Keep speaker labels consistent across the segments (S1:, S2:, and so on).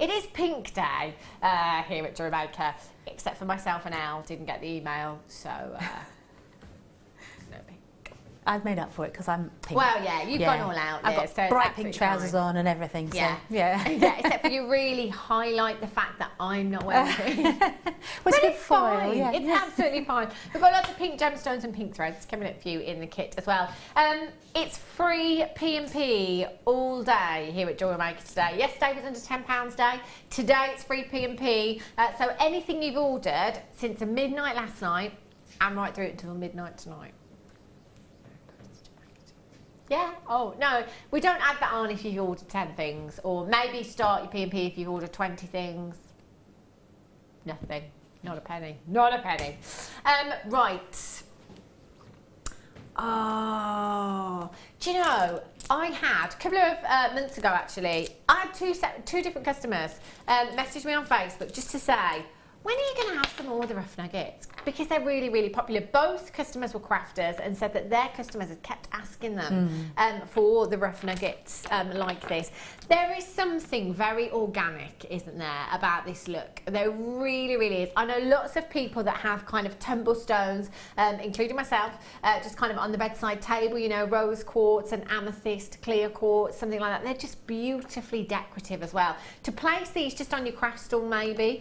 S1: It is Pink Day here at JewelleryMaker, except for myself and Al didn't get the email, so no pink.
S2: I've made up for it because I'm pink.
S1: Well, yeah, you've gone all out there.
S2: I've got
S1: so
S2: bright pink trousers on and everything.
S1: Yeah.
S2: So, yeah.
S1: Yeah, except for you really highlight the fact that I'm not wearing pink.
S2: But
S1: it's fine.
S2: Yeah.
S1: It's absolutely fine. We've got lots of pink gemstones and pink threads coming up for you in the kit as well. It's free P&P all day here at JewelleryMaker today. Yesterday was under £10 day. Today it's free P&P. So anything you've ordered since midnight last night and right through until midnight tonight. Yeah, oh no, we don't add that on if you've ordered 10 things, or maybe start your P&P if you've ordered 20 things. Nothing, not a penny, not a penny. Right. Oh, do you know, I had, a couple of months ago actually, I had two different customers message me on Facebook just to say, when are you going to have some more of the rough nuggets? Because they're really, really popular. Both customers were crafters and said that their customers had kept asking them for the rough nuggets like this. There is something very organic, isn't there, about this look? There really, really is. I know lots of people that have kind of tumble stones, including myself, just kind of on the bedside table, you know, rose quartz and amethyst, clear quartz, something like that. They're just beautifully decorative as well. To place these just on your craft stall maybe,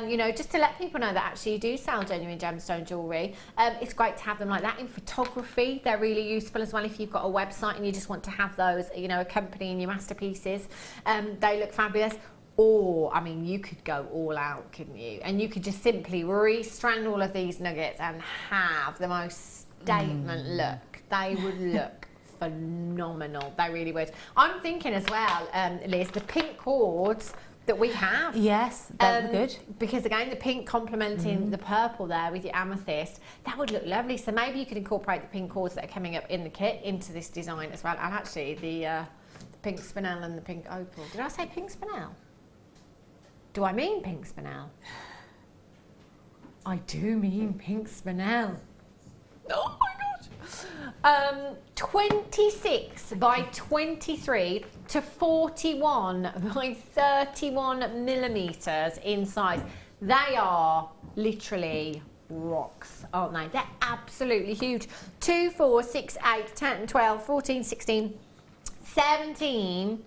S1: you know, just to let people know that actually you do sell genuine gemstone jewellery. It's great to have them like that. In photography, they're really useful as well if you've got a website and you just want to have those, you know, accompanying your masterpieces. They look fabulous. Or, I mean, you could go all out, couldn't you? And you could just simply restrand all of these nuggets and have the most statement look. They would look phenomenal. They really would. I'm thinking as well, Liz, the pink cords that we have.
S2: Yes, that's good.
S1: Because again, the pink complementing the purple there with your amethyst, that would look lovely. So maybe you could incorporate the pink cords that are coming up in the kit into this design as well. And actually the pink spinel and the pink opal. Did I say pink spinel? Do I mean pink spinel? I do mean pink spinel. Oh my God. 26 by 23 to 41 by 31 millimeters in size. They are literally rocks, aren't they? They're absolutely huge. 2, 4, 6, 8, 10, 12, 14, 16, 17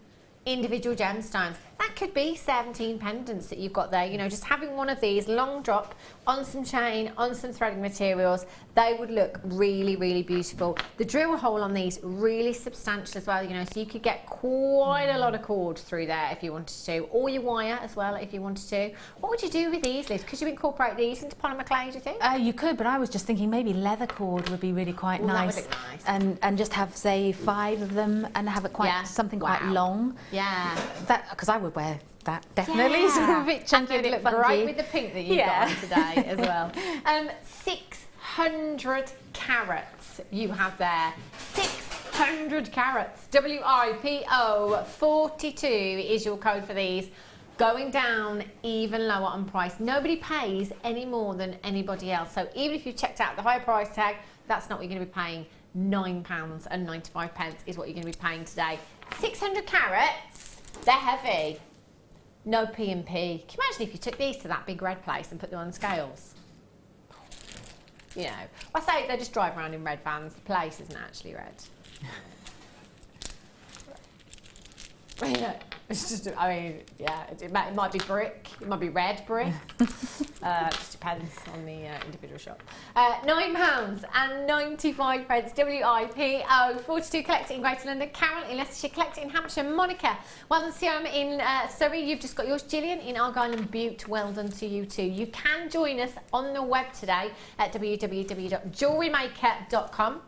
S1: individual gemstones. That could be 17 pendants that you've got there. You know, just having one of these long drop on some chain, on some threading materials, they would look really, really beautiful. The drill hole on these really substantial as well, you know, so you could get quite a lot of cord through there if you wanted to, or your wire as well if you wanted to. What would you do with these, Liz? Could you incorporate these into polymer clay, do you think?
S2: You could, but I was just thinking maybe leather cord would be really quite nice.
S1: That would look nice.
S2: And just have, say, 5 of them and have it quite something quite long.
S1: Yeah.
S2: That, because I would wear that definitely.
S1: Yeah.
S2: Sort of a bit chunky,
S1: and
S2: a
S1: look
S2: bit funky.
S1: great with the pink that you've got on today as well. 600 carats you have there. 600 carats. WIPO 42 is your code for these. Going down even lower on price. Nobody pays any more than anybody else. So even if you've checked out the higher price tag, that's not what you're going to be paying. £9.95 is what you're going to be paying today. 600 carats, they're heavy. No P&P. Can you imagine if you took these to that big red place and put them on scales? You know, I say they just drive around in red vans. The place isn't actually red. It's just, I mean, yeah, it might be brick, it might be red brick. Just depends on the individual shop. £9.95. WIPO 42. Collect it in Greater London. Carol in Leicestershire. Collect it in Hampshire. Monica, well done to you in Surrey. You've just got yours. Gillian in Argyll and Bute. Well done to you too. You can join us on the web today at www.jewellerymaker.com.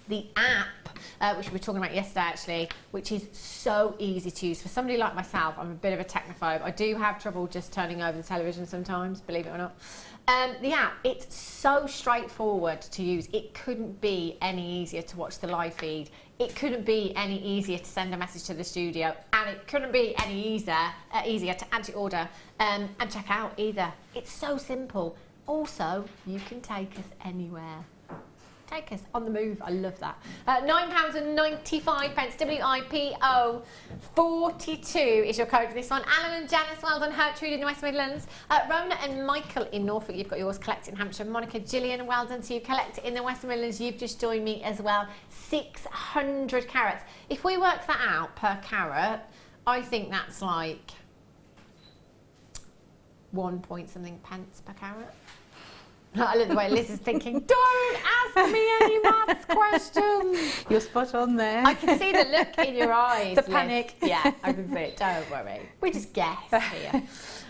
S1: The app, which we were talking about yesterday actually, which is so easy to use. For somebody like myself, I'm a bit of a technophobe. I do have trouble just turning over the television sometimes, believe it or not. The app, it's so straightforward to use. It couldn't be any easier to watch the live feed. It couldn't be any easier to send a message to the studio, and it couldn't be any easier to add your order and check out either. It's so simple. Also, you can take us anywhere. take us on the move. I love that. £9.95, WIPO 42 is your code for this one. Alan and Janice, well done. Gertrude in the West Midlands. Rona and Michael in Norfolk, you've got yours. Collect in Hampshire. Monica, Gillian, well done to you. Collect in the West Midlands, you've just joined me as well. 600 carats. If we work that out per carat, I think that's like 1 point something pence per carat. I love the way Liz is thinking, don't ask me any maths questions.
S2: You're spot on there.
S1: I can see the look in your eyes.
S2: The
S1: Liz.
S2: panic.
S1: Yeah, I can see it. Don't worry. We just guess here.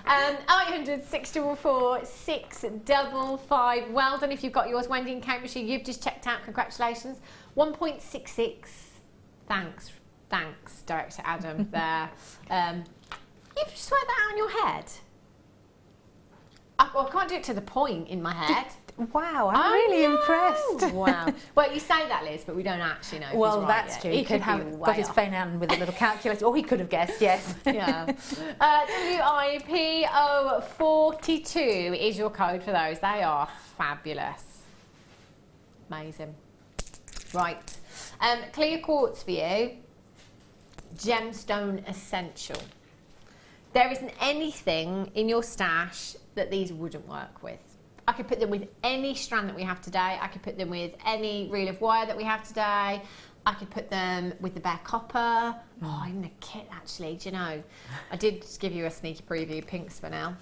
S1: 800 644 655. Well done if you've got yours. Wendy in Cambridgeshire, you've just checked out. Congratulations. 1.66. Thanks, Director Adam there. You've just worked that out in your head. I can't do it to the point in my head.
S2: Wow, I'm really impressed.
S1: Wow. Well, you say that, Liz, but we don't actually know.
S2: Well,
S1: if
S2: that's
S1: right
S2: true.
S1: Yet.
S2: He could have got his phone out with a little calculator, or he could have guessed, yes.
S1: Yeah. WIPO 42 is your code for those. They are fabulous. Amazing. Right. Clear quartz for you. Gemstone essential. There isn't anything in your stash that these wouldn't work with. I could put them with any strand that we have today. I could put them with any reel of wire that we have today. I could put them with the bare copper. Oh, even a kit actually, do you know? I did just give you a sneaky preview, pink spinel.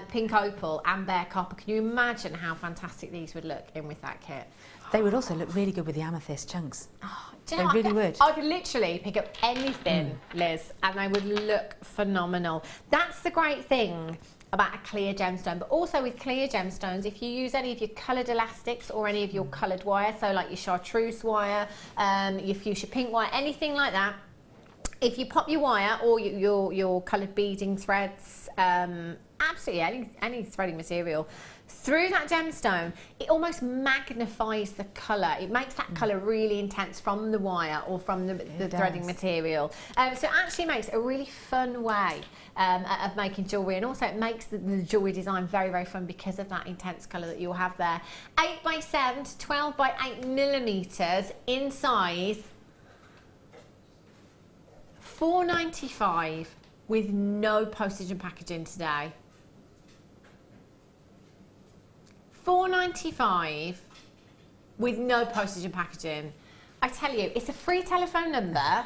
S1: Pink opal and bare copper. Can you imagine how fantastic these would look in with that kit?
S2: They would also look really good with the amethyst chunks.
S1: Oh, do you know,
S2: they really would.
S1: I could literally pick up anything, Liz, and they would look phenomenal. That's the great thing about a clear gemstone, but also with clear gemstones, if you use any of your coloured elastics or any of your coloured wire, so like your chartreuse wire, your fuchsia pink wire, anything like that, if you pop your wire or your coloured beading threads, absolutely any threading material, through that gemstone, it almost magnifies the colour. It makes that colour really intense from the wire or from the threading material. So it actually makes a really fun way of making jewellery, and also it makes the jewellery design very, very fun because of that intense colour that you'll have there. 8x7 to 12x8mm in size. $4.95 with no postage and packaging today. $4.95 with no postage and packaging. I tell you, it's a free telephone number.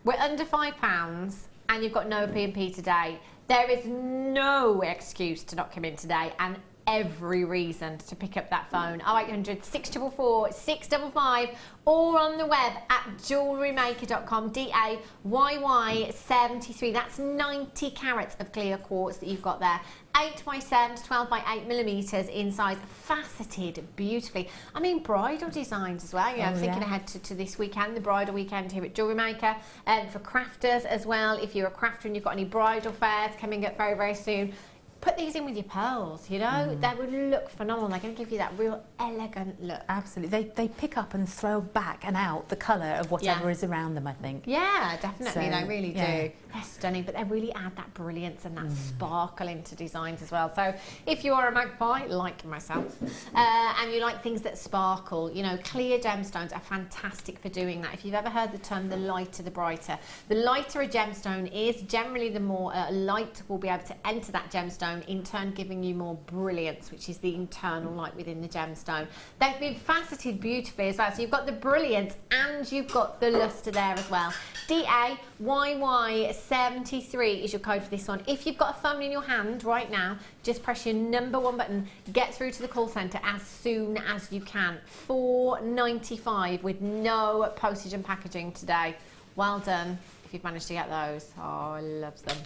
S1: We're under £5 and you've got no P&P today. There is no excuse to not come in today and every reason to pick up that phone. 0800 644 655 or on the web at JewelleryMaker.com. DAYY73. That's 90 carats of clear quartz that you've got there. 8x7 to 12x8mm in size, faceted beautifully. I mean, bridal designs as well. I'm thinking ahead to this weekend, the bridal weekend here at Jewellery Maker, and for crafters as well. If you're a crafter and you've got any bridal fairs coming up very, very soon, put these in with your pearls, you know, they would look phenomenal. They're going to give you that real elegant look.
S2: Absolutely. They pick up and throw back and out the colour of whatever is around them, I think.
S1: Yeah, definitely.
S2: So,
S1: they really do. They're stunning, but they really add that brilliance and that sparkle into designs as well. So if you are a magpie, like myself, and you like things that sparkle, you know, clear gemstones are fantastic for doing that. If you've ever heard the term, the lighter, the brighter. The lighter a gemstone is, generally the more light will be able to enter that gemstone, in turn giving you more brilliance, which is the internal light within the gemstone. They've been faceted beautifully as well, so you've got the brilliance and you've got the luster there as well. DAYY73 is your code for this one. If you've got a phone in your hand right now, just press your number 1 button, get through to the call centre as soon as you can. $4.95 with no postage and packaging today. Well done if you've managed to get those. Oh, I love them.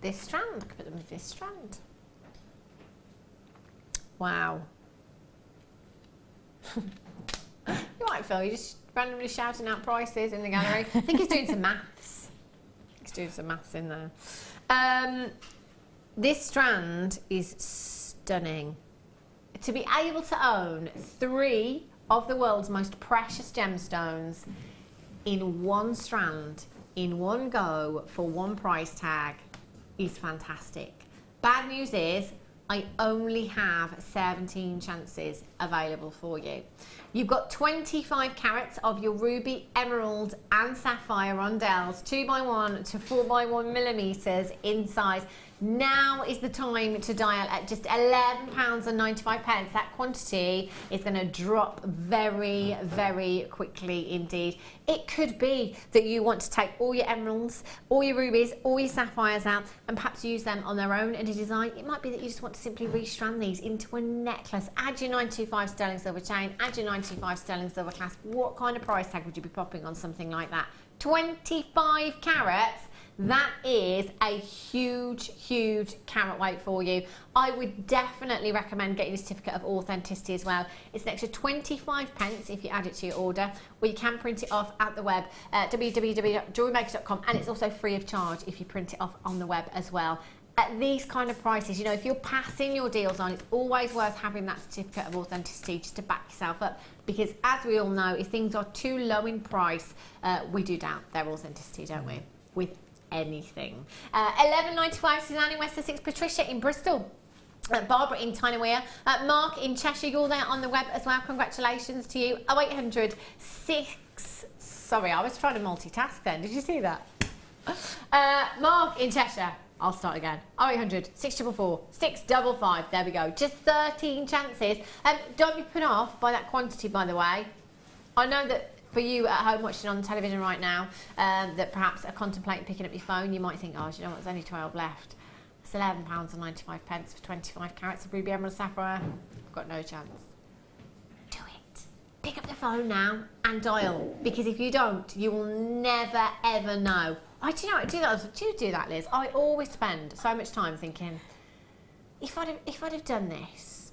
S1: This strand, I could put them with this strand. Wow. You might feel you're just randomly shouting out prices in the gallery. I think he's doing some maths. He's doing some maths in there. This strand is stunning. To be able to own 3 of the world's most precious gemstones in one strand, in one go, for one price tag, is fantastic. Bad news is I only have 17 chances available for you. You've got 25 carats of your ruby, emerald and sapphire rondelles, 2x1 to 4x1 millimeters in size. Now is the time to dial at just £11.95. That quantity is going to drop very, very quickly indeed. It could be that you want to take all your emeralds, all your rubies, all your sapphires out and perhaps use them on their own in a design. It might be that you just want to simply restrand these into a necklace. Add your 925 sterling silver chain, add your 925 sterling silver clasp. What kind of price tag would you be popping on something like that? 25 carats. That is a huge, huge carat weight for you. I would definitely recommend getting a certificate of authenticity as well. It's an extra 25 pence if you add it to your order, or you can print it off at the web, www.jewellerymaker.com, and it's also free of charge if you print it off on the web as well. At these kind of prices, you know, if you're passing your deals on, it's always worth having that certificate of authenticity just to back yourself up, because as we all know, if things are too low in price, we do doubt their authenticity, don't we? With anything. 11.95 Suzanne in West Sussex, Patricia in Bristol, Barbara in Tyne-Wear, Mark in Cheshire, you're there on the web as well. Congratulations to you. 0800 6. Sorry, I was trying to multitask then. Did you see that? Mark in Cheshire. I'll start again. 0800 644 655. There we go. Just 13 chances. Don't be put off by that quantity, by the way. I know that for you at home watching on television right now, that perhaps are contemplating picking up your phone, you might think, oh, do you know what, there's only 12 left. It's £11.95 for 25 carats of ruby, emerald, sapphire. I've got no chance. Do it. Pick up the phone now and dial, because if you don't, you will never, ever know. Do you know what, do you do that, Liz? I always spend so much time thinking, if I'd have done this,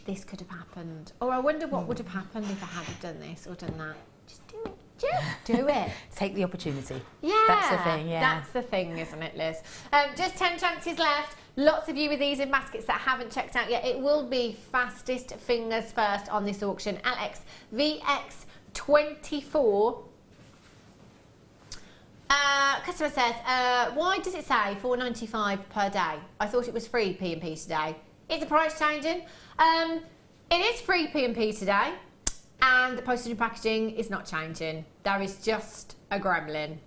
S1: this could have happened. Or I wonder what would have happened if I had done this or done that. Just do it. Just do it.
S2: Take the opportunity.
S1: Yeah.
S2: That's the thing, yeah. That's
S1: the thing, isn't it, Liz? Just 10 chances left. Lots of you with these in baskets that haven't checked out yet. It will be fastest fingers first on this auction. Alex, VX24. Customer says, why does it say £4.95 per day? I thought it was free P&P today. Is the price changing? It is free P&P today, and the postage and packaging is not changing. There is just a gremlin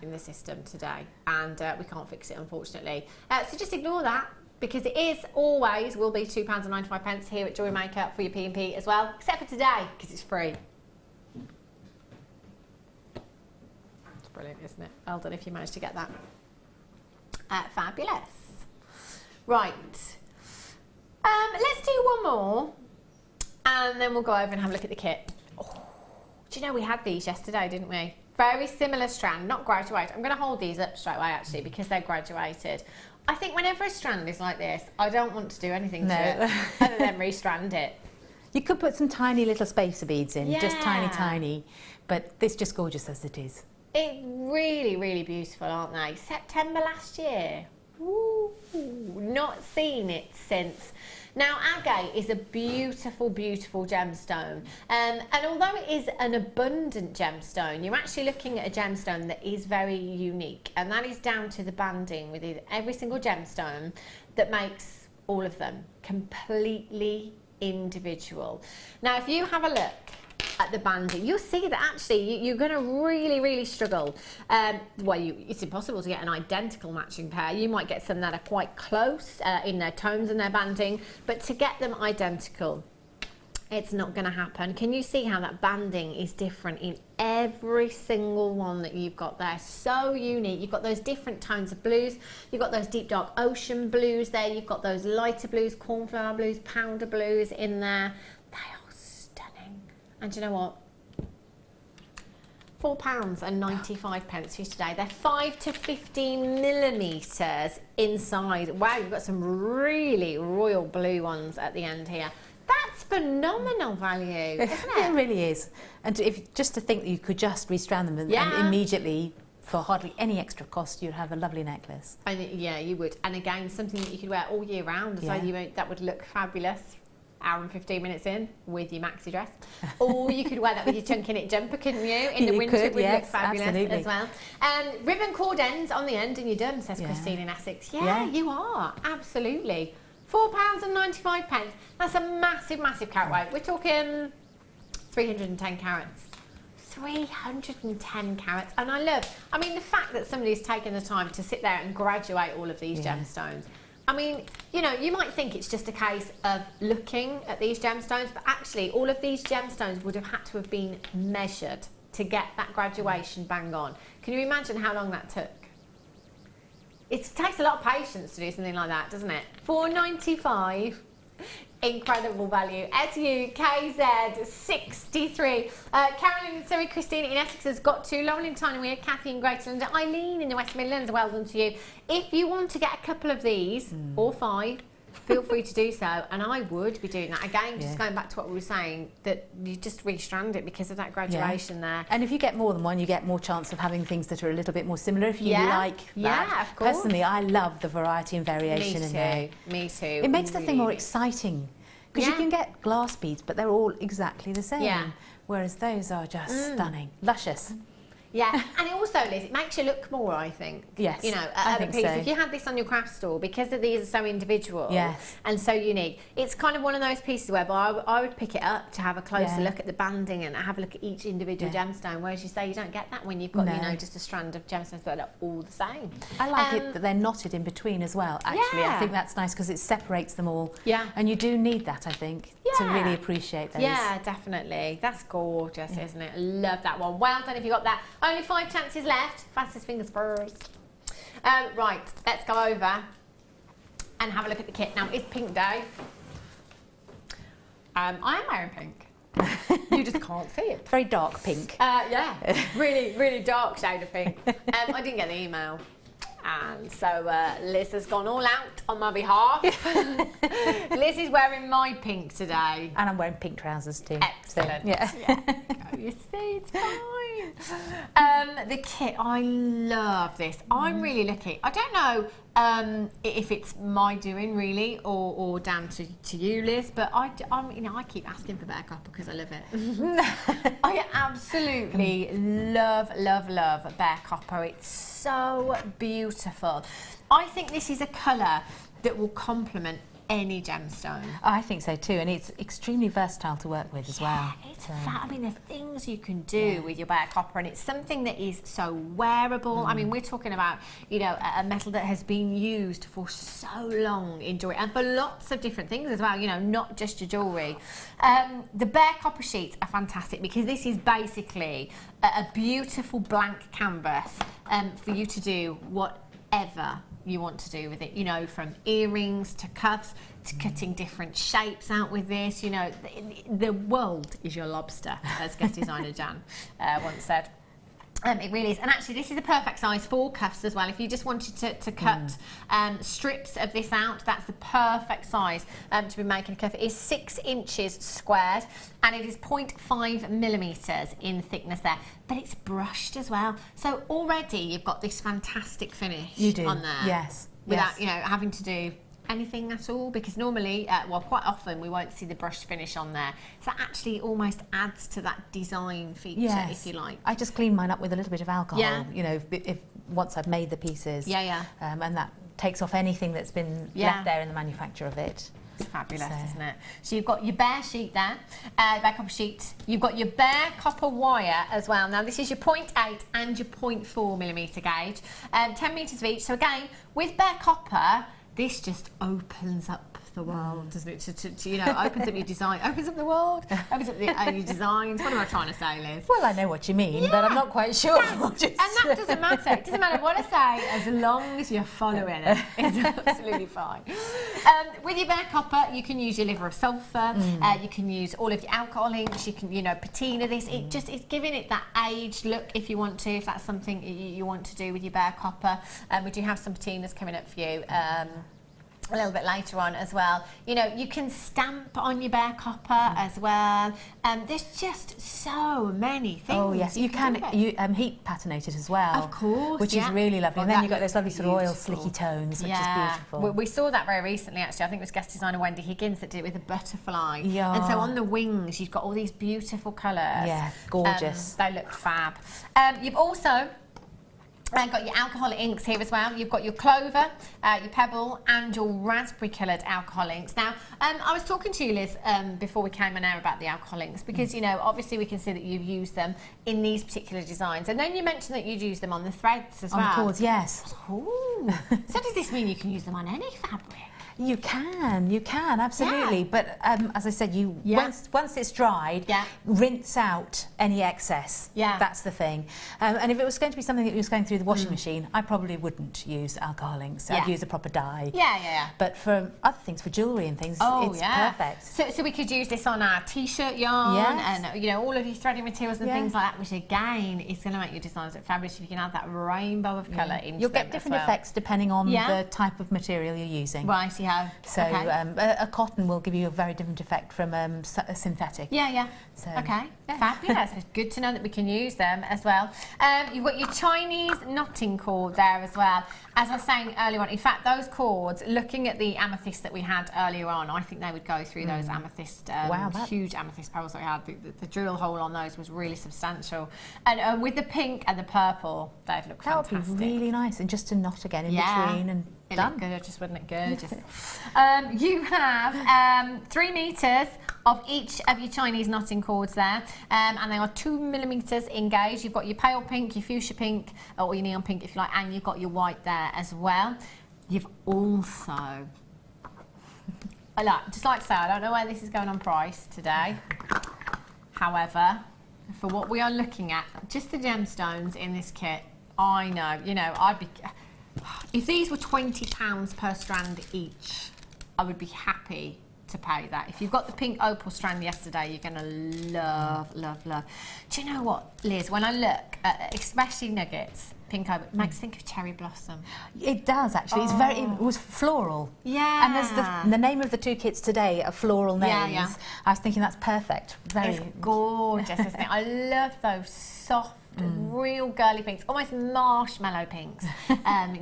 S1: in the system today, and we can't fix it, unfortunately. So just ignore that, because it is always will be £2.95 here at JewelleryMaker for your P&P as well, except for today, because it's free. It's brilliant, isn't it? Well done if you managed to get that. Fabulous. Right. Let's do one more, and then we'll go over and have a look at the kit. Oh, do you know we had these yesterday, didn't we? Very similar strand, not graduated. I'm going to hold these up straight away, actually, because they're graduated. I think whenever a strand is like this, I don't want to do anything to it other than restrand it.
S2: You could put some tiny little spacer beads in, just
S1: Yeah.
S2: tiny, but this is just gorgeous as it is.
S1: It's really, really beautiful, aren't they? September last year. Ooh, not seen it since. Now, agate is a beautiful, beautiful gemstone. And although it is an abundant gemstone, you're actually looking at a gemstone that is very unique. And that is down to the banding within every single gemstone that makes all of them completely individual. Now, if you have a look at the banding, you'll see that actually you're going to really, really struggle. It's impossible to get an identical matching pair. You might get some that are quite close in their tones and their banding, but to get them identical, it's not going to happen. Can you see how that banding is different in every single one that you've got there? So unique. You've got those different tones of blues. You've got those deep dark ocean blues there. You've got those lighter blues, cornflower blues, powder blues in there. They are stunning. And do you know what? £4.95 for you today. They're 5 to 15 millimetres inside. Wow, you've got some really royal blue ones at the end here. That's phenomenal value, isn't it?
S2: It really is. And just to think that you could just restrand them and immediately, for hardly any extra cost, you'd have a lovely necklace.
S1: Yeah, you would. And again, something that you could wear all year round. So that would look fabulous. Hour and 15 minutes in with your maxi dress. Or you could wear that with your chunky knit jumper, couldn't you? In the winter, it would look fabulous as well. Ribbon cord ends on the end and you're done, says Christine in Essex. Yeah, you are. Absolutely. £4.95. That's a massive, massive carat weight. We're talking 310 carats. 310 carats. And I mean, the fact that somebody's taken the time to sit there and graduate all of these gemstones. I mean, you know, you might think it's just a case of looking at these gemstones, but actually all of these gemstones would have had to have been measured to get that graduation bang on. Can you imagine how long that took? It takes a lot of patience to do something like that, doesn't it? £4.95. Incredible value. SUKZ 63. Carolyn in Surrey, Christine in Essex has got to. Lauren in Tyne Weir, Kathy in Greater London, Eileen in the West Midlands. Well done to you. If you want to get a couple of these or 5, feel free to do so, and I would be doing that. Again, just going back to what we were saying, that you just restrand it because of that graduation there.
S2: And if you get more than one, you get more chance of having things that are a little bit more similar if you like that.
S1: Yeah, of course.
S2: Personally, I love the variety and variation in there.
S1: Me too.
S2: It makes the thing more exciting because you can get glass beads, but they're all exactly the same. Yeah. Whereas those are just stunning, luscious.
S1: Yeah, and it also, Liz, it makes you look more, I think.
S2: Yes,
S1: you know,
S2: I think so.
S1: If you had this on your craft store, because of these are so individual and so unique, it's kind of one of those pieces where I would pick it up to have a closer look at the banding and have a look at each individual gemstone, whereas you say you don't get that when you've got, you know, just a strand of gemstones that are all the same.
S2: I like it that they're knotted in between as well, actually. I think that's nice because it separates them all. Yeah. And you do need that, I think, to really appreciate those.
S1: Yeah, definitely. That's gorgeous, isn't it? I love that one. Well done if you got that. Only 5 chances left. Fastest fingers first. Right, let's go over and have a look at the kit. Now, it's pink day. I am wearing pink. You just can't see it.
S2: Very dark pink.
S1: Yeah, really, really dark shade of pink. I didn't get the email. And so Liz has gone all out on my behalf. Liz is wearing my pink today.
S2: And I'm wearing pink trousers too.
S1: Excellent.
S2: So, yeah.
S1: You see, it's fine. The kit, I love this. I'm really lucky. I don't know if it's my doing really or down to you, Liz, but I'm, you know, I keep asking for bear copper because I love it. I absolutely love bear copper. It's so beautiful. I think this is a colour that will complement any gemstone.
S2: I think so too, and it's extremely versatile to work with as well.
S1: It's I mean, the things you can do with your bear copper, and it's something that is so wearable. I mean, we're talking about, you know, a metal that has been used for so long in jewellery and for lots of different things as well, you know, not just your jewellery. The bear copper sheets are fantastic because this is basically a beautiful blank canvas for you to do whatever you want to do with it, you know, from earrings to cuffs to cutting different shapes out with this. You know, the world is your lobster, as guest designer Jan once said. It really is. And actually, this is a perfect size for cuffs as well. If you just wanted to cut strips of this out, that's the perfect size to be making a cuff. It is 6 inches squared and it is 0.5 millimetres in thickness there. But it's brushed as well. So already you've got this fantastic finish on there.
S2: Yes.
S1: Without, you know, having to do anything at all, because normally, well, quite often we won't see the brushed finish on there. So that actually almost adds to that design feature, if you like.
S2: I just clean mine up with a little bit of alcohol, you know, if once I've made the pieces. And that takes off anything that's been left there in the manufacture of it.
S1: It's fabulous, isn't it? So you've got your bare sheet there, bare copper sheet. You've got your bare copper wire as well. Now this is your 0.8 and your 0.4 millimetre gauge, 10 metres of each. So again, with bare copper, this just opens up the world, doesn't it? To you know, opens up your design, opens up the world, opens up your designs. What am I trying to say, Liz?
S2: Well, I know what you mean, but I'm not quite sure.
S1: And that doesn't matter. It doesn't matter what I say, as long as you're following it. It's absolutely fine. With your bare copper, you can use your liver of sulphur. You can use all of your alcohol inks. You can, you know, patina this. It's giving it that aged look if you want to, if that's something you want to do with your bare copper. We do have some patinas coming up for you. A little bit later on as well. You know, you can stamp on your bare copper as well. There's just so many things.
S2: Oh yes, you can heat patinate it as well.
S1: Of course,
S2: which is really lovely.
S1: Well,
S2: and then you've got those lovely sort of oil slicky tones, which is beautiful.
S1: We saw that very recently actually. I think it was guest designer Wendy Higgins that did it with a butterfly.
S2: Yeah.
S1: And so on the wings you've got all these beautiful colours.
S2: Yeah, gorgeous.
S1: They look fab. You've also And got your alcohol inks here as well. You've got your clover, your pebble, and your raspberry coloured alcohol inks. Now, I was talking to you, Liz, before we came on air about the alcohol inks because, you know, obviously we can see that you've used them in these particular designs. And then you mentioned that you'd use them on the threads as well.
S2: On the cords, yes.
S1: Ooh. So does this mean you can use them on any fabric?
S2: You can, absolutely. Yeah. But as I said, once it's dried, rinse out any excess. Yeah. That's the thing. And if it was going to be something that was going through the washing machine, I probably wouldn't use alcohol inks. I'd use a proper dye. Yeah. But for other things, for jewellery and things, it's perfect.
S1: So we could use this on our t-shirt yarn and, you know, all of your threading materials and things like that, which again is going to make your designs look fabulous if you can add that rainbow of colour into them.
S2: You'll get different effects depending on the type of material you're using.
S1: Right.
S2: So a cotton will give you a very different effect from a synthetic. So,
S1: fabulous. It's good to know that we can use them as well. You've got your Chinese knotting cord there as well. As I was saying earlier on, in fact, those cords, looking at the amethyst that we had earlier on, I think they would go through those amethyst, huge amethyst pearls that we had. The drill hole on those was really substantial. And with the pink and the purple, they'd look fantastic.
S2: That would be really nice. And just a knot again in between and done.
S1: Gorgeous, wouldn't it? Gorgeous. You have 3 metres of each of your Chinese knotting cords there, and they are 2 millimetres in gauge. You've got your pale pink, your fuchsia pink, or your neon pink if you like, and you've got your white there as well. You've also, just like to say, I don't know where this is going on price today. However, for what we are looking at, just the gemstones in this kit, I know, you know, if these were £20 per strand each, I would be happy to pay that. If you've got the pink opal strand yesterday, you're going to love. Do you know what, Liz? When I look at especially nuggets, pink opal, it makes me think of cherry blossom.
S2: It does actually. It was floral. Yeah. And there's the name of the 2 kits today are floral names. Yeah. I was thinking that's perfect.
S1: It's gorgeous, isn't it? I love those soft, real girly pinks, almost marshmallow pinks.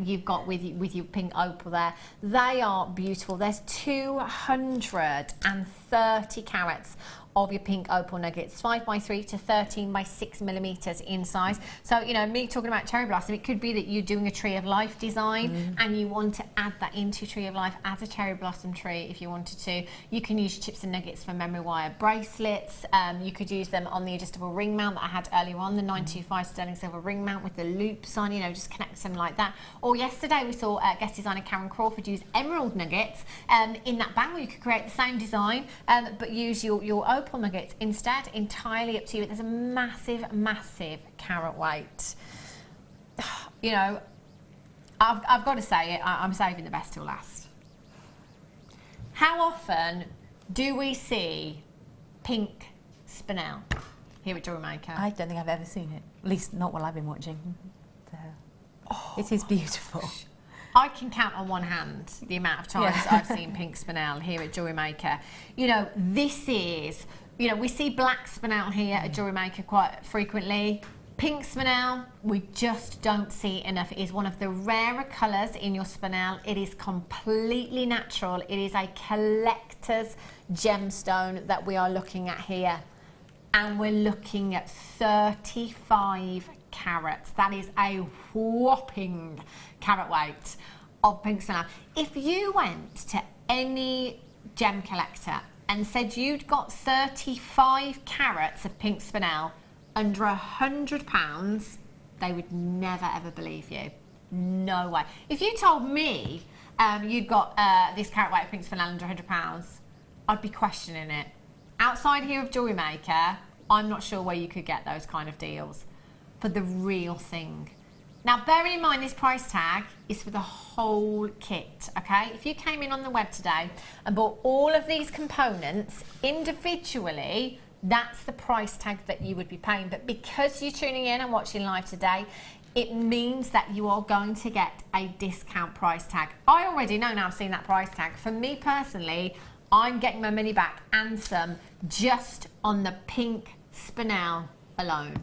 S1: You've got with your pink opal there. They are beautiful. There's 230 carats of your pink opal nuggets, 5x3 to 13x6 millimetres in size. So, you know, me talking about cherry blossom, it could be that you're doing a tree of life design and you want to add that into tree of life as a cherry blossom tree if you wanted to. You can use chips and nuggets for memory wire bracelets. You could use them on the adjustable ring mount that I had earlier on, the 925 sterling silver ring mount with the loops on, you know, just connect them like that. Or yesterday we saw guest designer Karen Crawford use emerald nuggets in that bangle. You could create the same design but use your opal nuggets instead. Entirely up to you. There's a massive carat weight. You know, I've got to say it, I'm saving the best till last. How often do we see pink spinel here at JewelleryMaker?
S2: I don't think I've ever seen it, at least not while I've been watching. So, it is beautiful.
S1: I can count on one hand the amount of times I've seen pink spinel here at JewelleryMaker. You know, this is, you know, we see black spinel here at JewelleryMaker quite frequently. Pink spinel, we just don't see enough. It is one of the rarer colours in your spinel. It is completely natural. It is a collector's gemstone that we are looking at here. And we're looking at 35 carats. That is a whopping carat weight of pink spinel. If you went to any gem collector and said you'd got 35 carats of pink spinel under £100, they would never ever believe you. No way. If you told me you'd got this carat weight of pink spinel under £100, I'd be questioning it. Outside here of JewelleryMaker, I'm not sure where you could get those kind of deals for the real thing. Now, bearing in mind this price tag is for the whole kit, okay? If you came in on the web today and bought all of these components individually, that's the price tag that you would be paying. But because you're tuning in and watching live today, it means that you are going to get a discount price tag. I already know now I've seen that price tag. For me personally, I'm getting my money back and some just on the pink spinel alone.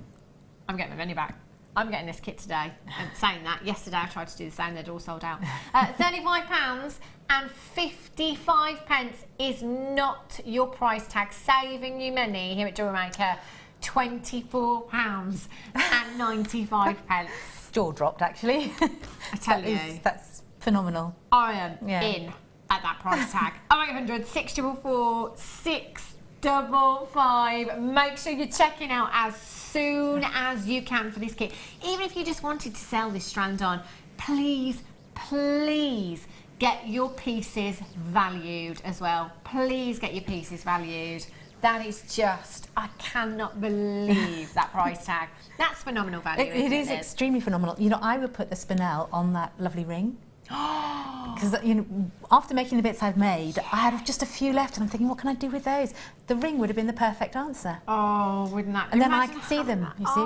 S1: I'm getting my money back. I'm getting this kit today. And saying that, yesterday I tried to do the same, they'd all sold out. £35.55 is not your price tag, saving you money here at JewelleryMaker. £24.95.
S2: Jaw dropped, actually.
S1: I tell you.
S2: That's phenomenal.
S1: I am in at that price tag. 0800 644 655. Make sure you're checking out as soon as you can for this kit. Even if you just wanted to sell this strand on, please, please get your pieces valued as well. Please get your pieces valued. That is just, I cannot believe that price tag. That's phenomenal value.
S2: It is extremely phenomenal. You know, I would put the spinel on that lovely ring. Because, you know, after making the bits I've made, I had just a few left, and I'm thinking, what can I do with those? The ring would have been the perfect answer.
S1: Oh, wouldn't that?
S2: And then I could see them, you see.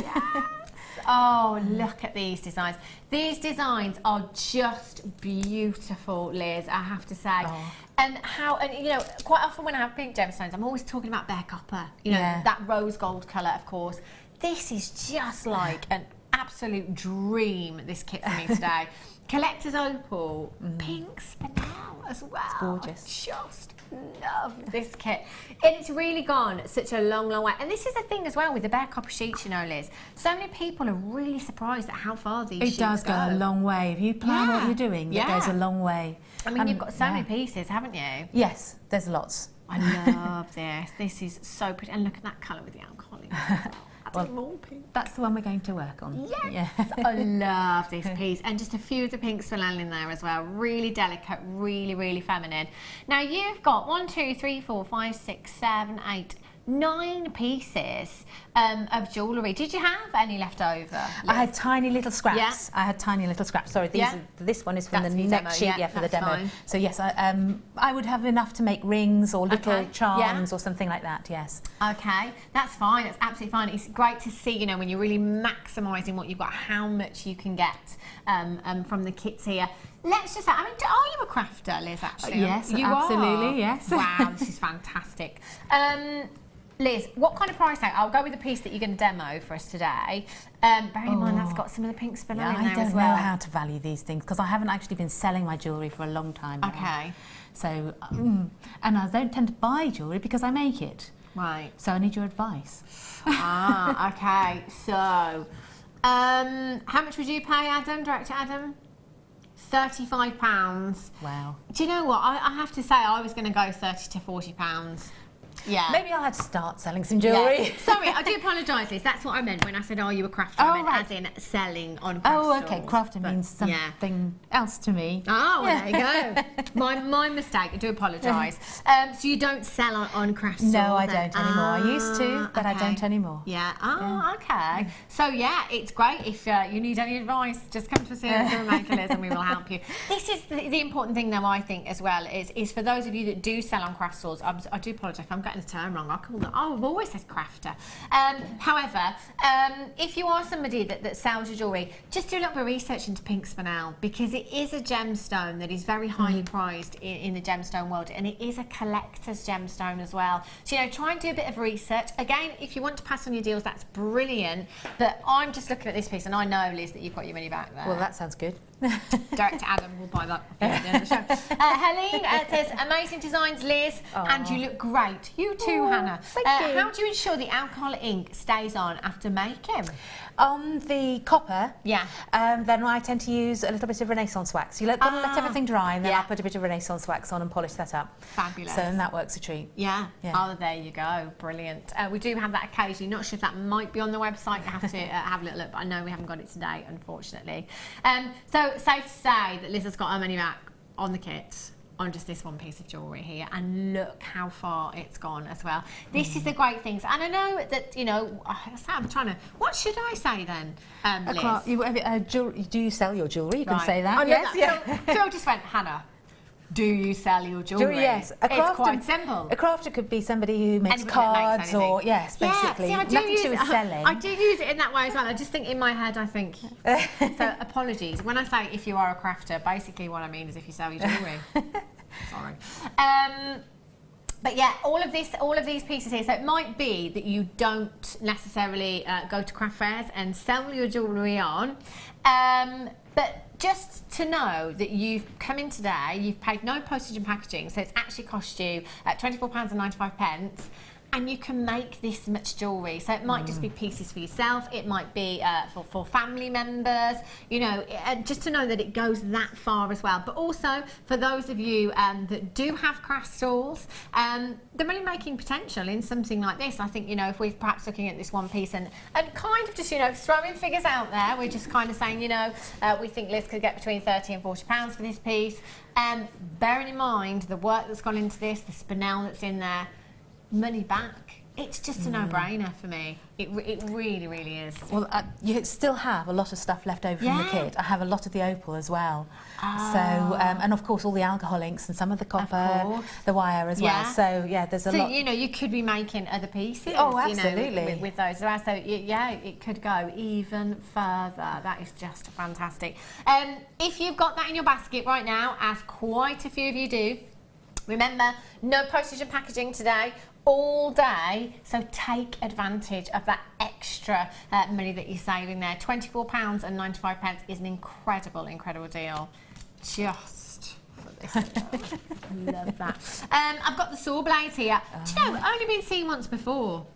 S1: Yes. Oh, look at these designs. These designs are just beautiful, Liz, I have to say. Oh. And you know, quite often when I have pink gemstones, I'm always talking about bare copper, you know, that rose gold colour, of course. This is just like an absolute dream, this kit for me today. Collector's opal, pink spinel as well.
S2: It's gorgeous.
S1: I just love this kit. And it's really gone such a long, long way. And this is the thing as well with the bare copper sheets, you know, Liz. So many people are really surprised at how far these sheets go.
S2: It does go a long way. If you plan what you're doing, it goes a long way.
S1: I mean, you've got so many pieces, haven't you?
S2: Yes, there's lots.
S1: I love this. This is so pretty. And look at that colour with the alcohol in it. Well, more pink.
S2: That's the one we're going to work on.
S1: Yes, I love this piece. And just a few of the pink spinel in there as well. Really delicate, really, really feminine. Now you've got 1, 2, 3, 4, 5, 6, 7, 8, 9 pieces of jewellery. Did you have any left over, Liz?
S2: I had tiny little scraps. Yeah. I had tiny little scraps. Sorry, this one is from the next sheet, for the demo. Fine. So yes, I would have enough to make rings or little charms or something like that, yes. Okay,
S1: that's fine. That's absolutely fine. It's great to see, you know, when you're really maximising what you've got, how much you can get from the kits here. Let's just say, I mean, are you a crafter, Liz, actually?
S2: Yes, you absolutely, are. Yes.
S1: Wow, this is fantastic. Liz, what kind of price tag? I'll go with the piece that you're going to demo for us today. Bearing in mind that's got some of the pink spinel in there as well.
S2: I don't know how to value these things because I haven't actually been selling my jewellery for a long time now.
S1: Okay.
S2: So, and I don't tend to buy jewellery because I make it.
S1: Right.
S2: So I need your advice.
S1: Okay. So, how much would you pay, Adam, Director Adam? £35.
S2: Wow.
S1: Do you know what? I have to say I was going to go £30 to £40. Yeah.
S2: Maybe I'll have to start selling some jewellery.
S1: Yeah. Sorry, I do apologise, Liz. That's what I meant when I said, are you a crafter? I meant as in selling on craft
S2: stalls. Okay. Crafter means something else to me.
S1: Oh, well, there you go. My mistake. I do apologise. So you don't sell on craft stalls?
S2: No, I don't anymore. I used to, but I don't anymore.
S1: Yeah. Oh, okay. So, yeah, it's great. If you need any advice, just come to us here at JewelleryMaker, Liz, and we will help you. This is the important thing, though, I think, as well, is for those of you that do sell on craft stalls, I do apologise if I'm getting the term wrong. I call them, I've always said crafter. However, if you are somebody that sells your jewellery, just do a little bit of research into pink spinel because it is a gemstone that is very highly prized in the gemstone world, and it is a collector's gemstone as well. So, you know, try and do a bit of research. Again, if you want to pass on your deals, that's brilliant. But I'm just looking at this piece, and I know, Liz, that you've got your money back there.
S2: Well, that sounds good.
S1: Director Adam will buy that at the end of the show. Helene says, amazing designs, Liz, and you look great. You too, Hannah.
S2: Thank you.
S1: How do you ensure the alcohol ink stays on after making?
S2: On the copper, then I tend to use a little bit of Renaissance wax. You let everything dry, and then I'll put a bit of Renaissance wax on and polish that up.
S1: Fabulous.
S2: So, and that works a treat.
S1: Yeah. Oh, there you go. Brilliant. We do have that occasionally. Not sure if that might be on the website. You have to have a little look, but I know we haven't got it today, unfortunately. So, safe to say that Liz has got her money back on the kit, on just this one piece of jewellery here, and look how far it's gone as well. This is the great things, and I know that, you know, I'm trying to, what should I say then, Liz?
S2: Do you sell your jewellery? You can say that.
S1: Oh, yes, Phil just went, Hannah, do you sell your jewellery?
S2: Yes.
S1: It's quite simple.
S2: A crafter could be somebody who makes cards or, basically.
S1: Yeah, see,
S2: nothing to do with selling.
S1: I do use it in that way as well. I just think in my head, I think, so apologies. When I say if you are a crafter, basically what I mean is if you sell your jewellery. Sorry. But yeah, all of these pieces here. So it might be that you don't necessarily go to craft fairs and sell your jewellery on, but just to know that you've come in today, you've paid no postage and packaging, so it's actually cost you £24.95, and you can make this much jewellery. So it might just be pieces for yourself, it might be for family members, you know, just to know that it goes that far as well. But also for those of you that do have crystals, the money making potential in something like this, I think, you know, if we're perhaps looking at this one piece and kind of just, you know, throwing figures out there, we're just kind of saying, you know, we think Liz could get between £30 and £40 for this piece. Bearing in mind the work that's gone into this, the spinel that's in there, money back. It's just a no-brainer for me. It really, really is.
S2: Well, you still have a lot of stuff left over from the kit. I have a lot of the opal as well. So, and of course all the alcohol inks and some of the copper, the wire as well. So yeah, there's a lot. So, you know, you could be making other pieces. Oh, absolutely. You know, with those as well. So yeah, it could go even further. That is just fantastic. If you've got that in your basket right now, as quite a few of you do, remember, no postage and packaging today, all day, so take advantage of that extra money that you're saving there. £24.95 is an incredible, incredible deal. Just for this. Love that. I've got the saw blades here. Do you know, I've only been seen once before.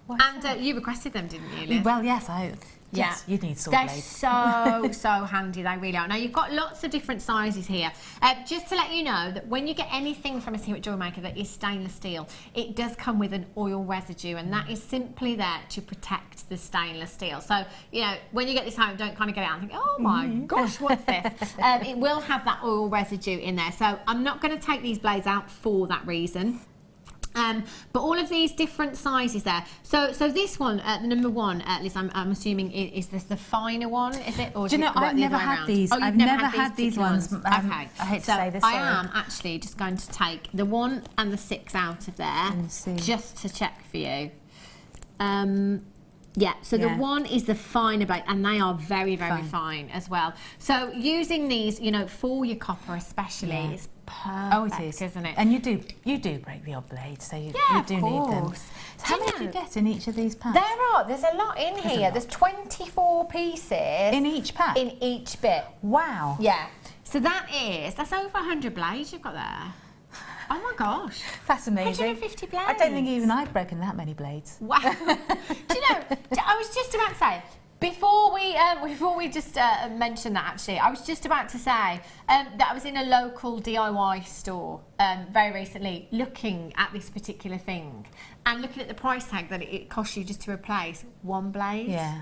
S2: And you requested them, didn't you, Liz? Well, yes, Yes, you need saw blades.
S1: They're so handy, they really are. Now, you've got lots of different sizes here. Just to let you know that when you get anything from us here at JewelleryMaker that is stainless steel, it does come with an oil residue, and that is simply there to protect the stainless steel. So, you know, when you get this home, don't kind of get it out and think, oh my gosh, what's this? It will have that oil residue in there. So I'm not going to take these blades out for that reason. But all of these different sizes there. So this one, the number one, Liz, I'm assuming is this the finer one, is it? Or
S2: do you know, I've never had these.
S1: Oh,
S2: I've never had these ones. Okay. I hate to say this.
S1: I am actually just going to take the 1 and the 6 out of there, just to check for you. Yeah, so the 1 is the finer blade, and they are very, very fine as well. So using these, you know, for your copper especially, is perfect. Oh, it is,
S2: isn't
S1: it?
S2: And you do break the odd blade, so you do need them. So how many do you get in each of these packs?
S1: There's a lot in here. There's 24 pieces
S2: in each pack.
S1: In each bit.
S2: Wow.
S1: Yeah. So that's over 100 blades you've got there. Oh my gosh.
S2: That's amazing.
S1: 150 blades.
S2: I don't think even I've broken that many blades.
S1: Wow. Do you know, I was just about to say, before we just mentioned that, actually, I was just about to say that I was in a local DIY store very recently looking at this particular thing and looking at the price tag that it costs you just to replace one blade.
S2: Yeah.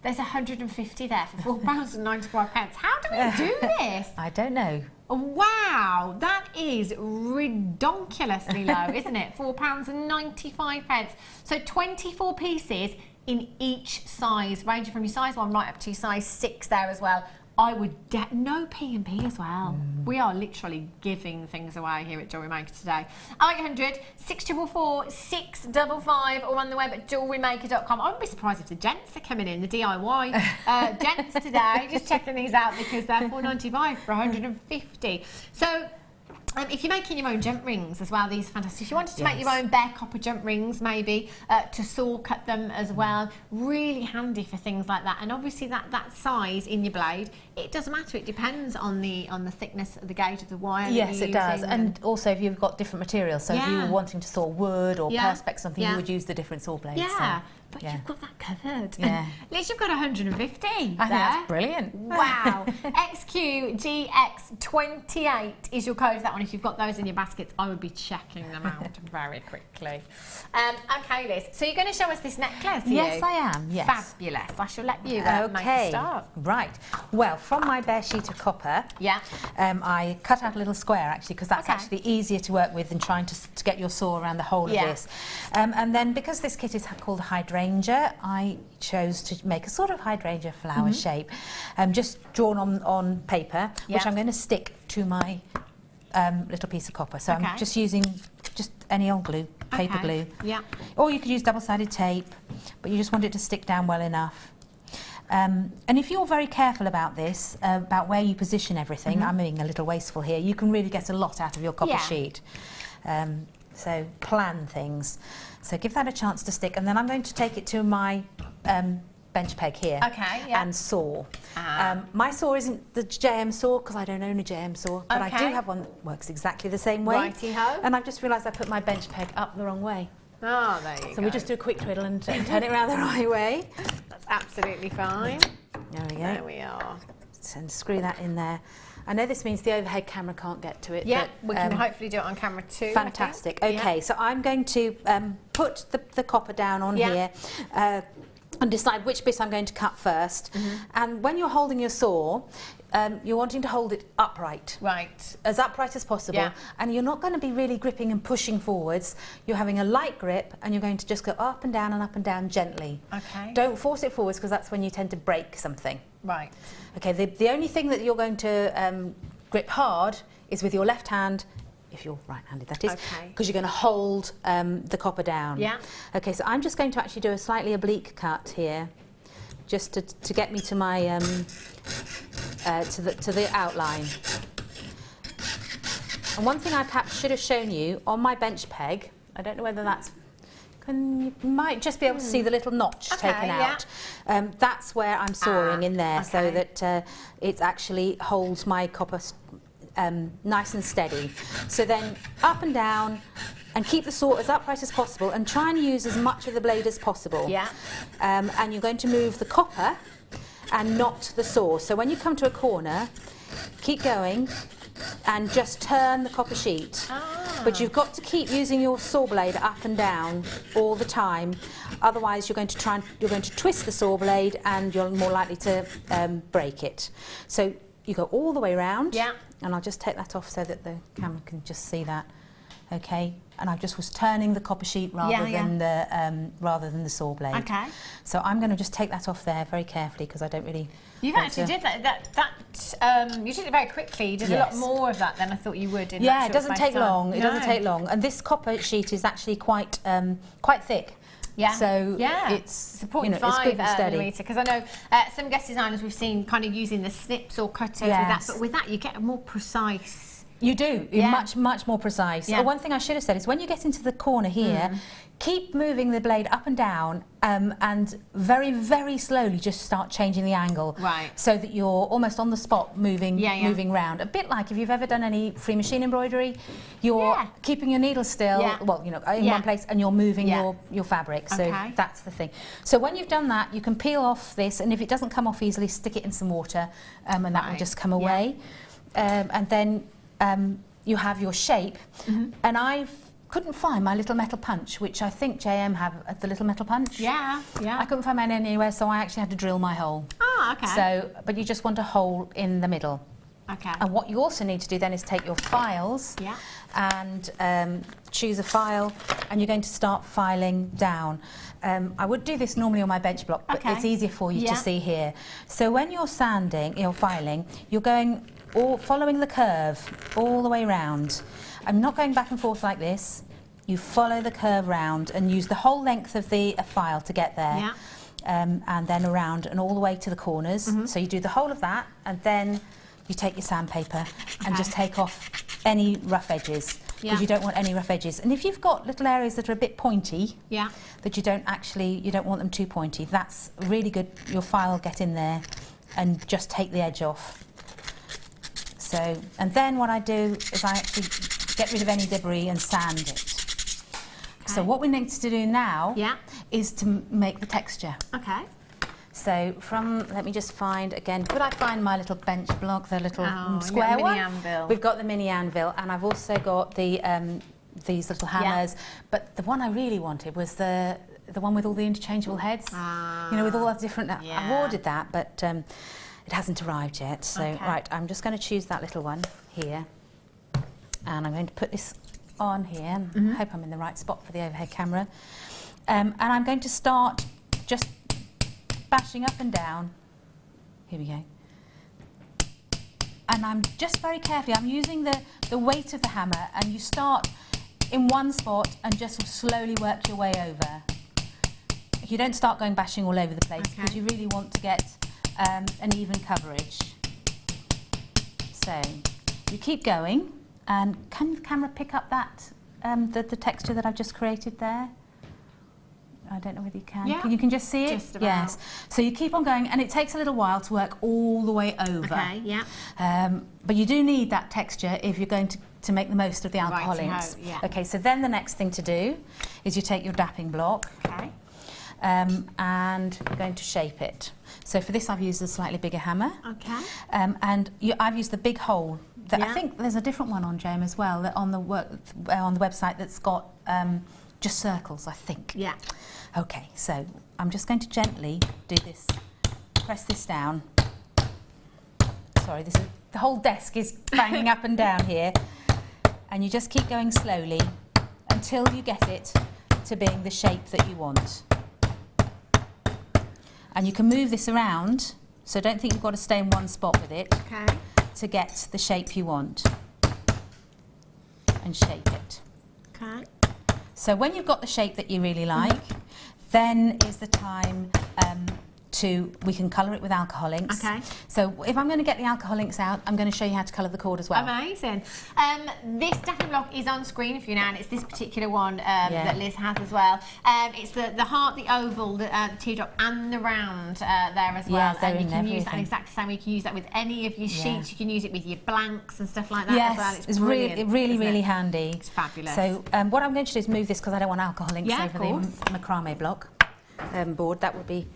S1: There's 150 there for £4.95. How do we do this?
S2: I don't know.
S1: Wow, that is redonkulously low, isn't it? £4.95. So 24 pieces in each size, ranging from your size 1 right up to your size 6 there as well. I would no P&P as well. We are literally giving things away here at JewelleryMaker today. 0800 644 655 or on the web at JewelleryMaker.com. I wouldn't be surprised if the gents are coming in, the DIY gents today. Just checking these out because they're $4.95 for 150. So if you're making your own jump rings as well, these are fantastic. If you wanted to make your own bare copper jump rings, maybe to saw cut them as well, really handy for things like that. And obviously that size in your blade, it doesn't matter. It depends on the thickness of the gauge of the wire.
S2: Yes, it does. And also if you've got different materials, so if you were wanting to saw wood or perspex something, you would use the different saw blades.
S1: Yeah.
S2: So.
S1: But you've got that covered.
S2: Yeah.
S1: At least you've got 150
S2: I think that's brilliant.
S1: Wow. XQGX28 is your code for that one. If you've got those in your baskets, I would be checking them out very quickly. Okay, Liz. So you're going to show us this necklace,
S2: Yes, I am. Yes.
S1: Fabulous. I shall let you make a start.
S2: Right. Well, from my bare sheet of copper, I cut out a little square, actually, because that's actually easier to work with than trying to get your saw around the whole of this. And then, because this kit is called a hydrangea, I chose to make a sort of hydrangea flower shape, just drawn on paper, which I'm going to stick to my little piece of copper. So I'm just using any old glue, paper glue. Yeah. Or you could use double-sided tape, but you just want it to stick down well enough. And if you're very careful about this, about where you position everything, I'm being a little wasteful here, you can really get a lot out of your copper sheet. So plan things. So give that a chance to stick, and then I'm going to take it to my bench peg here.
S1: Okay, yeah.
S2: And saw. My saw isn't the JM saw because I don't own a JM saw, but I do have one that works exactly the same way.
S1: Righty-ho.
S2: And I've just realised I put my bench peg up the wrong way.
S1: Oh, there you go.
S2: So we just do a quick twiddle and turn it around the right way.
S1: That's absolutely fine.
S2: There we go.
S1: There we are.
S2: And screw that in there. I know this means the overhead camera can't get to it.
S1: Yeah,
S2: but,
S1: we can hopefully do it on camera too.
S2: Fantastic. Okay, so I'm going to put the copper down on here and decide which bit I'm going to cut first. And when you're holding your saw, you're wanting to hold it upright.
S1: Right.
S2: As upright as possible.
S1: Yeah.
S2: And you're not going to be really gripping and pushing forwards. You're having a light grip and you're going to just go up and down gently.
S1: Okay.
S2: Don't force it forwards because that's when you tend to break something.
S1: Right.
S2: Okay, the only thing that you're going to grip hard is with your left hand, if you're right-handed that is, because you're going to hold the copper down.
S1: Yeah.
S2: Okay, so I'm just going to actually do a slightly oblique cut here, just to get me to my to the outline. And one thing I perhaps should have shown you on my bench peg, I don't know whether that's you might just be able to see the little notch taken out. That's where I'm sawing in there, so that it actually holds my copper nice and steady. So then up and down, and keep the saw as upright as possible, and try and use as much of the blade as possible. Yeah. And you're going to move the copper and not the saw. So when you come to a corner, keep going and just turn the copper sheet. But you've got to keep using your saw blade up and down all the time. Otherwise, you're going to twist the saw blade, and you're more likely to break it. So you go all the way around. Yeah. And I'll just take that off so that the camera can just see that. Okay. And I just was turning the copper sheet rather than the saw blade. Okay. So I'm going to just take that off there very carefully because I don't really.
S1: You actually did that. You did it very quickly. You did a lot more of that than I thought you would.
S2: Yeah, it doesn't take long. It doesn't take long. And this copper sheet is actually quite thick. Yeah. So it's
S1: a 0.5 millimetre, because I know some guest designers we've seen kind of using the snips or cutters with that, but with that you get a more precise.
S2: You do. You're much more precise. Yeah. One thing I should have said is when you get into the corner here, keep moving the blade up and down, and very, very slowly just start changing the angle. Right. So that you're almost on the spot moving round. A bit like if you've ever done any free machine embroidery, you're keeping your needle still, well, you know, in one place, and you're moving your fabric. So that's the thing. So when you've done that, you can peel off this, and if it doesn't come off easily, stick it in some water, and that will just come away. And then you have your shape, and I couldn't find my little metal punch, which I think JM have at the little metal punch. Yeah. I couldn't find mine anywhere, so I actually had to drill my hole. Oh, okay. So, but you just want a hole in the middle. Okay. And what you also need to do then is take your files and choose a file, and you're going to start filing down. I would do this normally on my bench block, but it's easier for you to see here. So when you're sanding, you're filing, you're going following the curve all the way round. I'm not going back and forth like this. You follow the curve round and use the whole length of the file to get there. Yeah. And then around and all the way to the corners. So you do the whole of that, and then you take your sandpaper and just take off any rough edges, because you don't want any rough edges. And if you've got little areas that are a bit pointy, that you don't want them too pointy, that's really good. Your file will get in there and just take the edge off. So, and then what I do is I actually get rid of any debris and sand it. Okay. So what we need to do now is to make the texture. Okay. So let me just find, again, could I find my little bench block, the little square one? Anvil. We've got the mini anvil, and I've also got the these little hammers. But the one I really wanted was the one with all the interchangeable heads. You know, with all the different. I've ordered that, but it hasn't arrived yet. So right, I'm just going to choose that little one here, and I'm going to put this on here. I hope I'm in the right spot for the overhead camera, and I'm going to start just bashing up and down. Here we go. And I'm just very carefully, I'm using the weight of the hammer, and you start in one spot and just slowly work your way over. You don't start going bashing all over the place, because you really want to get an even coverage. So you keep going, and can the camera pick up that the texture that I've just created there? I don't know whether you can.
S1: Yeah.
S2: You can just see it?
S1: Just about.
S2: Yes. So you keep on going, and it takes a little while to work all the way over.
S1: Okay, yeah.
S2: But you do need that texture if you're going to make the most of the alcohol inks.
S1: Yeah.
S2: Okay, so then the next thing to do is you take your dapping block.
S1: Okay.
S2: And you're going to shape it. So for this I've used a slightly bigger hammer.
S1: Okay.
S2: And I've used the big hole. I think there's a different one on Jam as well, that on the website that's got just circles, I think.
S1: Yeah.
S2: Okay, so I'm just going to gently do this, press this down. Sorry, the whole desk is banging up and down here. And you just keep going slowly until you get it to being the shape that you want. And you can move this around, so don't think you've got to stay in one spot with it to get the shape you want. And shape it.
S1: Okay.
S2: So when you've got the shape that you really like, then is the time we can colour it with alcohol inks.
S1: Okay.
S2: So if I'm going to get the alcohol inks out, I'm going to show you how to colour the cord as well.
S1: Amazing. This dapping block is on screen for you now, and it's this particular one that Liz has as well. It's the heart, the oval, the teardrop, and the round there as well.
S2: Yeah,
S1: and you can use that exactly the same way. You can use that with any of your sheets. You can use it with your blanks and stuff like that as well.
S2: It's brilliant, really handy.
S1: It's fabulous.
S2: So what I'm going to do is move this because I don't want alcohol inks over the macrame block board. That would be...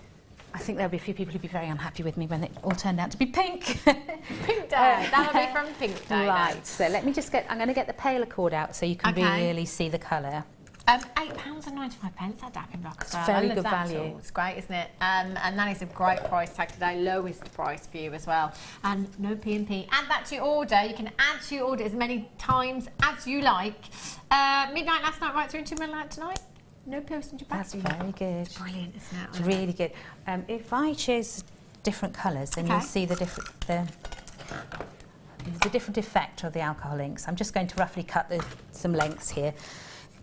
S2: I think there'll be a few people who'd be very unhappy with me when it all turned out to be pink.
S1: Pink dye. That'll be from Pink Dye.
S2: Right, so let me just I'm going to get the paler cord out so you can really see the colour.
S1: £8.95, that dapping block as well.
S2: It's very good value.
S1: It's great, isn't it? And that is a great price tag today, lowest price for you as well. And no P&P. Add that to your order. You can add to your order as many times as you like. Midnight last night, right through to midnight tonight. No postage back.
S2: That's very good.
S1: It's brilliant, isn't it?
S2: It's really good. If I choose different colours, then you'll see the different effect of the alcohol inks. I'm just going to roughly cut some lengths here.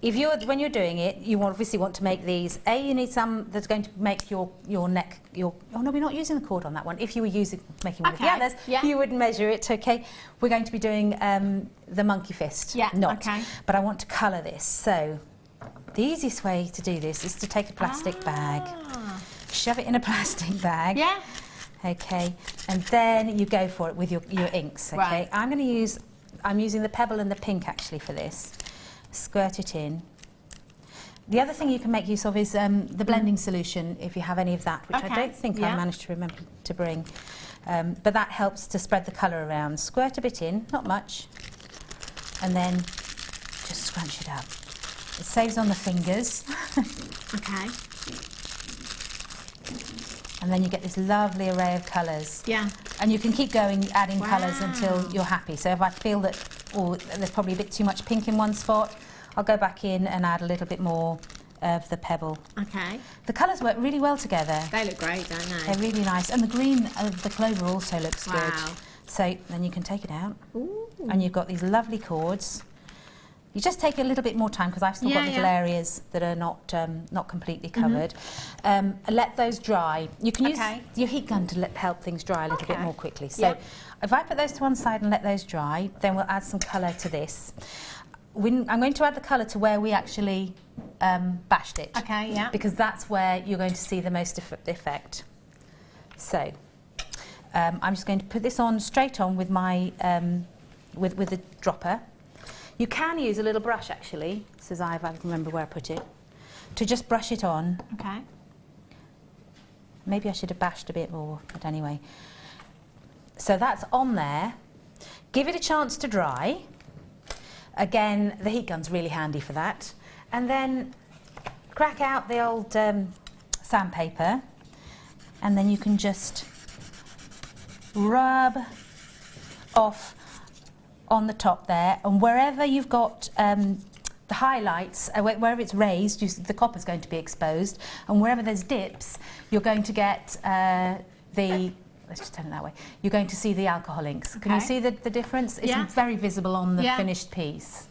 S2: When you're doing it, you obviously want to make these. You need some that's going to make your neck. Oh no, we're not using the cord on that one. If you were making one of the others, you would measure it. Okay, we're going to be doing the monkey fist knot. But I want to colour this. So the easiest way to do this is to take a plastic bag, shove it in a plastic bag. Yeah. Okay, and then you go for it with your inks. Okay, right. I'm using the pebble and the pink actually for this. Squirt it in. The other thing you can make use of is the blending solution, if you have any of that, which I don't think I managed to remember to bring. But that helps to spread the colour around. Squirt a bit in, not much, and then just scrunch it up. It saves on the fingers.
S1: Okay.
S2: And then you get this lovely array of colours.
S1: Yeah.
S2: And you can keep going, adding colours until you're happy. So if I feel that there's probably a bit too much pink in one spot, I'll go back in and add a little bit more of the pebble. Okay. The colours work really well together.
S1: They look great, don't they?
S2: They're really nice. And the green of the clover also looks good. So then you can take it out. Ooh. And you've got these lovely cords. You just take a little bit more time because I've still got little areas that are not completely covered. Let those dry. You can use your heat gun to help things dry a little bit more quickly. So if I put those to one side and let those dry, then we'll add some colour to this. I'm going to add the colour to where we actually bashed it. Okay, yeah. Because that's where you're going to see the most effect. So I'm just going to put this on straight on with my with the dropper. You can use a little brush actually, says I can remember where I put it, to just brush it on. Okay. Maybe I should have bashed a bit more, but anyway. So that's on there. Give it a chance to dry. Again, the heat gun's really handy for that. And then crack out the old sandpaper, and then you can just rub off on the top there, and wherever you've got the highlights, wherever it's raised, the copper's going to be exposed, and wherever there's dips, you're going to get let's just turn it that way, you're going to see the alcohol inks. Can you see the difference? It's very visible on the finished piece.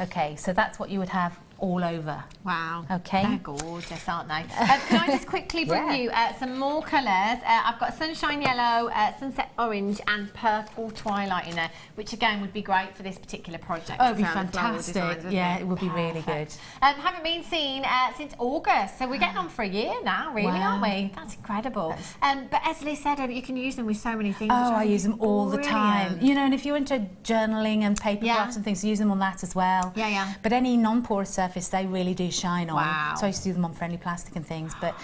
S2: Okay, so that's what you would have all over.
S1: Wow.
S2: Okay.
S1: They're gorgeous, aren't they? Can I just quickly bring you some more colours? I've got sunshine yellow, sunset orange and purple twilight in there, which again would be great for this particular project.
S2: Oh, it'd be fantastic. Yeah, it would be really good.
S1: Haven't been seen since August, so we're getting on for a year now, really, aren't we? That's incredible. But as Liz said, you can use them with so many things.
S2: Oh, I use them all the time. You know, and if you're into journaling and paper crafts and things, use them on that as well.
S1: Yeah, yeah.
S2: But any non-porous surface, they really do shine on.
S1: Wow.
S2: So I used to do them on friendly plastic and things, but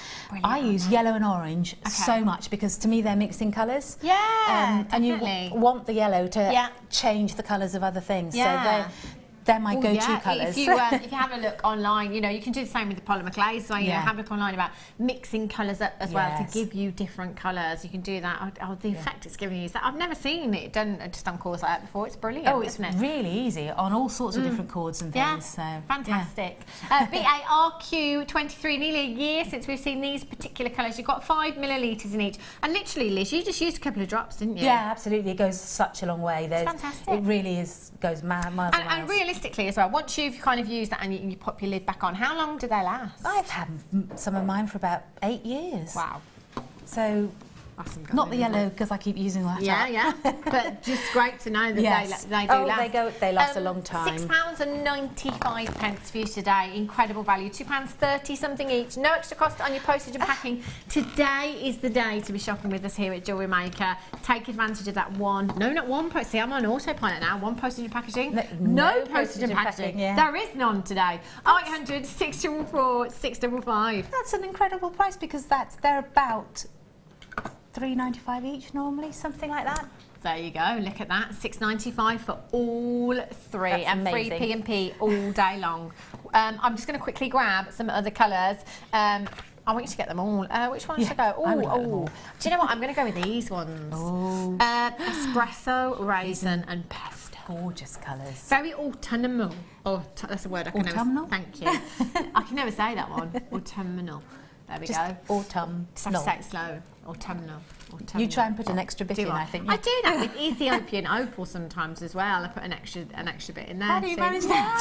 S2: I use yellow and orange so much because to me they're mixing colours.
S1: Yeah,
S2: and you want the yellow to change the colours of other things.
S1: Yeah.
S2: So they're my go-to colours.
S1: If you have a look online, you know, you can do the same with the polymer clays. So, you know, have a look online about mixing colours up as well to give you different colours. You can do that. Oh, the effect it's giving you is that I've never seen it done just on cords like that before. It's brilliant.
S2: Oh, it's really easy on all sorts of different cords and things. So
S1: fantastic. BARQ23, nearly a year since we've seen these particular colours. You've got 5 millilitres in each, and literally, Liz, you just used a couple of drops, didn't you?
S2: Yeah, absolutely. It goes such a long way.
S1: It's fantastic.
S2: It really goes miles and miles.
S1: And realistically as well, once you've kind of used that and you pop your lid back on, how long do they last?
S2: I've had some of mine for about 8 years.
S1: Wow.
S2: So not the yellow because I keep using that.
S1: Yeah, but just great to know that they do last.
S2: They last a long time.
S1: £6.95 for you today. Incredible value. £2.30 something each. No extra cost on your postage and packing. Today is the day to be shopping with us here at Jewellery Maker. Take advantage of that see, I'm on autopilot now. One postage and packaging. No postage and packaging. There is none today. 0800 644 655.
S2: That's an incredible price because they're about £3.95 each normally, something like that.
S1: There you go, look at that, £6.95 for all three.
S2: That's
S1: and
S2: amazing.
S1: Free P&P all day long. I'm just going to quickly grab some other colours. I want you to get them all. Which one should I go? Oh, do you know what? I'm going to go with these ones. Espresso, raisin and pesto.
S2: Gorgeous colours.
S1: Very autumnal. Oh, that's a word I can never say. Thank you. I can never say that one. Autumnal. There we go.
S2: Autumn.
S1: Just have to say it slow. Autumnal.
S2: You try and put an extra bit in, I think.
S1: I do that with Ethiopian opal sometimes as well. I put an extra bit in there.
S2: How do you manage that?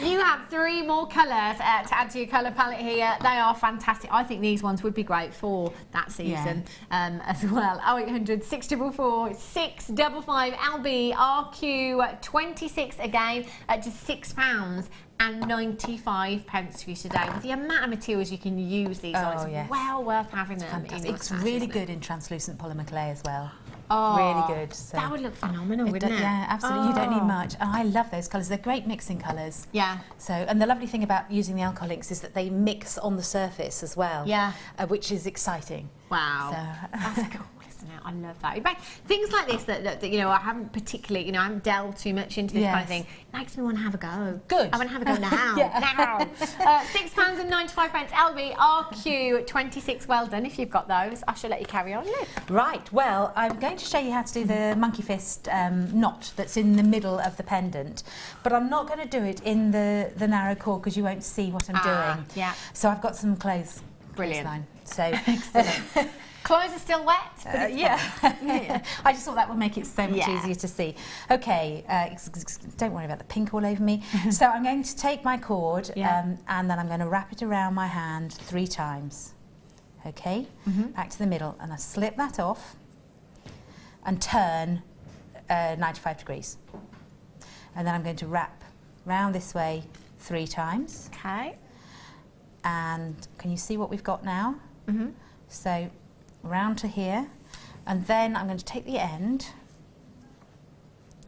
S1: You have 3 more colours to add to your colour palette here. They are fantastic. I think these ones would be great for that season as well. 0800 644 655 LB RQ26 again at just £6.95 for you today. With the amount of materials you can use these on, it's well worth having them.
S2: It's really good in translucent polymer clay as well.
S1: Oh,
S2: really good. So
S1: that would look phenomenal, wouldn't it?
S2: Yeah, absolutely. You don't need much. And I love those colours. They're great mixing colours.
S1: Yeah.
S2: So, and the lovely thing about using the alcohol inks is that they mix on the surface as well.
S1: Yeah.
S2: Which is exciting.
S1: Wow. So. That's cool. I love that. In fact, things like this that you know I haven't particularly, you know, I haven't delved too much into this kind of thing. It makes me want to have a go.
S2: Good.
S1: I want to have a go now. Now. £6.95 LB RQ26. Well done. If you've got those, I shall let you carry on, Liz.
S2: Right. Well, I'm going to show you how to do the monkey fist knot that's in the middle of the pendant, but I'm not going to do it in the narrow cord because you won't see what I'm doing.
S1: Yeah.
S2: So I've got some clothes.
S1: Brilliant.
S2: So
S1: excellent. Clothes are still wet?
S2: Yeah. I just thought that would make it so much easier to see. Okay, don't worry about the pink all over me. So I'm going to take my cord and then I'm going to wrap it around my hand 3 times. Okay, back to the middle, and I slip that off and turn 95 degrees. And then I'm going to wrap round this way 3 times.
S1: Okay.
S2: And can you see what we've got now? So round to here, and then I'm going to take the end,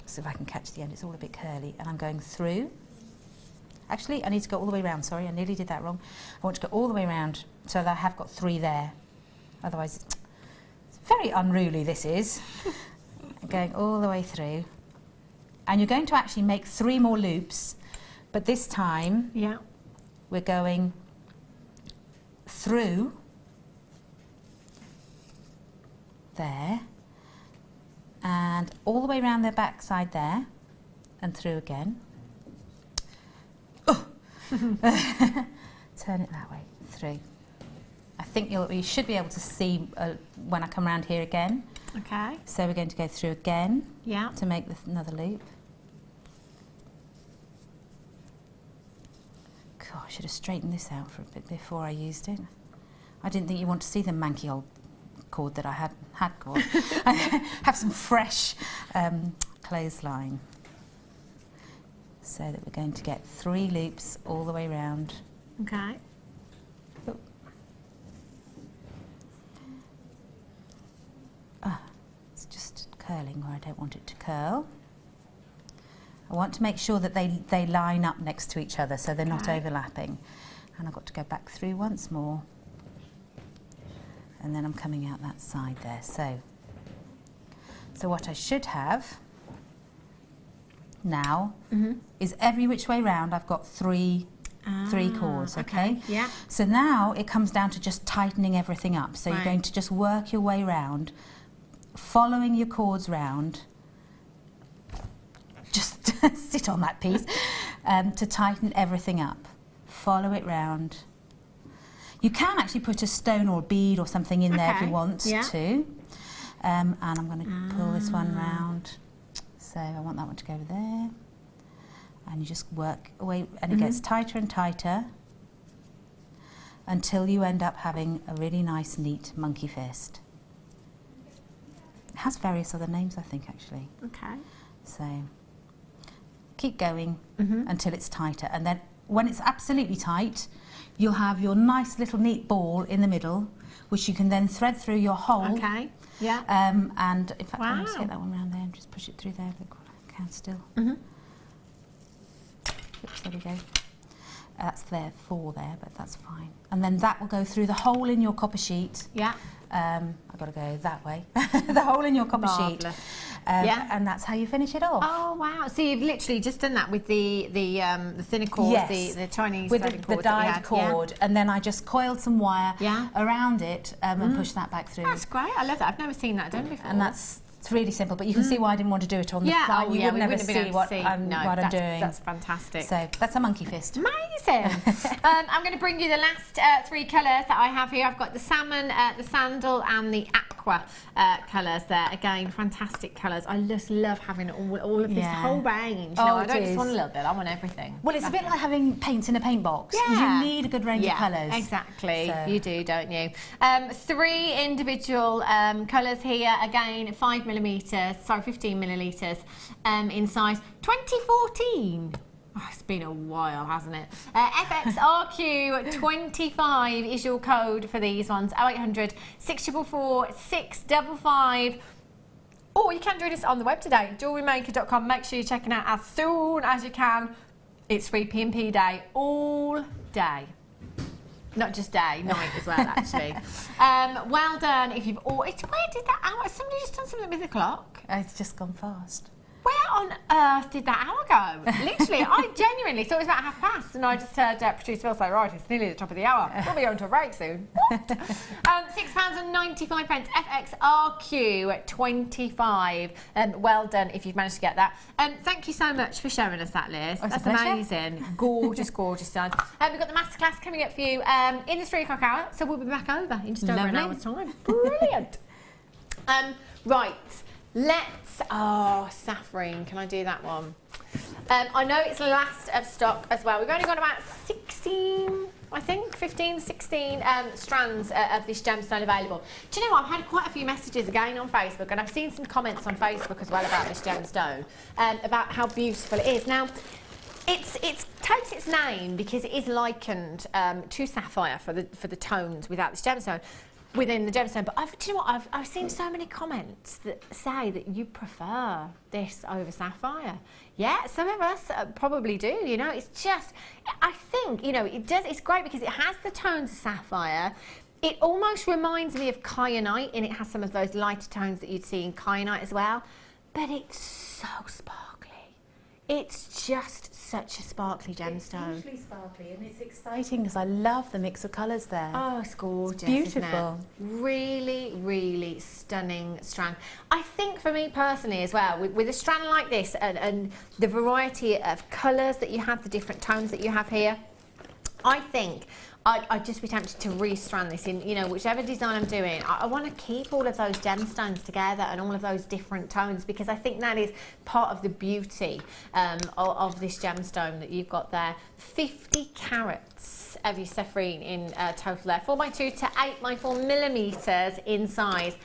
S2: so if I can catch the end, it's all a bit curly, and I'm going through. Actually, I need to go all the way around, sorry, I nearly did that wrong. I want to go all the way around so that I have got 3 there. Otherwise, it's very unruly, this is. Going all the way through. And you're going to actually make 3 more loops, but this time we're going through there and all the way around the back side there and through again. Turn it that way, through. I think you should be able to see when I come around here again.
S1: Okay.
S2: So we're going to go through again
S1: to
S2: make another loop. should have straightened this out for a bit before I used it. I didn't think you want to see the manky old cord that I had got. I have some fresh clothesline. So that we're going to get 3 loops all the way round.
S1: Okay.
S2: Oh. It's just curling where I don't want it to curl. I want to make sure that they line up next to each other so they're not overlapping. And I've got to go back through once more. And then I'm coming out that side there. So what I should have now is every which way round I've got 3 cords, okay?
S1: Yeah.
S2: So now it comes down to just tightening everything up. So you're going to just work your way round, following your cords round. Just sit on that piece to tighten everything up. Follow it round. You can actually put a stone or a bead or something in there if you want to. And I'm going to pull this one round. So I want that one to go there. And you just work away, and it gets tighter and tighter until you end up having a really nice, neat monkey fist. It has various other names, I think, actually.
S1: Okay.
S2: So keep going until it's tighter. And then when it's absolutely tight, you'll have your nice little neat ball in the middle, which you can then thread through your hole.
S1: Okay. Yeah.
S2: And in fact, I'll just get that one around there and just push it through there. Look, I can still. Oops, there we go. That's there, 4 there, but that's fine. And then that will go through the hole in your copper sheet.
S1: Yeah.
S2: I've got to go that way. The hole in your copper sheet. And that's how you finish it off.
S1: Oh wow! So you've literally just done that with the thinner cord, the Chinese
S2: with
S1: threading
S2: the dyed cord, and then I just coiled some wire around it and pushed that back through.
S1: That's great. I love that. I've never seen that done before.
S2: And it's really simple, but you can see why I didn't want to do it on the fly. You would never see what I'm doing.
S1: That's fantastic.
S2: So that's a monkey fist.
S1: Amazing. I'm going to bring you the last 3 colours that I have here. I've got the salmon, the sandal, and the aqua colours there. Again, fantastic colours. I just love having all of this whole range. No, I don't just want a little bit. I want everything.
S2: Well, it's a bit like having paints in a paint box. You need a good range of colours.
S1: Exactly. So. You do, don't you? 3 individual colours here. Again, 15 millilitres in size. 2014. Oh, it's been a while, hasn't it? FXRQ25 is your code for these ones. 0800 644 655. Or you can join us on the web today, JewelleryMaker.com. Make sure you're checking out as soon as you can. It's 3pm day all day. Not just day, night as well, actually. Well done if you've all... Where did that hour... Somebody just done something with the clock?
S2: It's just gone fast.
S1: Where on earth did that hour go? Literally, I genuinely thought it was about 5:30, and I just heard producer Phil say, right, it's nearly the top of the hour. We'll be going to a break soon. What? £6.95, FXRQ25. Well done if you've managed to get that. Thank you so much for showing us that list. That's amazing. Gorgeous, gorgeous design. We've got the masterclass coming up for you in the 3 o'clock hour, so we'll be back over in just over an hour's time. Brilliant. Right. Saffron, can I do that one? I know it's last of stock as well. We've only got about 16, I think, 15, 16 strands of this gemstone available. Do you know what? I've had quite a few messages again on Facebook, and I've seen some comments on Facebook as well about this gemstone, about how beautiful it is. Now, it takes its name because it is likened to sapphire for the tones without this gemstone. Within the gemstone, but do you know what? I've seen so many comments that say that you prefer this over sapphire. Yeah, some of us probably do. You know, it's just, I think, you know, it's great because it has the tones of sapphire. It almost reminds me of kyanite, and it has some of those lighter tones that you'd see in kyanite as well. But it's so sparkly. It's just such a sparkly gemstone.
S2: It's hugely sparkly, and it's exciting because I love the mix of colours there.
S1: Oh, it's gorgeous.
S2: It's beautiful.
S1: Isn't it? Really, really stunning strand. I think for me personally as well, with a strand like this and the variety of colours that you have, the different tones that you have here, I think I'd just be tempted to restrand this in, you know, whichever design I'm doing. I want to keep all of those gemstones together and all of those different tones, because I think that is part of the beauty of this gemstone that you've got there. 50 carats of your sapphire in total there. 4x2 to 8x4 millimeters in size.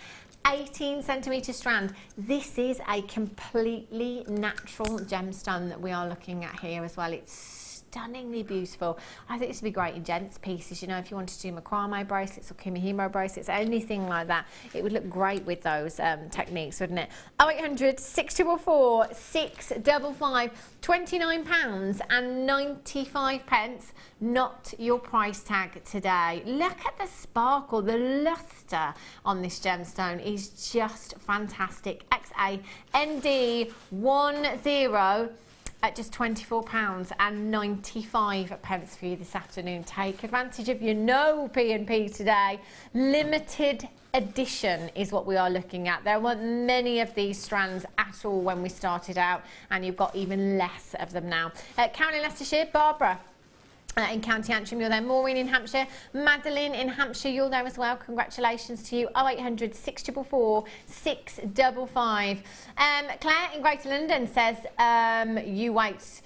S1: 18 centimetre strand. This is a completely natural gemstone that we are looking at here as well. It's stunningly beautiful. I think this would be great in gents pieces, you know, if you wanted to do macrame bracelets or kimihimo bracelets, anything like that, it would look great with those techniques, wouldn't it? 0800 644 655, £29.95, not your price tag today. Look at the sparkle, the luster on this gemstone is just fantastic. XAND 10 at just £24.95 for you this afternoon. Take advantage of your no P&P today. Limited edition is what we are looking at. There weren't many of these strands at all when we started out, and you've got even less of them now. Karen in Leicestershire, Barbara in County Antrim, you're there. Maureen in Hampshire, Madeline in Hampshire, you're there as well. Congratulations to you. 0800 644 655. Claire in Greater London says you wait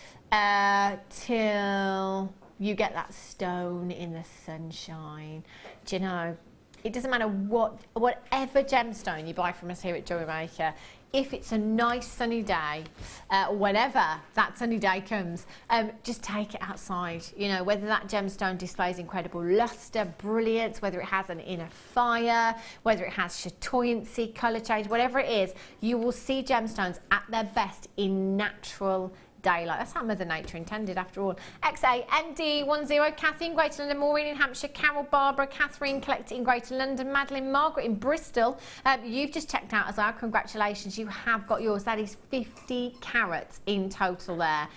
S1: till you get that stone in the sunshine. Do you know, it doesn't matter whatever gemstone you buy from us here at JewelleryMaker, if it's a nice sunny day, whenever that sunny day comes, just take it outside. You know, whether that gemstone displays incredible luster, brilliance, whether it has an inner fire, whether it has chatoyancy, colour change, whatever it is, you will see gemstones at their best in natural daylight. That's how Mother Nature intended, after all. XAND10, Kathy in Greater London, Maureen in Hampshire, Carol, Barbara, Catherine collected in Greater London, Madeline, Margaret in Bristol. You've just checked out as well. Congratulations, you have got yours. That is 50 carats in total there.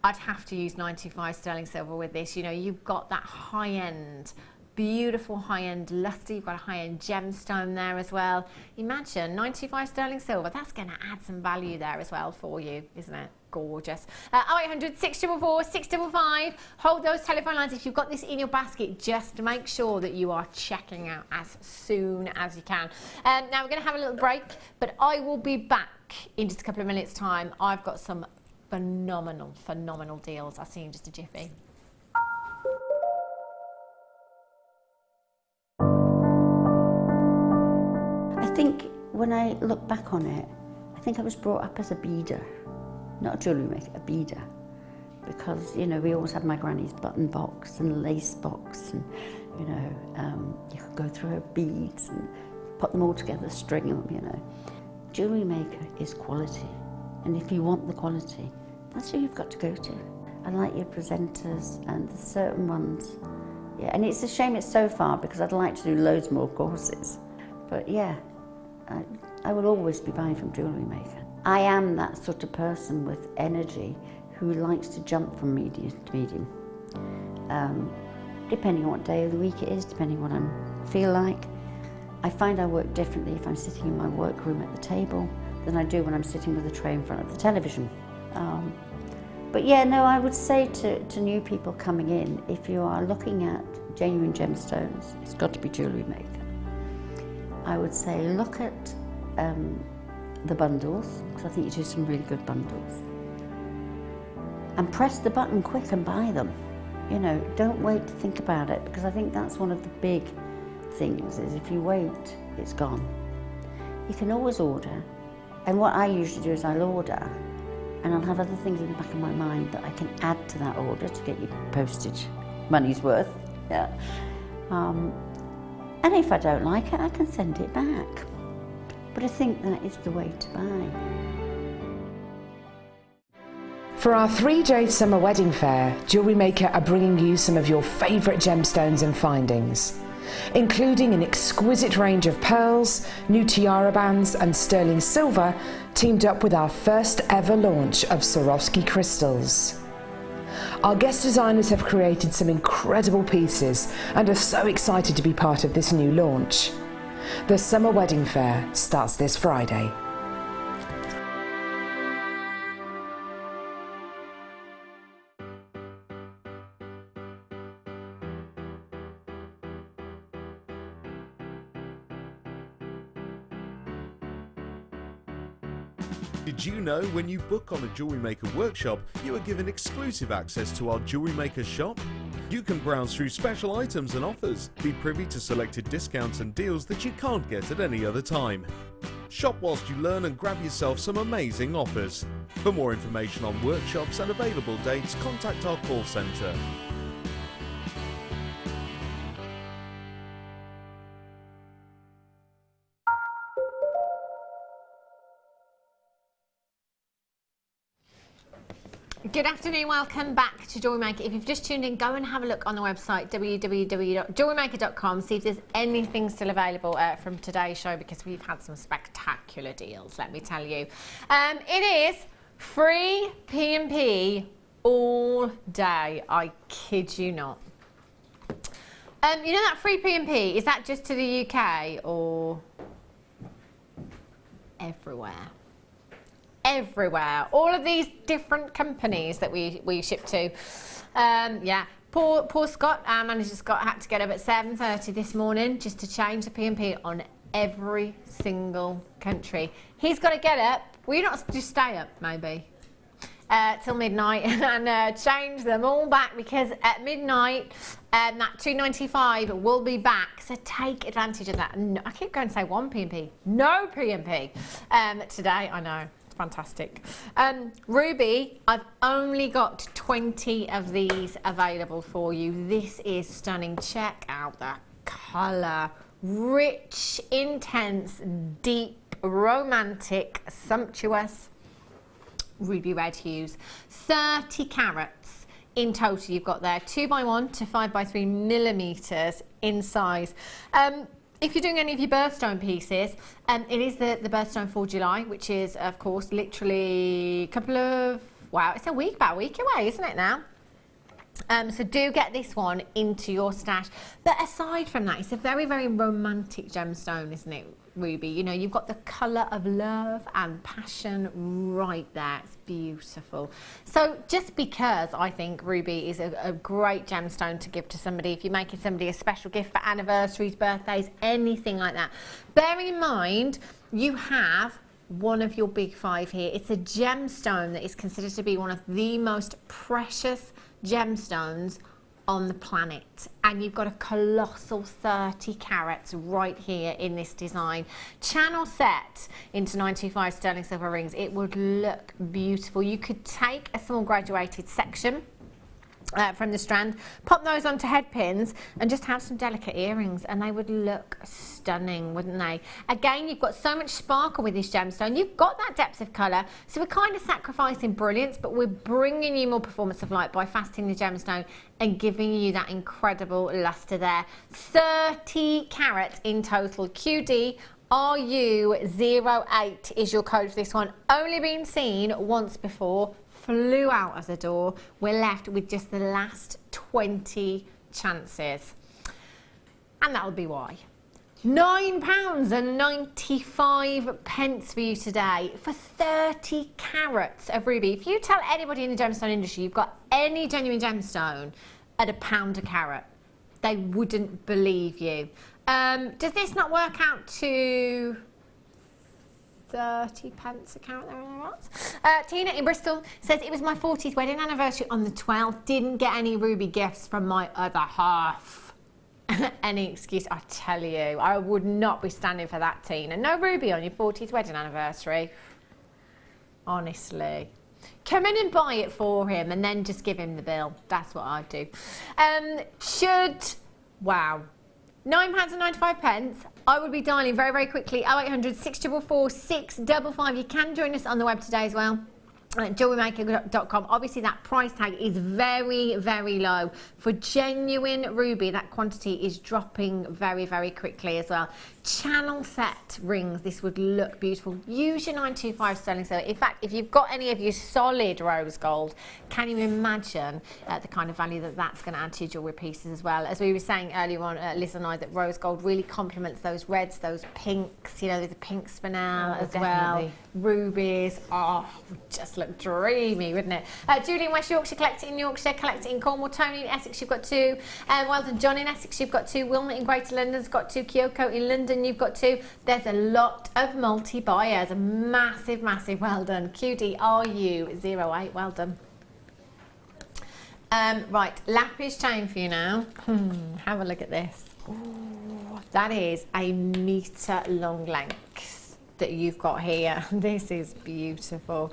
S1: I'd have to use 95 sterling silver with this. You know, you've got that high-end, beautiful high-end luster. You've got a high-end gemstone there as well. Imagine 95 sterling silver. That's going to add some value there as well for you, isn't it? Gorgeous. 0800 644 655. Hold those telephone lines. If you've got this in your basket, just make sure that you are checking out as soon as you can. Now we're going to have a little break, but I will be back in just a couple of minutes' time. I've got some phenomenal deals. I'll see you in just a jiffy.
S3: I think when I look back on it, I think I was brought up as a beader. Not a jewellery maker, a beader. Because, you know, we always had my granny's button box and lace box, and, you know, you could go through her beads and put them all together, string them, you know. Jewellery maker is quality. And if you want the quality, that's who you've got to go to. I like your presenters and the certain ones. Yeah, and it's a shame it's so far, because I'd like to do loads more courses. But yeah, I will always be buying from JewelleryMaker. I am that sort of person with energy who likes to jump from medium to medium. Depending on what day of the week it is, depending on what I feel like. I find I work differently if I'm sitting in my workroom at the table than I do when I'm sitting with a tray in front of the television. But yeah, no, I would say to new people coming in, if you are looking at genuine gemstones, it's got to be JewelleryMaker. I would say look at the bundles, because I think you do some really good bundles. And press the button quick and buy them. You know, don't wait to think about it, because I think that's one of the big things, is if you wait, it's gone. You can always order, and what I usually do is I'll order, and I'll have other things in the back of my mind that I can add to that order to get your postage money's worth. Yeah. And if I don't like it, I can send it back. But I think that is the way to buy.
S4: For our 3-day summer wedding fair, JewelleryMaker are bringing you some of your favourite gemstones and findings, including an exquisite range of pearls, new tiara bands and sterling silver, teamed up with our first ever launch of Swarovski crystals. Our guest designers have created some incredible pieces and are so excited to be part of this new launch. The Summer Wedding Fair starts this Friday.
S5: Did you know when you book on a Jewellery Maker workshop, you are given exclusive access to our Jewellery Maker shop? You can browse through special items and offers, be privy to selected discounts and deals that you can't get at any other time. Shop whilst you learn and grab yourself some amazing offers. For more information on workshops and available dates, contact our call centre.
S1: Good afternoon, welcome back to JewelleryMaker. If you've just tuned in, go and have a look on the website www.jewellerymaker.com, see if there's anything still available from today's show, because we've had some spectacular deals, let me tell you. It is free P&P all day, I kid you not. You know that free P&P, is that just to the UK or everywhere? Everywhere, all of these different companies that we ship to. Yeah, poor Scott, our manager Scott, had to get up at 7:30 this morning just to change the P&P on every single country. He's got to get up. Will you not just stay up maybe till midnight and change them all back, because at midnight that 295 will be back, so take advantage of that. No, I keep going to say 1pm, no P&P today, I know. Fantastic. Ruby, I've only got 20 of these available for you. This is stunning. Check out the colour. Rich, intense, deep, romantic, sumptuous ruby red hues. 30 carats in total you've got there. 2x1 to 5x3 millimetres in size. If you're doing any of your birthstone pieces, it is the birthstone for July, which is, of course, literally a couple of, wow, it's about a week away, isn't it now? So do get this one into your stash. But aside from that, it's a very, very romantic gemstone, isn't it, Ruby? You know, you've got the colour of love and passion right there. It's beautiful. So just because I think Ruby is a great gemstone to give to somebody, if you're making somebody a special gift for anniversaries, birthdays, anything like that, bear in mind you have one of your big five here. It's a gemstone that is considered to be one of the most precious gemstones on the planet, and you've got a colossal 30 carats right here in this design. Channel set into 925 sterling silver rings. It would look beautiful. You could take a small graduated section from the strand, pop those onto head pins and just have some delicate earrings, and they would look stunning, wouldn't they? Again, you've got so much sparkle with this gemstone. You've got that depth of colour, so we're kind of sacrificing brilliance, but we're bringing you more performance of light by faceting the gemstone and giving you that incredible lustre there. 30 carats in total. QD RU08 is your code for this one. Only been seen once before. Flew out of the door. We're left with just the last 20 chances, and that'll be why. £9.95 for you today for 30 carats of ruby. If you tell anybody in the gemstone industry you've got any genuine gemstone at £1 a carat, they wouldn't believe you. Does this not work out to 30 pence a carat thereabouts? Tina in Bristol says, it was my 40th wedding anniversary on the 12th. Didn't get any ruby gifts from my other half. Any excuse, I tell you. I would not be standing for that, Tina. No ruby on your 40th wedding anniversary. Honestly. Come in and buy it for him and then just give him the bill. That's what I'd do. Wow. £9.95. I would be dialing very, very quickly 0800 644 655. You can join us on the web today as well. JewelleryMaker.com. Obviously that price tag is very, very low. For genuine ruby, that quantity is dropping very, very quickly as well. Channel set rings, this would look beautiful. Use your 925 sterling silver. In fact, if you've got any of your solid rose gold, can you imagine the kind of value that that's going to add to your jewellery pieces as well? As we were saying earlier on, Liz and I, that rose gold really complements those reds, those pinks, you know, the pink spinel as well. Rubies, would just look dreamy, wouldn't it? Julie in West Yorkshire, collect it in Yorkshire, collect it in Cornwall. Tony in Essex, you've got two. Well done, John in Essex, you've got two. Wilmot in Greater London's got two. Kyoko in London London, you've got 2. There's a lot of multi-buyers. A massive, massive well done. QDRU08, well done. Right, lapis chain for you now. Have a look at this. Ooh, that is a metre long length that you've got here. This is beautiful.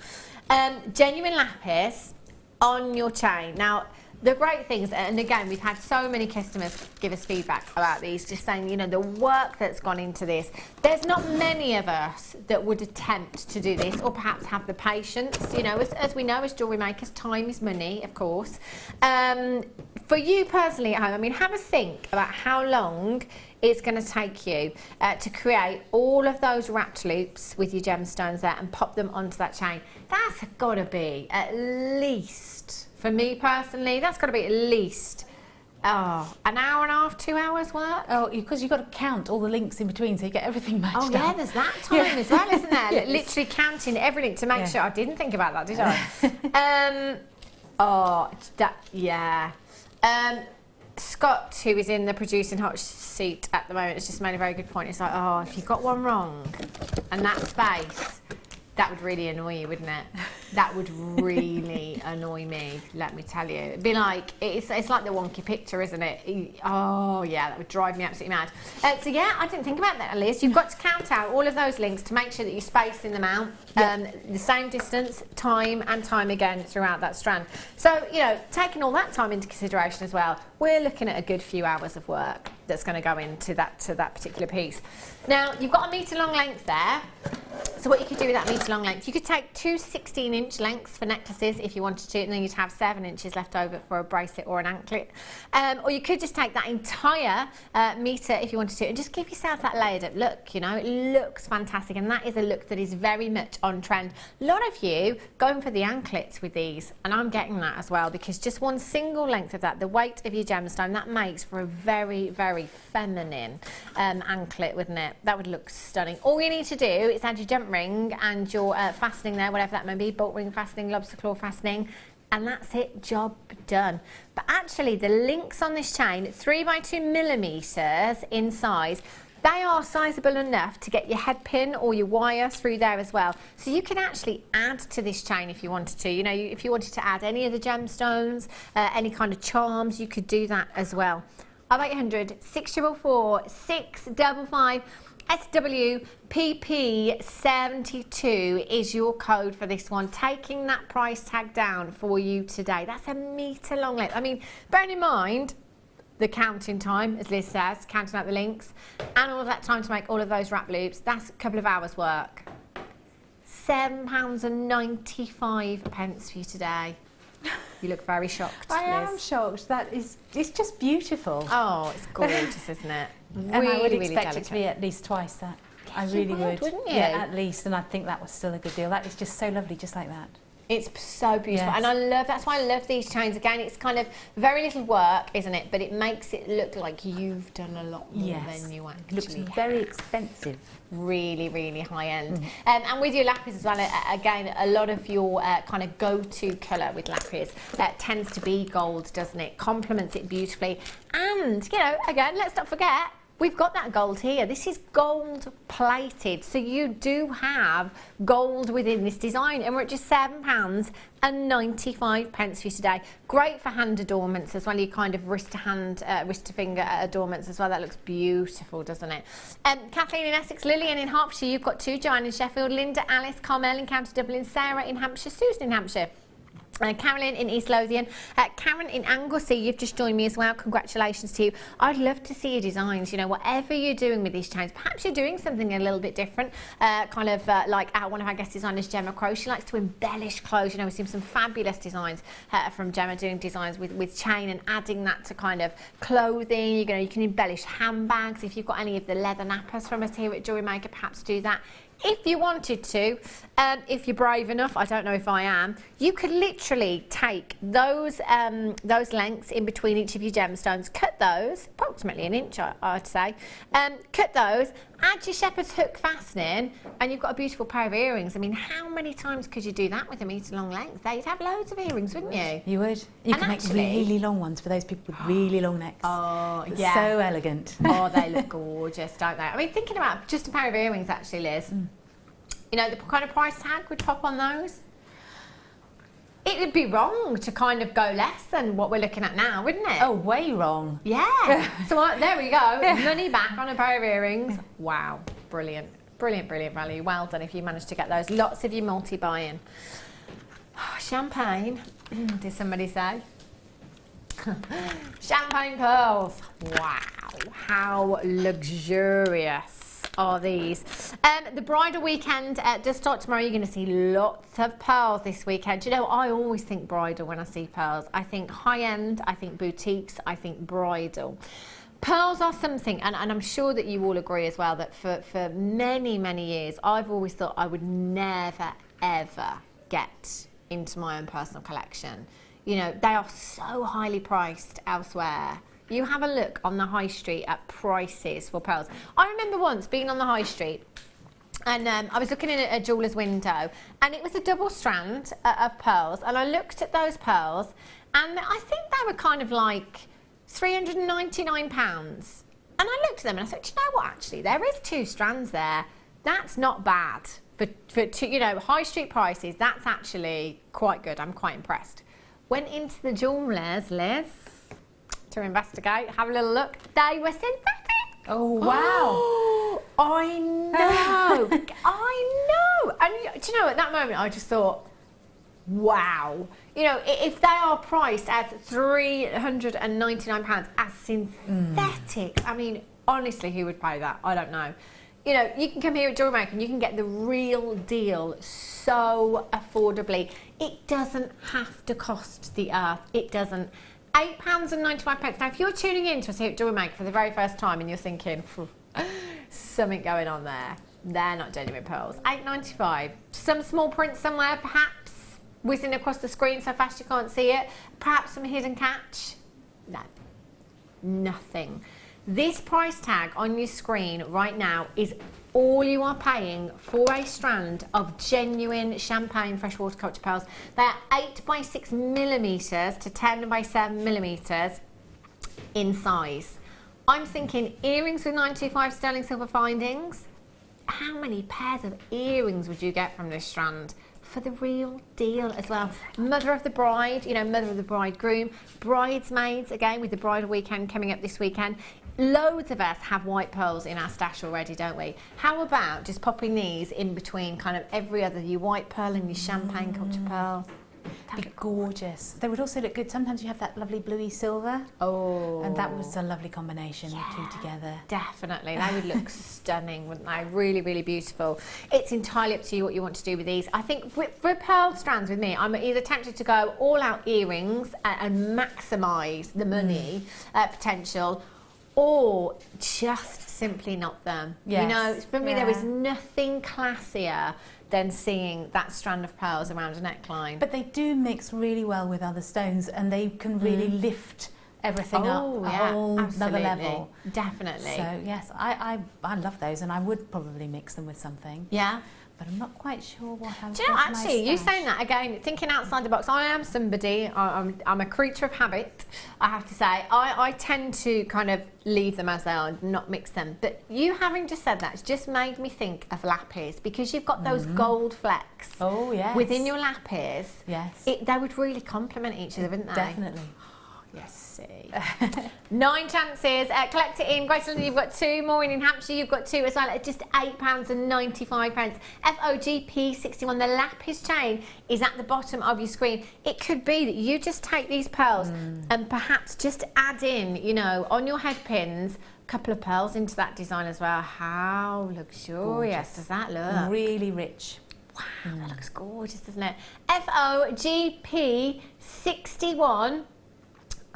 S1: Genuine lapis on your chain. Now, the great things, and again, we've had so many customers give us feedback about these, just saying, you know, the work that's gone into this. There's not many of us that would attempt to do this, or perhaps have the patience. You know, as we know as jewellery makers, time is money, of course. For you personally at home, I mean, have a think about how long it's going to take you to create all of those wrapped loops with your gemstones there and pop them onto that chain. That's got to be at least, for me personally, that's got to be at least an hour and a half, 2 hours work.
S2: Oh, because you've got to count all the links in between so you get everything matched up.
S1: Oh yeah, there's that time as well, isn't there? Yes. Literally counting everything to make sure. I didn't think about that, did I? Scott, who is in the producing hot seat at the moment, has just made a very good point. It's like, oh, if you got one wrong and that space, that would really annoy you, wouldn't it? That would really annoy me, let me tell you. It'd be like, it's like the wonky picture, isn't it? Oh yeah, that would drive me absolutely mad. So yeah, I didn't think about that, Liz. You've got to count out all of those links to make sure that you're spacing them out, the same distance, time and time again throughout that strand. So, you know, taking all that time into consideration as well, we're looking at a good few hours of work that's going to go into that particular piece. Now, you've got a metre long length there. So what you could do with that metre long length, you could take 2 16-inch lengths for necklaces if you wanted to, and then you'd have 7 inches left over for a bracelet or an anklet. Or you could just take that entire metre if you wanted to, and just give yourself that layered up look, you know. It looks fantastic, and that is a look that is very much on trend. A lot of you going for the anklets with these, and I'm getting that as well, because just one single length of that, the weight of your gemstone, that makes for a very, very feminine anklet, wouldn't it? That would look stunning. All you need to do is add your jump ring and your fastening there, whatever that may be, bolt ring fastening, lobster claw fastening, and that's it, job done. But actually the links on this chain, 3 by 2 millimeters in size, they are sizable enough to get your head pin or your wire through there as well. So you can actually add to this chain if you wanted to. You know, if you wanted to add any of the gemstones, any kind of charms, you could do that as well. 0800 644 655 SWPP72 is your code for this one, taking that price tag down for you today. That's a metre long length. I mean, bearing in mind the counting time, as Liz says, counting out the links, and all of that time to make all of those wrap loops, that's a couple of hours work. £7.95 for you today. You look very shocked,
S2: I
S1: Liz.
S2: am shocked. It's just beautiful.
S1: Oh, it's gorgeous, isn't it?
S2: And I would expect
S1: delicate.
S2: it to be at least twice that.
S1: Yes,
S2: I really would.
S1: Wouldn't you?
S2: Yeah, at least. And I think that was still a good deal. That is just so lovely, just like that.
S1: It's so beautiful,
S2: Yes.
S1: and I love, that's why I love these chains. Again, it's kind of very little work, isn't it? But it makes it look like you've done a lot more than you actually
S2: looks
S1: have.
S2: very expensive.
S1: Really, really high end. And with your lapis as well, again, a lot of your kind of go-to colour with lapis tends to be gold, doesn't it? Complements it beautifully. And, you know, again, let's not forget, we've got that gold here. This is gold plated, so you do have gold within this design, and we're at just £7.95 for you today. Great for hand adornments as well. You kind of wrist to hand, wrist to finger adornments as well. That looks beautiful, doesn't it? Kathleen in Essex, Lillian in Hertfordshire. You've got 2, Joanne in Sheffield, Linda, Alice, Carmel in County Dublin, Sarah in Hampshire, Susan in Hampshire. Carolyn in East Lothian, Karen in Anglesey, you've just joined me as well. Congratulations to you. I'd love to see your designs, you know, whatever you're doing with these chains. Perhaps you're doing something a little bit different, like one of our guest designers, Gemma Crow. She likes to embellish clothes. You know, we've seen some fabulous designs from Gemma, doing designs with chain and adding that to kind of clothing. You can embellish handbags. If you've got any of the leather nappers from us here at Jewellery Maker, perhaps do that. If you wanted to, if you're brave enough, I don't know if I am, you could literally take those lengths in between each of your gemstones, cut those, approximately an inch I'd say, cut those add your shepherd's hook fastening, and you've got a beautiful pair of earrings. I mean, how many times could you do that with a metre long length? You'd have loads of earrings, wouldn't you?
S2: You would. You can make really long ones for those people with really long necks.
S1: Oh,
S2: it's
S1: yeah.
S2: so elegant.
S1: Oh, they look gorgeous, don't they? I mean, thinking about just a pair of earrings, actually, Liz. You know, the kind of price tag would pop on those. It would be wrong to kind of go less than what we're looking at now, wouldn't it?
S2: Oh, way wrong.
S1: Yeah. So there we go. Money back on a pair of earrings. Wow. Brilliant. Brilliant, brilliant value. Well done if you managed to get those. Lots of you multi-buying. Champagne, did somebody say? Champagne pearls. Wow. How luxurious are these. The bridal weekend does start tomorrow. You're going to see lots of pearls this weekend. You know, I always think bridal when I see pearls. I think high-end, I think boutiques, I think bridal. Pearls are something, and I'm sure that you all agree as well, that for many, many years, I've always thought I would never, ever get into my own personal collection. You know, they are so highly priced elsewhere. You have a look on the high street at prices for pearls. I remember once being on the high street and I was looking in a jeweller's window and it was a double strand of pearls, and I looked at those pearls and I think they were kind of like £399. And I looked at them and I thought, do you know what, actually, there is 2 strands there. That's not bad. For two, you know, high street prices, that's actually quite good. I'm quite impressed. Went into the jewellers, Liz, to investigate, have a little look. They were synthetic.
S2: Oh, wow.
S1: I know. I know. And do you know, at that moment, I just thought, wow. You know, if they are priced at £399 as synthetic, I mean, honestly, who would pay that? I don't know. You know, you can come here at JewelleryMaker and you can get the real deal so affordably. It doesn't have to cost the earth. It doesn't. £8.95. Now, if you're tuning in to us here at JewelleryMaker for the very first time and you're thinking, something going on there, they're not genuine pearls. £8.95. Some small print somewhere, perhaps, whizzing across the screen so fast you can't see it. Perhaps some hidden catch. No, nothing. This price tag on your screen right now is all you are paying for a strand of genuine champagne freshwater culture pearls. They are 8 by 6 millimetres to 10 by 7 millimetres in size. I'm thinking earrings with 925 sterling silver findings. How many pairs of earrings would you get from this strand? For the real deal as well. Mother of the bride, you know, mother of the bridegroom, bridesmaids, again with the bridal weekend coming up this weekend. Loads of us have white pearls in our stash already, don't we? How about just popping these in between kind of every other, your white pearl and your champagne culture pearl?
S2: That'd be gorgeous. They would also look good. Sometimes you have that lovely bluey silver.
S1: Oh.
S2: And that was a lovely combination, the 2 together.
S1: Definitely. They would look stunning, wouldn't they? Really, really beautiful. It's entirely up to you what you want to do with these. I think for pearl strands with me, I'm either tempted to go all out earrings and maximise the money potential, or just simply not them.
S2: Yes.
S1: You know, for me, there is nothing classier than seeing that strand of pearls around a neckline.
S2: But they do mix really well with other stones, and they can really lift everything up a whole another level.
S1: Definitely.
S2: So yes, I love those, and I would probably mix them with something.
S1: Yeah.
S2: But I'm not quite sure what I would.
S1: Do you know, actually, you saying that again, thinking outside the box, I am somebody, I'm a creature of habit, I have to say. I tend to kind of leave them as they are, not mix them. But you having just said that, it's just made me think of lapis, because you've got those gold flecks within your lapis.
S2: Yes.
S1: They would really complement each other, wouldn't they?
S2: Definitely.
S1: Yes, see. 9 chances. Collect it in Greater London. You've got 2 more. In Hampshire, you've got 2 as well at just £8.95. FOGP61. The lapis chain is at the bottom of your screen. It could be that you just take these pearls and perhaps just add in, you know, on your head pins, a couple of pearls into that design as well. How luxurious does that look?
S2: Really rich.
S1: Wow, that looks gorgeous, doesn't it? FOGP61.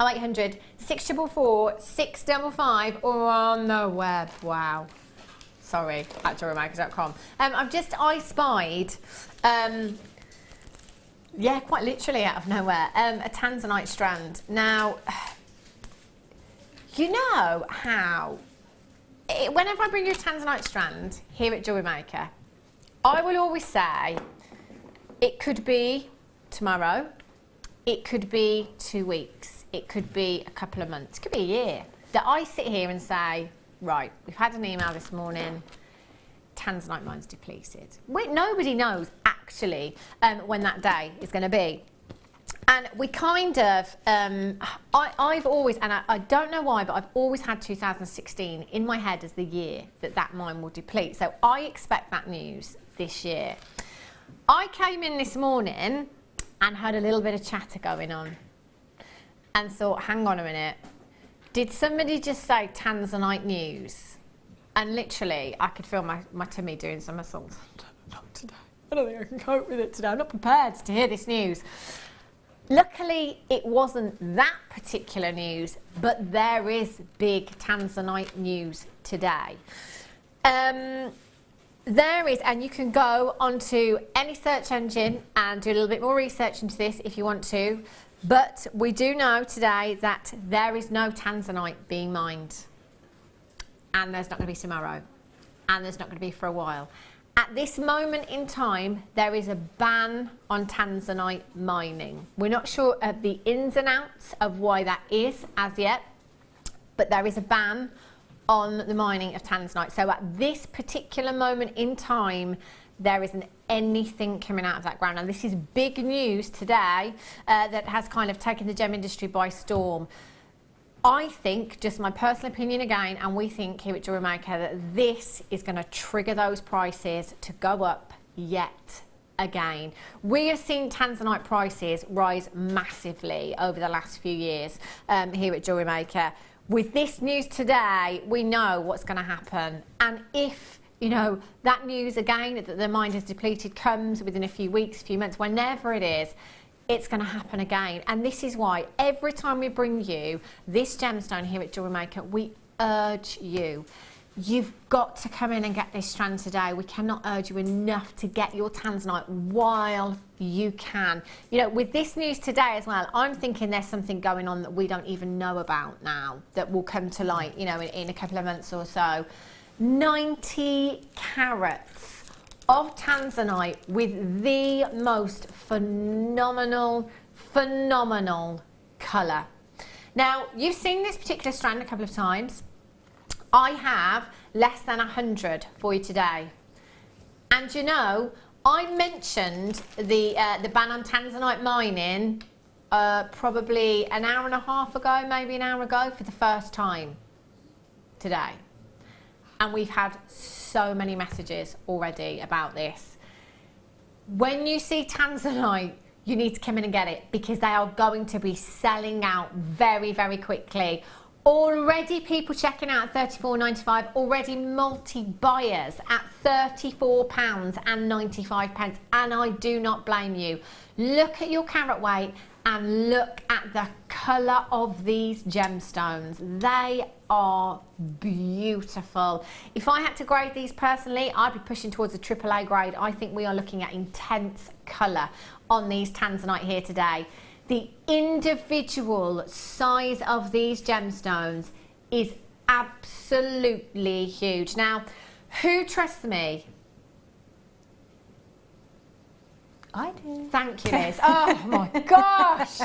S1: 0800 644 655 or on the web. Wow. Sorry, at JewelleryMaker.com. I spied, yeah, quite literally out of nowhere, a tanzanite strand. Now, you know how whenever I bring you a tanzanite strand here at JewelleryMaker, I will always say it could be tomorrow, it could be 2 weeks, it could be a couple of months, it could be a year, that I sit here and say, right, we've had an email this morning, tanzanite mine's depleted. Nobody knows actually when that day is going to be. And we kind of, I've always, and I don't know why, but I've always had 2016 in my head as the year that mine will deplete. So I expect that news this year. I came in this morning and had a little bit of chatter going on and thought, hang on a minute, did somebody just say tanzanite news? And literally, I could feel my tummy doing somersaults. Not today. I don't think I can cope with it today. I'm not prepared to hear this news. Luckily, it wasn't that particular news, but there is big tanzanite news today. There is, and you can go onto any search engine and do a little bit more research into this if you want to, but we do know today that there is no tanzanite being mined. And there's not going to be tomorrow, and there's not going to be for a while. At this moment in time, there is a ban on tanzanite mining. We're not sure of the ins and outs of why that is as yet, but there is a ban on the mining of tanzanite. So at this particular moment in time, there isn't anything coming out of that ground. And this is big news today that has kind of taken the gem industry by storm. I think, just my personal opinion again, and we think here at JewelleryMaker, that this is going to trigger those prices to go up yet again. We have seen tanzanite prices rise massively over the last few years here at JewelleryMaker. With this news today, we know what's going to happen. And if, you know, that news again, that the mine is depleted, comes within a few weeks, few months, whenever it is, it's going to happen again. And this is why every time we bring you this gemstone here at JewelleryMaker, we urge you, you've got to come in and get this strand today. We cannot urge you enough to get your tanzanite while you can. You know, with this news today as well, I'm thinking there's something going on that we don't even know about now that will come to light, you know, in a couple of months or so. 90 carats of tanzanite with the most phenomenal colour. Now, you've seen this particular strand a couple of times. I have less than 100 for you today. And you know, I mentioned the ban on tanzanite mining probably an hour and a half ago, maybe an hour ago, for the first time today. And we've had so many messages already about this. When you see tanzanite, you need to come in and get it, because they are going to be selling out very, very quickly. Already people checking out at $34.95, already multi-buyers at £34.95, and I do not blame you. Look at your carat weight and look at the colour of these gemstones. They are beautiful. If I had to grade these personally, I'd be pushing towards a AAA grade. I think we are looking at intense colour on these tanzanite here today. The individual size of these gemstones is absolutely huge. Now, who trusts me?
S2: I do.
S1: Thank you, Liz. Oh my gosh.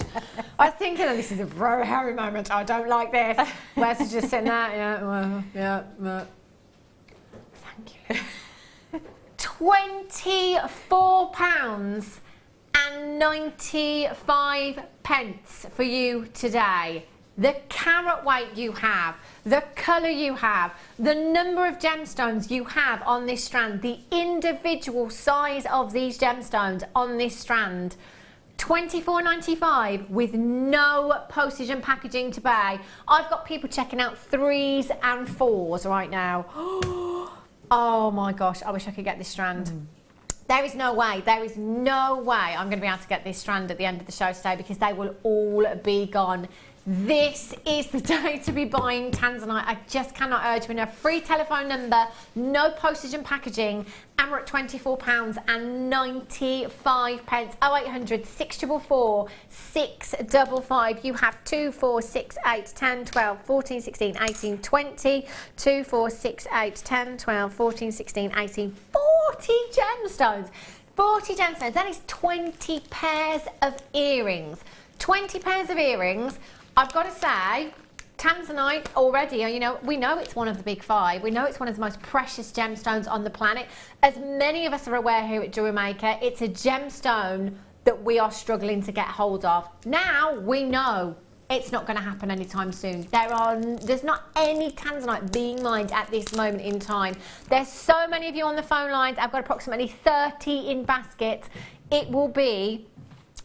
S1: I was thinking, oh, this is a very hairy moment. I don't like this. Where's it just sitting there? Yeah, well, yeah. Thank you, Liz. £24.95 for you today. The carat weight you have, the colour you have, the number of gemstones you have on this strand, the individual size of these gemstones on this strand. £24.95 with no postage and packaging to pay. I've got people checking out 3s and 4s right now. Oh my gosh, I wish I could get this strand. There is no way I'm going to be able to get this strand at the end of the show today, because they will all be gone This is the day to be buying tanzanite. I just cannot urge you enough. Free telephone number, no postage and packaging, and we're at £24.95. 0800 644 655. You have 2, 4, 6, 8, 10, 12, 14, 16, 18, 20. 2, 4, 6, 8, 10, 12, 14, 16, 18, 40 gemstones. 40 gemstones. That is 20 pairs of earrings. 20 pairs of earrings. I've got to say, tanzanite already, you know, we know it's one of the big 5. We know it's one of the most precious gemstones on the planet. As many of us are aware here at JewelleryMaker, it's a gemstone that we are struggling to get hold of. Now we know it's not going to happen anytime soon. There's not any tanzanite being mined at this moment in time. There's so many of you on the phone lines. I've got approximately 30 in baskets. It will be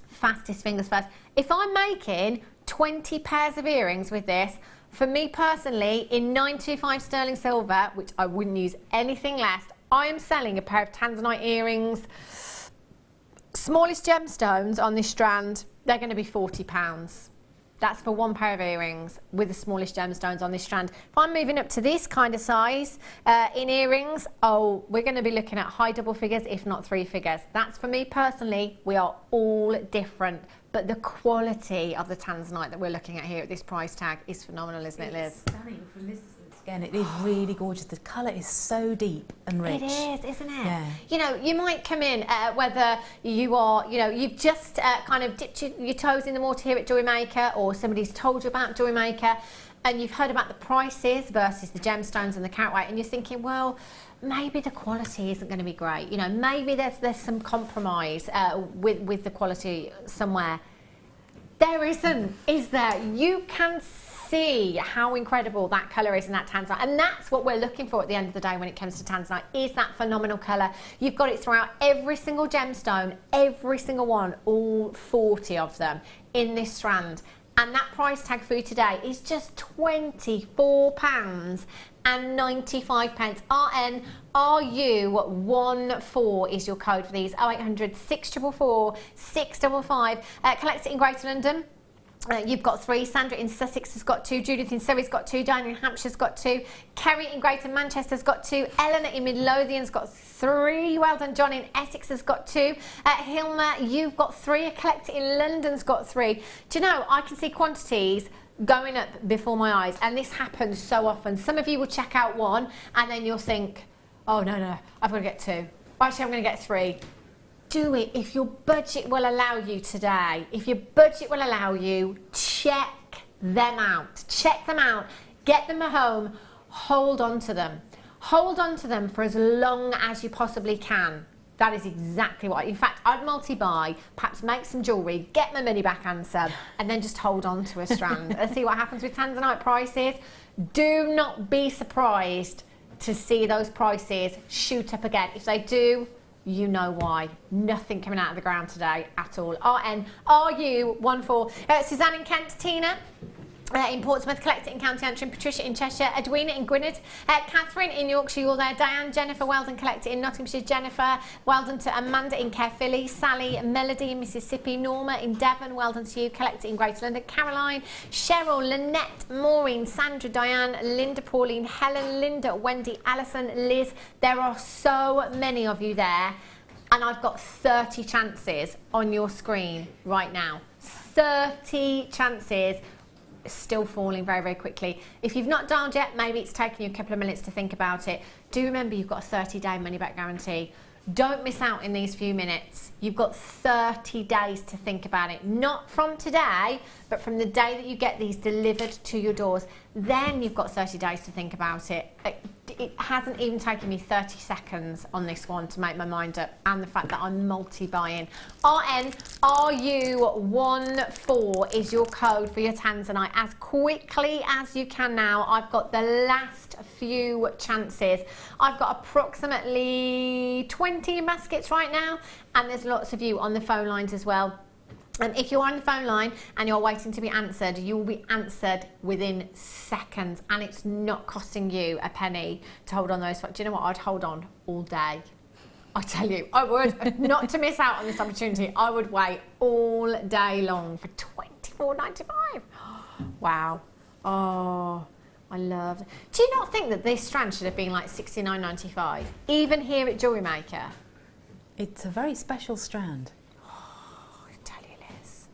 S1: fastest fingers first. If I'm making 20 pairs of earrings with this, for me personally, in 925 sterling silver, which I wouldn't use anything less, I am selling a pair of tanzanite earrings. Smallest gemstones on this strand, they're going to be £40. That's for one pair of earrings with the smallest gemstones on this strand. If I'm moving up to this kind of size in earrings, oh, we're going to be looking at high double figures, if not 3 figures. That's for me personally. We are all different. But the quality of the tanzanite that we're looking at here at this price tag is phenomenal, isn't it, Liz?
S2: It's stunning from this distance. Again, it is really gorgeous. The colour is so deep and rich.
S1: It is, isn't it?
S2: Yeah.
S1: You know, you might come in, whether you are, you know, you've just kind of dipped your toes in the water here at JewelleryMaker, or somebody's told you about JewelleryMaker, and you've heard about the prices versus the gemstones and the carat weight, and you're thinking, well, maybe the quality isn't going to be great. You know, maybe there's some compromise with the quality somewhere. There isn't, is there? You can see how incredible that colour is in that tanzanite, and that's what we're looking for at the end of the day when it comes to tanzanite, is that phenomenal colour. You've got it throughout every single gemstone, every single one, all 40 of them in this strand. And that price tag for you today is just £24.95. RNRU14 is your code for these. 0800 644 655. Collect it in Greater London. You've got 3. Sandra in Sussex has got 2. Judith in Surrey's got 2. Diana in Hampshire's got 2. Kerry in Greater Manchester's got 2. Eleanor in Midlothian's got 3. Well done. John in Essex has got 2. Hilma, you've got 3. Collect it in London's got 3. Do you know, I can see quantities going up before my eyes, and this happens so often. Some of you will check out 1 and then you'll think, oh no, I've got to get 2. Actually, I'm going to get 3. Do it if your budget will allow you today. If your budget will allow you, check them out. Check them out. Get them at home. Hold on to them. Hold on to them for as long as you possibly can. That is exactly what. In fact, I'd multi-buy, perhaps make some jewellery, get my money back and some, and then just hold on to a strand and see what happens with tanzanite prices. Do not be surprised to see those prices shoot up again. If they do, you know why. Nothing coming out of the ground today at all. RNRU14. Suzanne in Kent, Tina in Portsmouth, Collect It in County Antrim, Patricia in Cheshire, Edwina in Gwynedd, Catherine in Yorkshire, you're there, Diane, Jennifer, well done, Collect It in Nottinghamshire, Jennifer, well done to Amanda in Caerphilly, Sally, Melody in Mississippi, Norma in Devon, well done to you, Collect It in Greater London, Caroline, Cheryl, Lynette, Maureen, Sandra, Diane, Linda, Pauline, Helen, Linda, Wendy, Alison, Liz. There are so many of you there, and I've got 30 chances on your screen right now. 30 chances. Still falling very, very quickly. If you've not dialed yet, maybe it's taking you a couple of minutes to think about it. Do remember you've got a 30-day money-back guarantee. Don't miss out in these few minutes. You've got 30 days to think about it. Not from today, but from the day that you get these delivered to your doors. Then you've got 30 days to think about it. It hasn't even taken me 30 seconds on this one to make my mind up, and the fact that I'm multi-buying. RNRU14 is your code for your tanzanite. As quickly as you can now. I've got the last few chances. I've got approximately 20 baskets right now, and there's lots of you on the phone lines as well. And if you're on the phone line and you're waiting to be answered, you will be answered within seconds, and it's not costing you a penny to hold on those. Do you know what? I'd hold on all day. I tell you, I would. Not to miss out on this opportunity, I would wait all day long for £24.95. Wow. Oh, I love it. Do you not think that this strand should have been like $69.95, even here at JewelleryMaker?
S2: It's a very special strand.
S1: Oh, I tell you, Liz.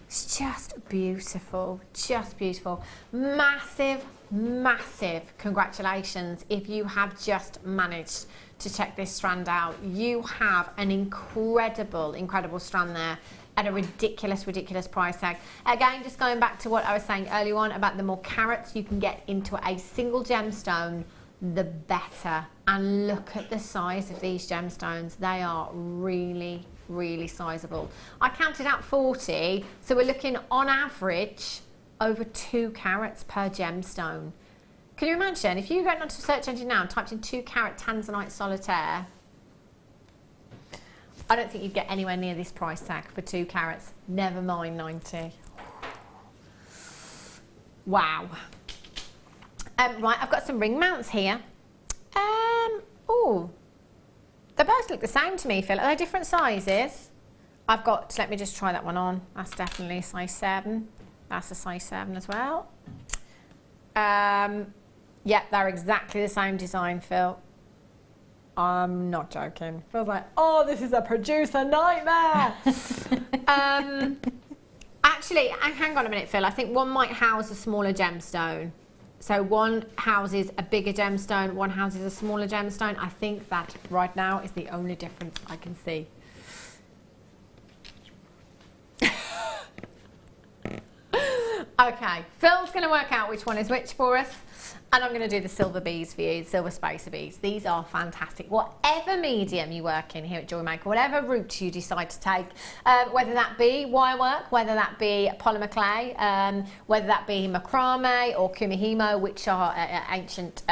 S1: It's just beautiful, just beautiful. Massive, massive congratulations if you have just managed to check this strand out. You have an incredible, incredible strand there at a ridiculous, ridiculous price tag. Again, just going back to what I was saying earlier on about the more carats you can get into a single gemstone, the better. And look at the size of these gemstones. They are really, really sizable. I counted out 40, so we're looking on average over 2 carats per gemstone. Can you imagine if you went onto a search engine now and typed in 2 carat tanzanite solitaire? I don't think you'd get anywhere near this price tag for 2 carats, never mind 90. Wow. Right, I've got some ring mounts here. Oh, they both look the same to me, Phil. Are they different sizes? I've got, let me just try that one on. That's definitely a size 7. That's a size 7 as well. Yeah, they're exactly the same design, Phil. I'm not joking. Feels like, oh, this is a producer nightmare. Actually, hang on a minute, Phil. I think one might house a smaller gemstone. So one houses a bigger gemstone, one houses a smaller gemstone. I think that right now is the only difference I can see. Okay, Phil's going to work out which one is which for us. And I'm going to do the silver beads for you, silver spacer beads. These are fantastic. Whatever medium you work in here at JewelleryMaker, whatever route you decide to take, whether that be wire work, whether that be polymer clay, whether that be macrame or kumihimo, which are ancient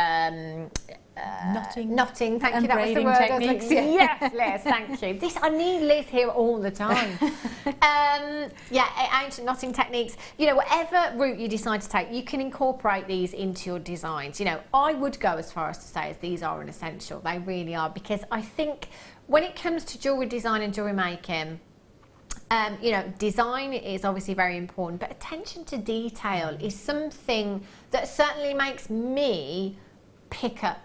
S1: knotting, thank you, that was the word techniques. Yes, Liz, thank you. I need Liz here all the time. Yeah, ancient knotting techniques. You know, whatever route you decide to take, you can incorporate these into your designs. You know, I would go as far as to say as these are an essential. They really are, because I think when it comes to jewellery design and jewellery making, you know, design is obviously very important, but attention to detail is something that certainly makes me pick up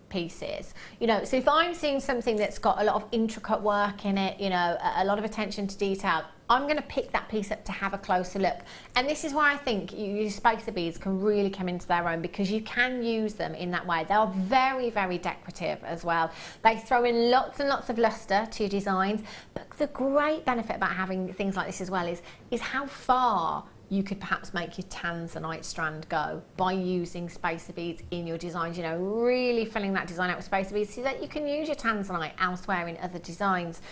S1: pieces. You know, so if I'm seeing something that's got a lot of intricate work in it, you know, a lot of attention to detail, I'm going to pick that piece up to have a closer look. And this is why I think your spacer beads can really come into their own, because you can use them in that way. They are very, very decorative as well. They throw in lots and lots of luster to your designs. But the great benefit about having things like this as well is how far you could perhaps make your tanzanite strand go by using spacer beads in your designs, you know, really filling that design out with spacer beads so that you can use your tanzanite elsewhere in other designs.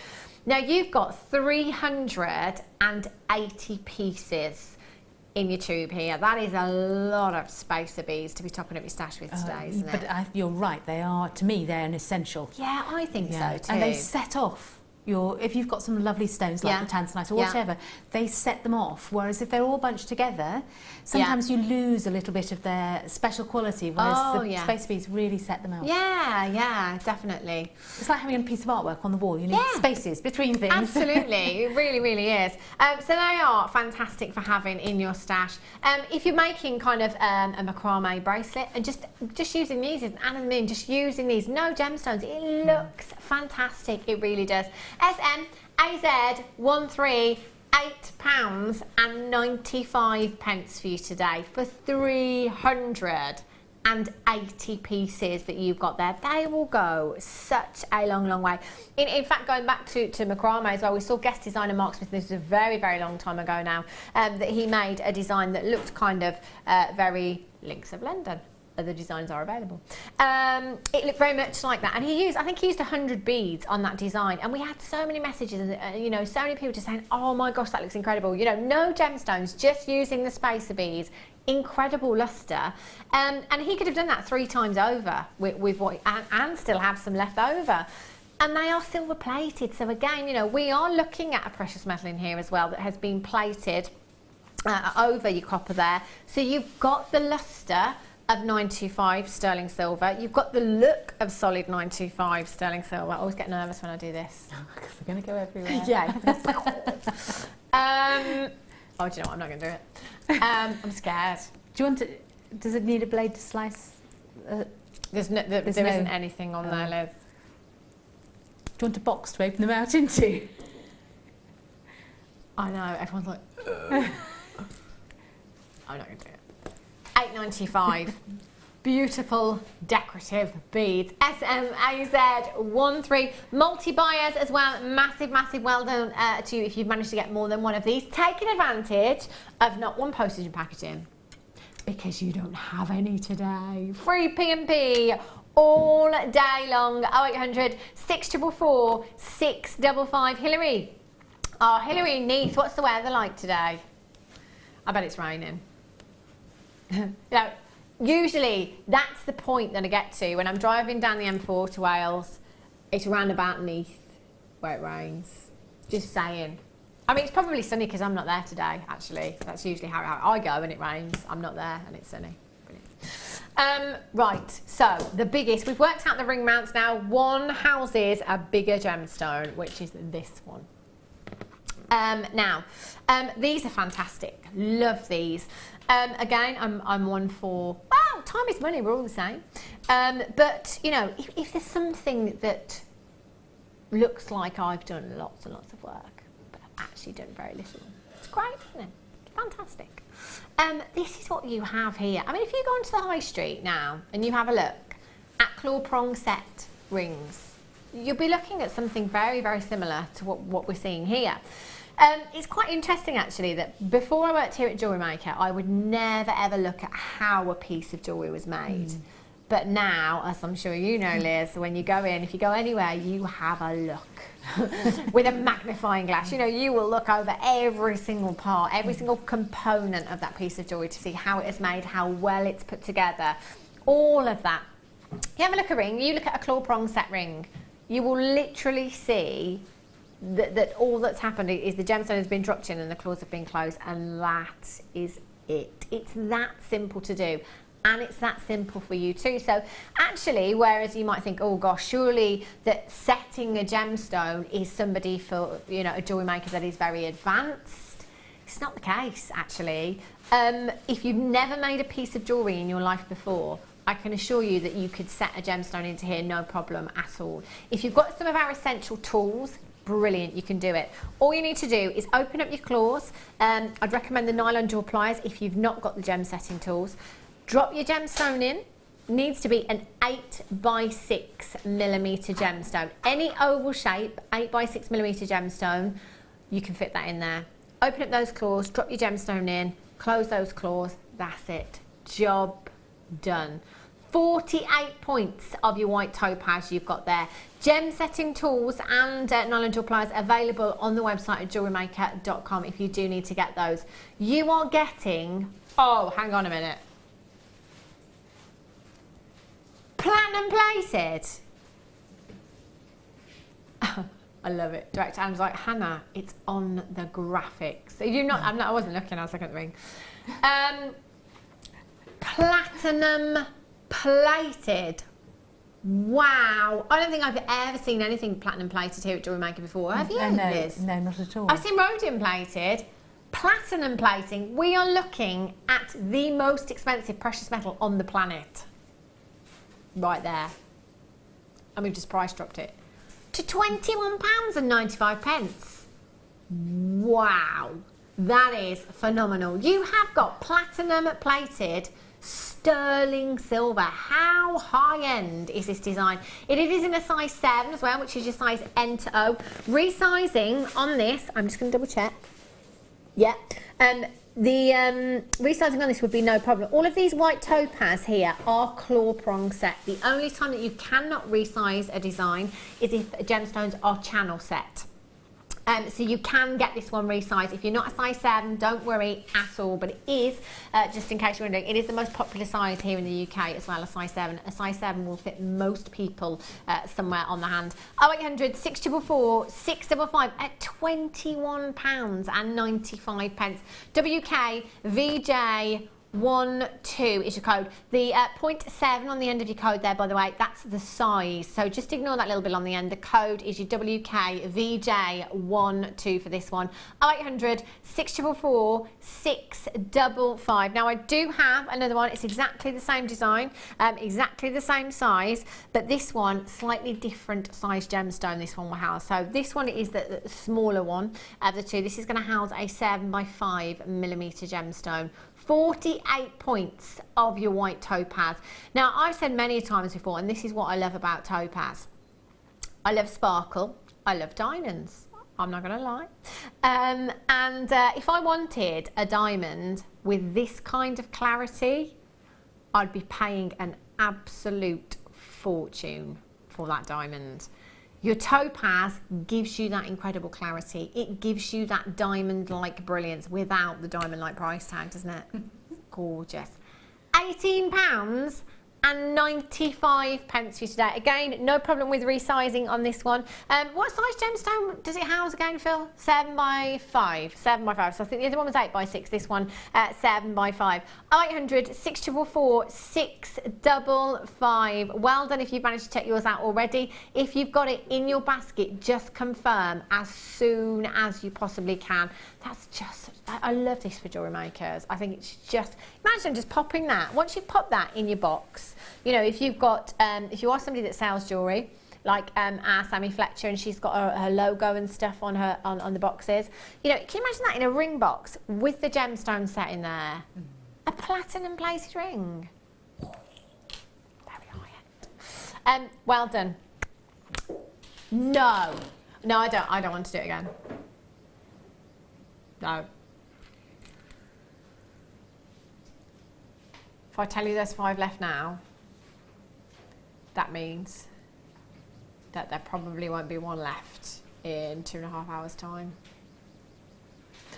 S1: Now you've got 380 pieces in your tube here. That is a lot of spacer beads to be topping up your stash with today, isn't it?
S2: But you're right, they are, to me, they're an essential.
S1: Yeah, I think so too.
S2: And they set off if you've got some lovely stones like the tanzanite or whatever, they set them off. Whereas if they're all bunched together, sometimes you lose a little bit of their special quality, whereas the spacer beads really set them out.
S1: Yeah, definitely.
S2: It's like having a piece of artwork on the wall. You need spaces between things.
S1: Absolutely, it really, really is. So they are fantastic for having in your stash. If you're making kind of a macrame bracelet and just using these and adding them in, just using these, no gemstones, it looks fantastic. It really does. SM AZ 13 £8.95 for you today for 380 pieces that you've got there. They will go such a long, long way. In fact, going back to macrame as well, we saw guest designer Mark Smith, this was a very, very long time ago now, that he made a design that looked kind of very Links of London. Other designs are available. It looked very much like that, and I think he used 100 beads on that design, and we had so many messages, you know, so many people just saying, oh my gosh, that looks incredible, you know, no gemstones, just using the spacer beads, incredible luster, and he could have done that 3 times over with what, and still have some left over. And they are silver plated, so again, you know, we are looking at a precious metal in here as well that has been plated over your copper there, so you've got the luster of 925 sterling silver. You've got the look of solid 925 sterling silver. I always get nervous when I do this.
S2: Because they're going to go everywhere.
S1: Yeah. Oh, do you know what? I'm not going to do it. I'm scared.
S2: Do you want to? Does it need a blade to slice?
S1: There isn't anything on there, Liz.
S2: Do you want a box to open them out into?
S1: I know, everyone's like, I'm not going to do it. £8.95. Beautiful decorative beads. SMAZ13. Multi-buyers as well. Massive, massive well done to you if you've managed to get more than one of these. Taking advantage of not one postage and packaging, because you don't have any today. Free P&P all day long. 0800 644 655. Hillary. Oh, Hillary Neath, what's the weather like today? I bet it's raining. No, usually that's the point that I get to when I'm driving down the M4 to Wales. It's round about Neath where it rains. Just saying. I mean, it's probably sunny because I'm not there today, actually. That's usually how I go when it rains. I'm not there and it's sunny. Brilliant. Right, so the biggest, we've worked out the ring mounts now. One houses a bigger gemstone, which is this one. These are fantastic. Love these. Again, I'm one for, well, time is money, we're all the same. But, you know, if there's something that looks like I've done lots and lots of work, but I've actually done very little, it's great, isn't it? Fantastic. This is what you have here. I mean, if you go onto the high street now and you have a look at claw prong set rings, you'll be looking at something very, very similar to what we're seeing here. It's quite interesting actually that before I worked here at JewelleryMaker, I would never ever look at how a piece of jewellery was made. But now, as I'm sure you know, Liz, when you go in, if you go anywhere, you have a look with a magnifying glass. You know, you will look over every single part, every single component of that piece of jewellery to see how it is made, how well it's put together, all of that. You have a look at a ring, you look at a claw prong set ring, you will literally see that all that's happened is the gemstone has been dropped in and the claws have been closed, and that is it. It's that simple to do, and it's that simple for you too. So actually, whereas you might think, oh gosh, surely that setting a gemstone is somebody for, you know, a jewellery maker that is very advanced, it's not the case actually. If you've never made a piece of jewellery in your life before, I can assure you that you could set a gemstone into here no problem at all. If you've got some of our essential tools, brilliant, you can do it. All you need to do is open up your claws. I'd recommend the nylon jaw pliers if you've not got the gem setting tools. Drop your gemstone in. Needs to be an 8x6mm gemstone. Any oval shape, 8x6mm gemstone, you can fit that in there. Open up those claws, drop your gemstone in, close those claws, that's it. Job done. 48 points of your white topaz you've got there. Gem setting tools and nylon jaw pliers available on the website at JewelleryMaker.com if you do need to get those. You are getting, oh, hang on a minute. Platinum plated. I love it. Director Adam's like, Hannah, it's on the graphics. So you're not, I wasn't looking, I was looking at the ring. Platinum plated. Wow. I don't think I've ever seen anything platinum plated here at JewelleryMaker before. Have you, Liz?
S2: No, not at all.
S1: I've seen rhodium plated. Platinum plating. We are looking at the most expensive precious metal on the planet. Right there. And we've just price dropped it to £21.95. Wow. That is phenomenal. You have got platinum plated sterling silver. How high end is this design? It is in a size 7 as well, which is your size N to O. Resizing on this, I'm just going to double check. Yeah. The resizing on this would be no problem. All of these white topaz here are claw prong set. The only time that you cannot resize a design is if gemstones are channel set. So you can get this one resized. If you're not a size 7, don't worry at all, but it is, just in case you're wondering, it is the most popular size here in the UK as well, a size 7. A size 7 will fit most people somewhere on the hand. 0800 644 655 at £21.95. WK VJ JewelleryMaker12 is your code. The 0.7 on the end of your code there, by the way, that's the size. So just ignore that little bit on the end. The code is your WKVJ12 for this one. 0800 644 655. Now I do have another one. It's exactly the same design, exactly the same size, but this one slightly different size gemstone. This one will house. So this one is the smaller one of the two. This is going to house a 7x5mm gemstone. 48 points of your white topaz. Now, I've said many times before, and this is what I love about topaz. I love sparkle. I love diamonds. I'm not going to lie. If I wanted a diamond with this kind of clarity, I'd be paying an absolute fortune for that diamond. Your topaz gives you that incredible clarity. It gives you that diamond-like brilliance without the diamond-like price tag, doesn't it? Gorgeous. £18 and 95 pence for you today. Again, no problem with resizing on this one. What size gemstone does it house again, Phil? 7x5. 7x5. So I think the other one was 8x6. This one, 7x5. 0800 644 655. Well done if you've managed to check yours out already. If you've got it in your basket, just confirm as soon as you possibly can. That's just, I love this for jewellery makers. I think it's just, imagine just popping that. Once you've popped that in your box, you know, if you've got, if you are somebody that sells jewellery, like our Sammy Fletcher, and she's got her logo and stuff on her on the boxes, you know, can you imagine that in a ring box with the gemstone set in there? A platinum plated ring. Very high end. Well done. No, I don't want to do it again. No. If I tell you there's 5 left now, that means that there probably won't be one left in 2.5 hours' time.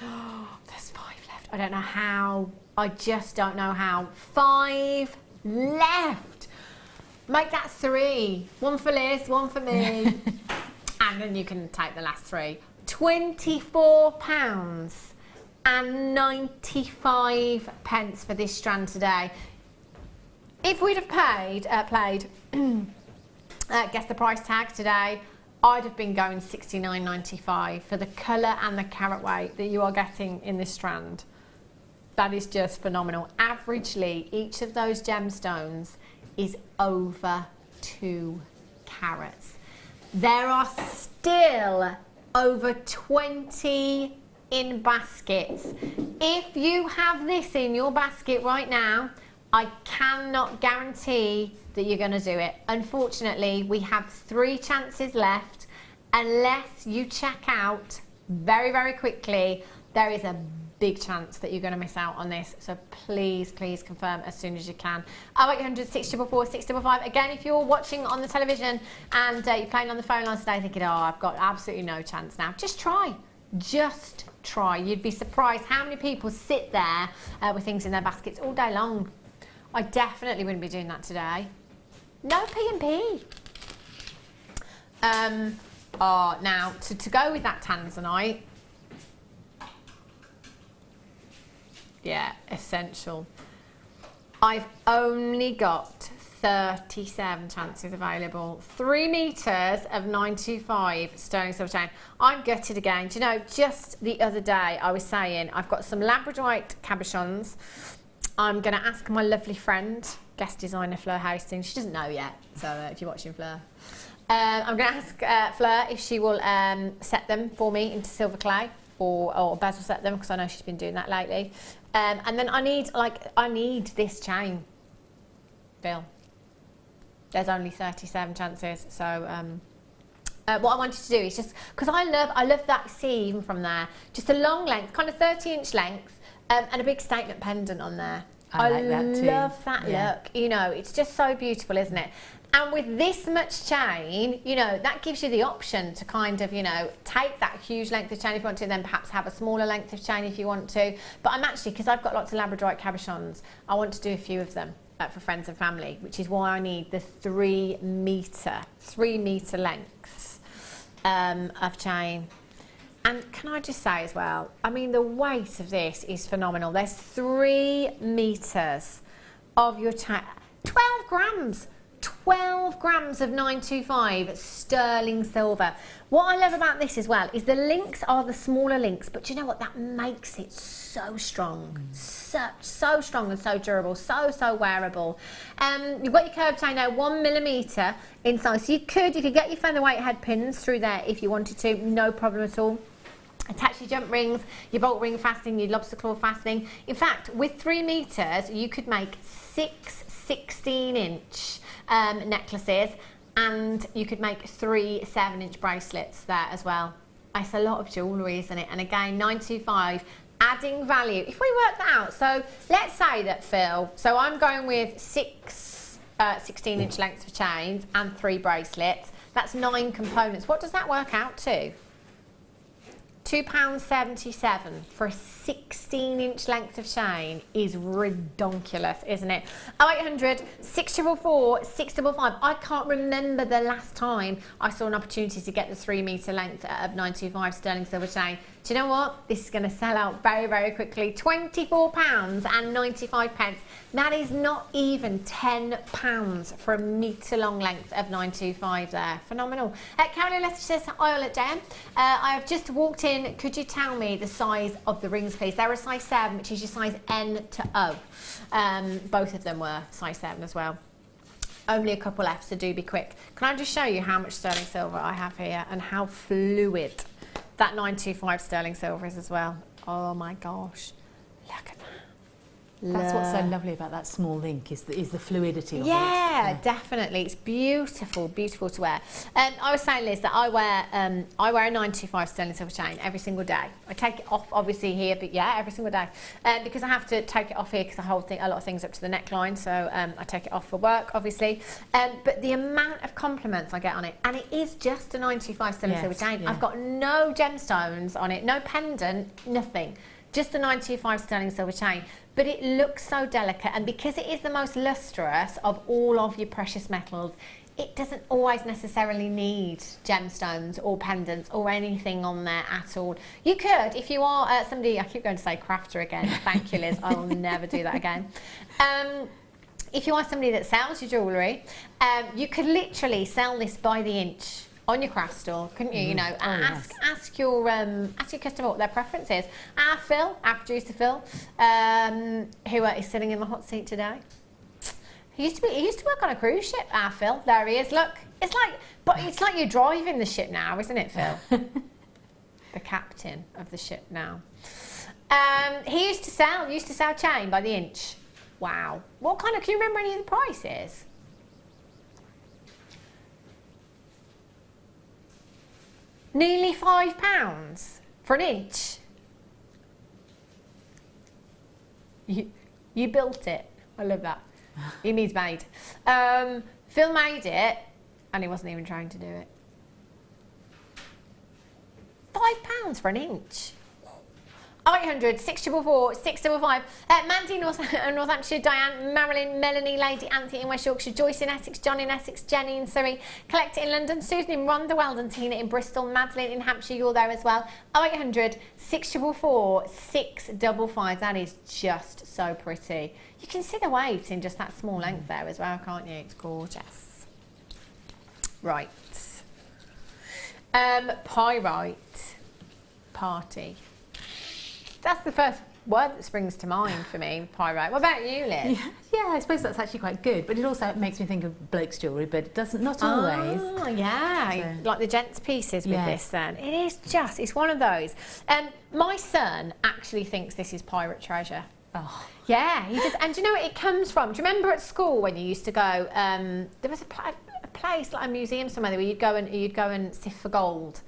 S1: Oh, there's 5 left. I don't know how. I just don't know how. 5 left. Make that 3. 1 for Liz, 1 for me. And then you can take the last 3. £24 and 95 pence for this strand today. If we'd have played guess the price tag today, I'd have been going $69.95 for the colour and the carat weight that you are getting in this strand. That is just phenomenal. Averagely, each of those gemstones is over 2 carats. There are still over 20 in baskets. If you have this in your basket right now, I cannot guarantee that you're going to do it. Unfortunately, we have 3 chances left. Unless you check out very, very quickly, there is a big chance that you're going to miss out on this. So please, please confirm as soon as you can. 0800 644 655. Again, if you're watching on the television and you're playing on the phone lines today thinking, oh, I've got absolutely no chance now, just try. Just try. You'd be surprised how many people sit there with things in their baskets all day long. I definitely wouldn't be doing that today. No P&P. Now, to go with that tanzanite, yeah, essential. I've only got 37 chances available. 3 meters of 925 sterling silver chain. I'm gutted again. Do you know, just the other day I was saying I've got some labradorite cabochons. I'm going to ask my lovely friend, guest designer Fleur Hastings. She doesn't know yet, so if you're watching Fleur. I'm going to ask Fleur if she will set them for me into silver clay, or Baz will set them, because I know she's been doing that lately. And then I need this chain, Bill. There's only 37 chances, so what I wanted to do is just, because I love that C even from there, just a long length, kind of 30-inch length, and a big statement pendant on there.
S2: I like that too.
S1: Love that look. You know, it's just so beautiful, isn't it? And with this much chain, you know, that gives you the option to kind of, you know, take that huge length of chain if you want to, then perhaps have a smaller length of chain if you want to. But I'm actually, because I've got lots of labradorite cabochons, I want to do a few of them for friends and family, which is why I need the 3 meter lengths of chain. And can I just say as well, I mean, the weight of this is phenomenal. There's 3 meters of your 12 grams. 12 grams of 925 sterling silver. What I love about this as well is the links are the smaller links, but do you know what? That makes it so strong. So strong and so durable, so wearable. You've got your curved toe now, 1 millimeter in size. So you could get your featherweight head pins through there if you wanted to, no problem at all. Attach your jump rings, your bolt ring fastening, your lobster claw fastening. In fact, with 3 meters, you could make 6 16-inch necklaces, and you could make 3 7-inch bracelets there as well. It's a lot of jewellery, isn't it? And again, 925, adding value. If we work that out, so let's say that, Phil, so I'm going with 6 16-inch lengths of chains and 3 bracelets. That's 9 components. What does that work out to? £2.77 for a 16-inch length of chain is redonkulous, isn't it? 0800 644 655. I can't remember the last time I saw an opportunity to get the 3 meter length of 925 sterling silver chain. Do you know what? This is going to sell out very quickly. £24.95. That is not even £10 for a metre long length of 925 there. Phenomenal. Carolyn Lester says, hi all at Dan. I have just walked in. Could you tell me the size of the rings, please? They're a size 7, which is your size N to O. Both of them were size 7 as well. Only a couple left, so do be quick. Can I just show you how much sterling silver I have here and how fluid that 925 sterling silver is as well? Oh my gosh, look at that.
S2: That's what's so lovely about that small link is the fluidity of it.
S1: Yeah, definitely. It's beautiful to wear. I was saying, Liz, that I wear a 925 sterling silver chain every single day. I take it off, obviously, here, but yeah, every single day. Because I have to take it off here because I hold a lot of things up to the neckline, so I take it off for work, obviously. But the amount of compliments I get on it, and it is just a 925 sterling silver chain. Yeah. I've got no gemstones on it, no pendant, nothing. Just a 925 sterling silver chain, but it looks so delicate, and because it is the most lustrous of all of your precious metals, it doesn't always necessarily need gemstones or pendants or anything on there at all. You could, if you are somebody, I keep going to say crafter again, thank you Liz, I will never do that again. If you are somebody that sells your jewellery, you could literally sell this by the inch on your craft store, couldn't you? You know, ask your customer what their preference is. Our producer Phil, who is sitting in the hot seat today. He used to work on a cruise ship. Our Phil, there he is. Look, it's like you're driving the ship now, isn't it, Phil? The captain of the ship now. He used to sell chain by the inch. Wow. What kind of? Can you remember any of the prices? Nearly £5 for an inch. You built it. I love that. It needs made. Phil made it, and he wasn't even trying to do it. £5 for an inch. 0800 644 655. Mandy in Northamptonshire, Diane, Marilyn, Melanie, Lady, Anthony in West Yorkshire, Joyce in Essex, John in Essex, Jenny in Surrey, Collect in London, Susan in Rotherham, and Tina in Bristol, Madeline in Hampshire, you're there as well. 0800 644 655. That is just so pretty. You can see the weight in just that small length there as well, can't you? It's gorgeous. Right. Pyrite party. That's the first word that springs to mind for me, pyrite. What about you, Liz?
S2: Yeah, I suppose that's actually quite good, but it also makes me think of bloke's jewellery, but it doesn't, not always.
S1: Oh, yeah, so, like the gents' pieces with this then. It is just, it's one of those. My son actually thinks this is pirate treasure.
S2: Oh.
S1: Yeah, he does. And do you know what it comes from? Do you remember at school when you used to go, there was a place, like a museum somewhere, where you'd go and sift for gold.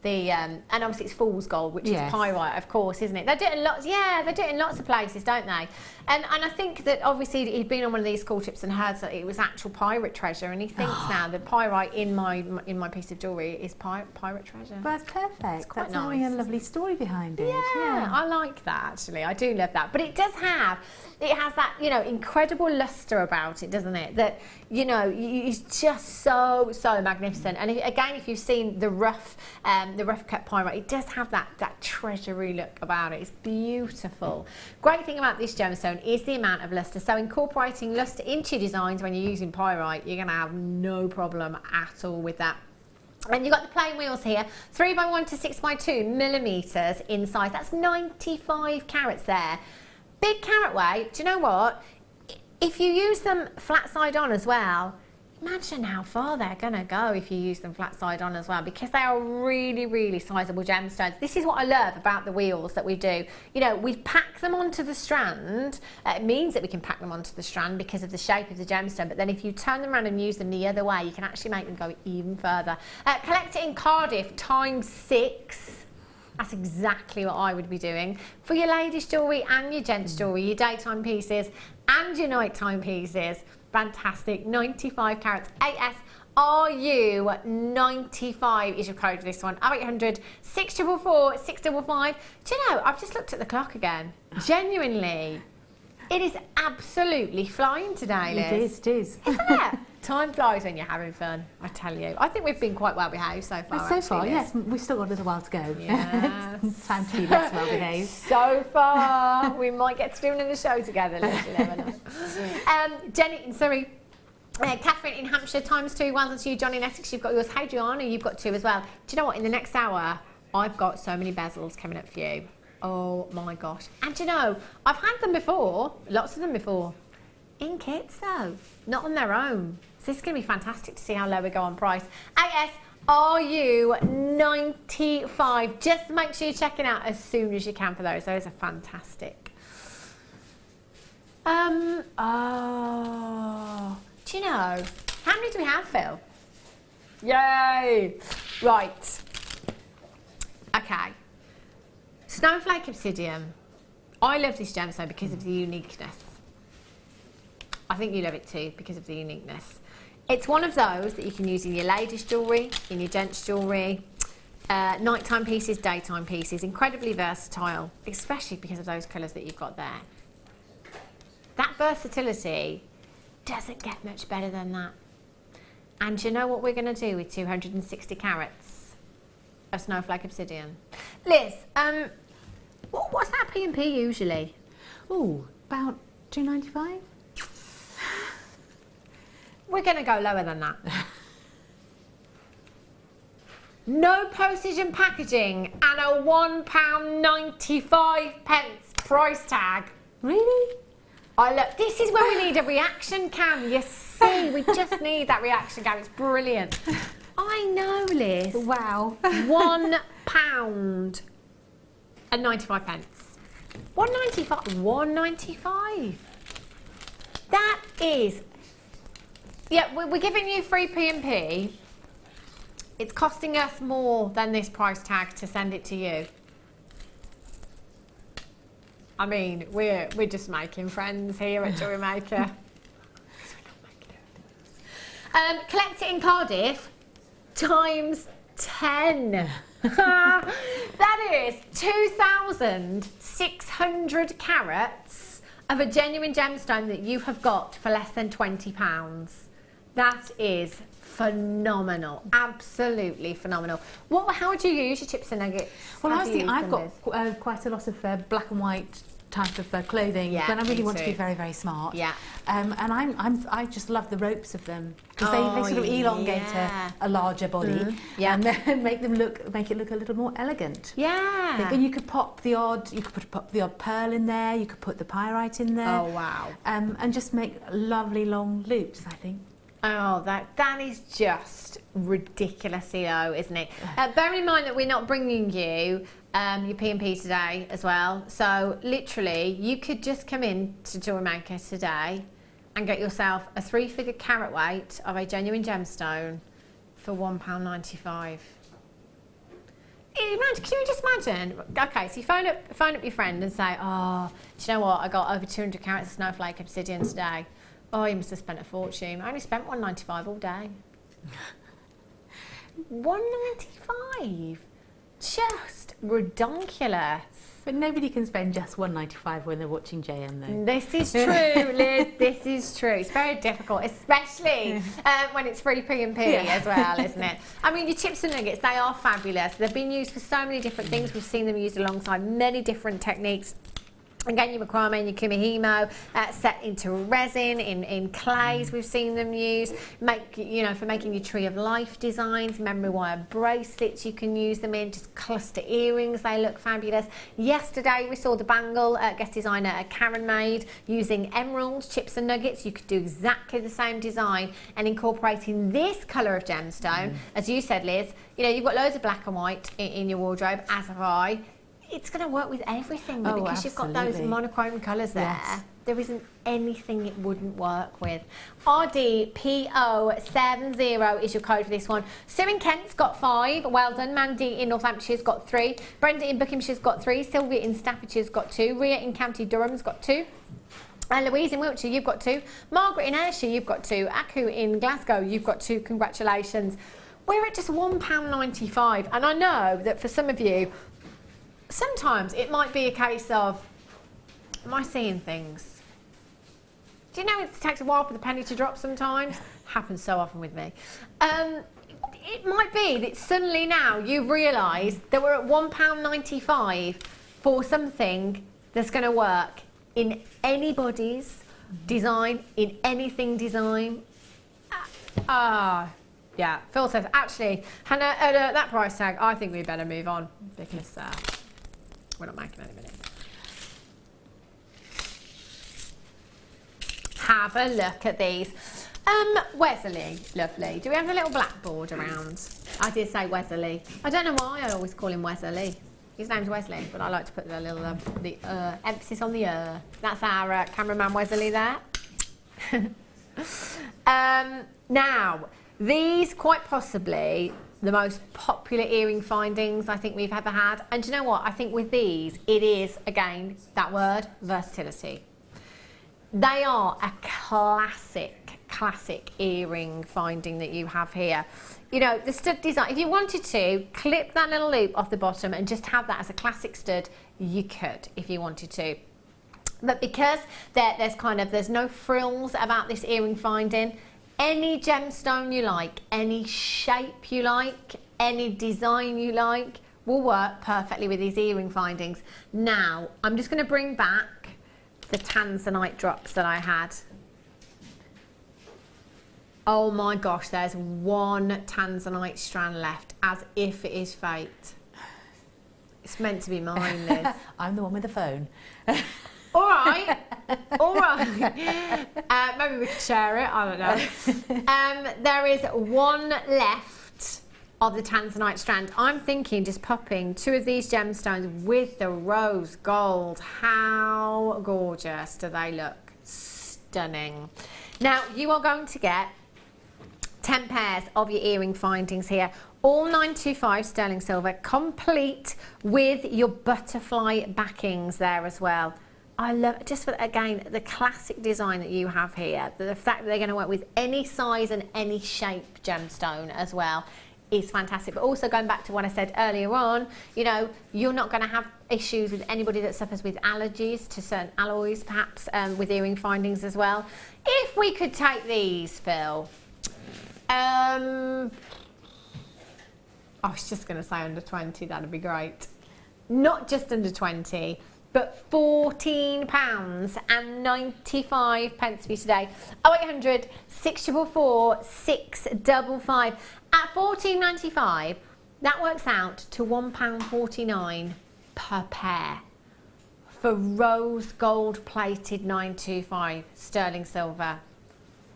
S1: And obviously it's fool's gold, which is pyrite, of course, isn't it? They do it in lots. Yeah, they do it in lots of places, don't they? And I think that obviously he'd been on one of these school trips and heard that it was actual pirate treasure, and he thinks now that pyrite in my piece of jewellery is pirate treasure.
S2: But that's perfect.
S1: It's quite
S2: that's
S1: nice.
S2: Having a lovely story behind it.
S1: Yeah, I like that actually. I do love that. But it has that, you know, incredible lustre about it, doesn't it? That, you know, it's just so magnificent. And again, if you've seen the rough the rough cut pyrite. It does have that treasury look about it. It's beautiful. Great thing about this gemstone is the amount of luster. So incorporating luster into your designs when you're using pyrite, you're going to have no problem at all with that. And you've got the plain wheels here, 3x1 to 6x2 millimeters in size. That's 95 carats there. Big carat weight. Do you know what? If you use them flat side on as well, imagine how far they're going to go if you use them flat side on as well, because they are really, really sizable gemstones. This is what I love about the wheels that we do. You know, we pack them onto the strand. It means that we can pack them onto the strand because of the shape of the gemstone, but then if you turn them around and use them the other way, you can actually make them go even further. Collect it in Cardiff ×6. That's exactly what I would be doing for your ladies' jewellery and your gents' jewellery, your daytime pieces and your nighttime pieces. Fantastic. 95 carats. ASRU95 is your code for this one. 0800 644 655. Do you know, I've just looked at the clock again. Genuinely, it is absolutely flying today, Liz.
S2: It is.
S1: Isn't it? Time flies when you're having fun, I tell you. I think we've been quite well behaved so far.
S2: So far,
S1: Liz.
S2: yes. We've still got a little while to go.
S1: Yes.
S2: Time to be less well behaved.
S1: So far. We might get to do another show together, Liz, you never know. Catherine in Hampshire, ×2. Well done to you. John in Essex, you've got yours. Hey, Joanna, you've got 2 as well. Do you know what? In the next hour, I've got so many bezels coming up for you. Oh my gosh. And do you know, I've had them before, lots of them before. In kits though, not on their own. So this is going to be fantastic to see how low we go on price. ASRU95. Just make sure you're checking out as soon as you can for those. Those are fantastic. Do you know, how many do we have, Phil? Yay! Right. Okay. Snowflake Obsidian. I love this gemstone because of the uniqueness. I think you love it too because of the uniqueness. It's one of those that you can use in your ladies' jewellery, in your gents' jewellery, nighttime pieces, daytime pieces. Incredibly versatile, especially because of those colours that you've got there. That versatility doesn't get much better than that. And you know what we're going to do with 260 carats of Snowflake Obsidian? Liz, what's that P&P usually?
S2: Oh, about £2.95.
S1: We're going to go lower than that. No postage and packaging and a £1.95 price tag.
S2: Really?
S1: Look, this is where we need a reaction cam. You see, we just need that reaction cam. It's brilliant. I know, Liz.
S2: Wow.
S1: £1.95. 1.95. That is. Yeah, we're giving you free P&P. It's costing us more than this price tag to send it to you. I mean, we're just making friends here at JewelleryMaker. Collect it in Cardiff ×10. That is 2,600 carats of a genuine gemstone that you have got for less than £20. That is phenomenal, absolutely phenomenal. How do you use your chips and nuggets?
S2: Well, I've got quite a lot of black and white type of clothing when I really want to be very, very smart.
S1: Yeah.
S2: And I just love the ropes of them because they sort of elongate a larger body and then make it look a little more elegant.
S1: Yeah.
S2: And you could pop the odd pearl in there. You could put the pyrite in there.
S1: Oh wow.
S2: And just make lovely long loops, I think.
S1: Oh, that is just ridiculously low, isn't it? Bear in mind that we're not bringing you your P&P today as well. So literally, you could just come in to JewelleryMaker today and get yourself a 3-figure carat weight of a genuine gemstone for £1.95. Can you just imagine? Okay, so you phone up your friend and say, oh, do you know what? I got over 200 carats of Snowflake Obsidian today. Oh, you must have spent a fortune. I only spent £1.95 all day. £1.95? just redonkulous.
S2: But nobody can spend just £1.95 when they're watching JM though.
S1: This is true, Liz. This is true. It's very difficult, especially when it's 3p as well, isn't it? I mean, your chips and nuggets, they are fabulous. They've been used for so many different things. We've seen them used alongside many different techniques. Again, your macrame and your kumihimo set into resin, in clays. We've seen them used. For making your tree of life designs, memory wire bracelets. You can use them in just cluster earrings. They look fabulous. Yesterday, we saw the bangle guest designer Karen made using emerald chips and nuggets. You could do exactly the same design and incorporating this colour of gemstone, as you said, Liz. You know, you've got loads of black and white in your wardrobe, as have I. It's going to work with everything, but because you've got those monochrome colours there, there isn't anything it wouldn't work with. RDPO70 is your code for this one. Sue in Kent's got 5. Well done. Mandy in Northamptorshire's got 3. Brenda in Buckinghamshire's got 3. Sylvia in Staffordshire's got 2. Ria in County Durham's got 2. And Louise in Wiltshire, you've got 2. Margaret in Ayrshire, you've got 2. Aku in Glasgow, you've got 2. Congratulations. We're at just £1.95, and I know that for some of you, sometimes it might be a case of, am I seeing things? Do you know it takes a while for the penny to drop sometimes? Happens so often with me. It might be that suddenly now you've realised that we're at £1.95 for something that's going to work in anybody's design, in anything design. Yeah, Phil says, actually, Hannah, at that price tag, I think we better move on because we're not making any money. Have a look at these. Wesley, lovely. Do we have a little blackboard around? I did say Wesley. I don't know why I always call him Wesley. His name's Wesley, but I like to put the little emphasis on the That's our cameraman Wesley there. Now, these quite possibly the most popular earring findings I think we've ever had. And do you know what? I think with these, it is, again, that word, versatility. They are a classic earring finding that you have here. You know, the stud design, if you wanted to clip that little loop off the bottom and just have that as a classic stud, you could if you wanted to. But because there's no frills about this earring finding, any gemstone you like, any shape you like, any design you like will work perfectly with these earring findings. Now, I'm just going to bring back the tanzanite drops that I had. Oh my gosh, there's one tanzanite strand left, as if it is fate. It's meant to be mine, Liz.
S2: I'm the one with the phone.
S1: All right. Maybe we could share it, I don't know. There is one left of the tanzanite strand. I'm thinking just popping 2 of these gemstones with the rose gold. How gorgeous do they look? Stunning. Now, you are going to get 10 pairs of your earring findings here, all 925 sterling silver, complete with your butterfly backings there as well. I love, just for, again, the classic design that you have here, the fact that they're going to work with any size and any shape gemstone as well is fantastic. But also going back to what I said earlier on, you know, you're not going to have issues with anybody that suffers with allergies to certain alloys, perhaps with earring findings as well. If we could take these, Phil, I was just going to say under 20, that'd be great. Not just under 20, but £14.95 for you today. 0800 644 655. At £14.95, that works out to £1.49 per pair for rose gold plated 925 sterling silver.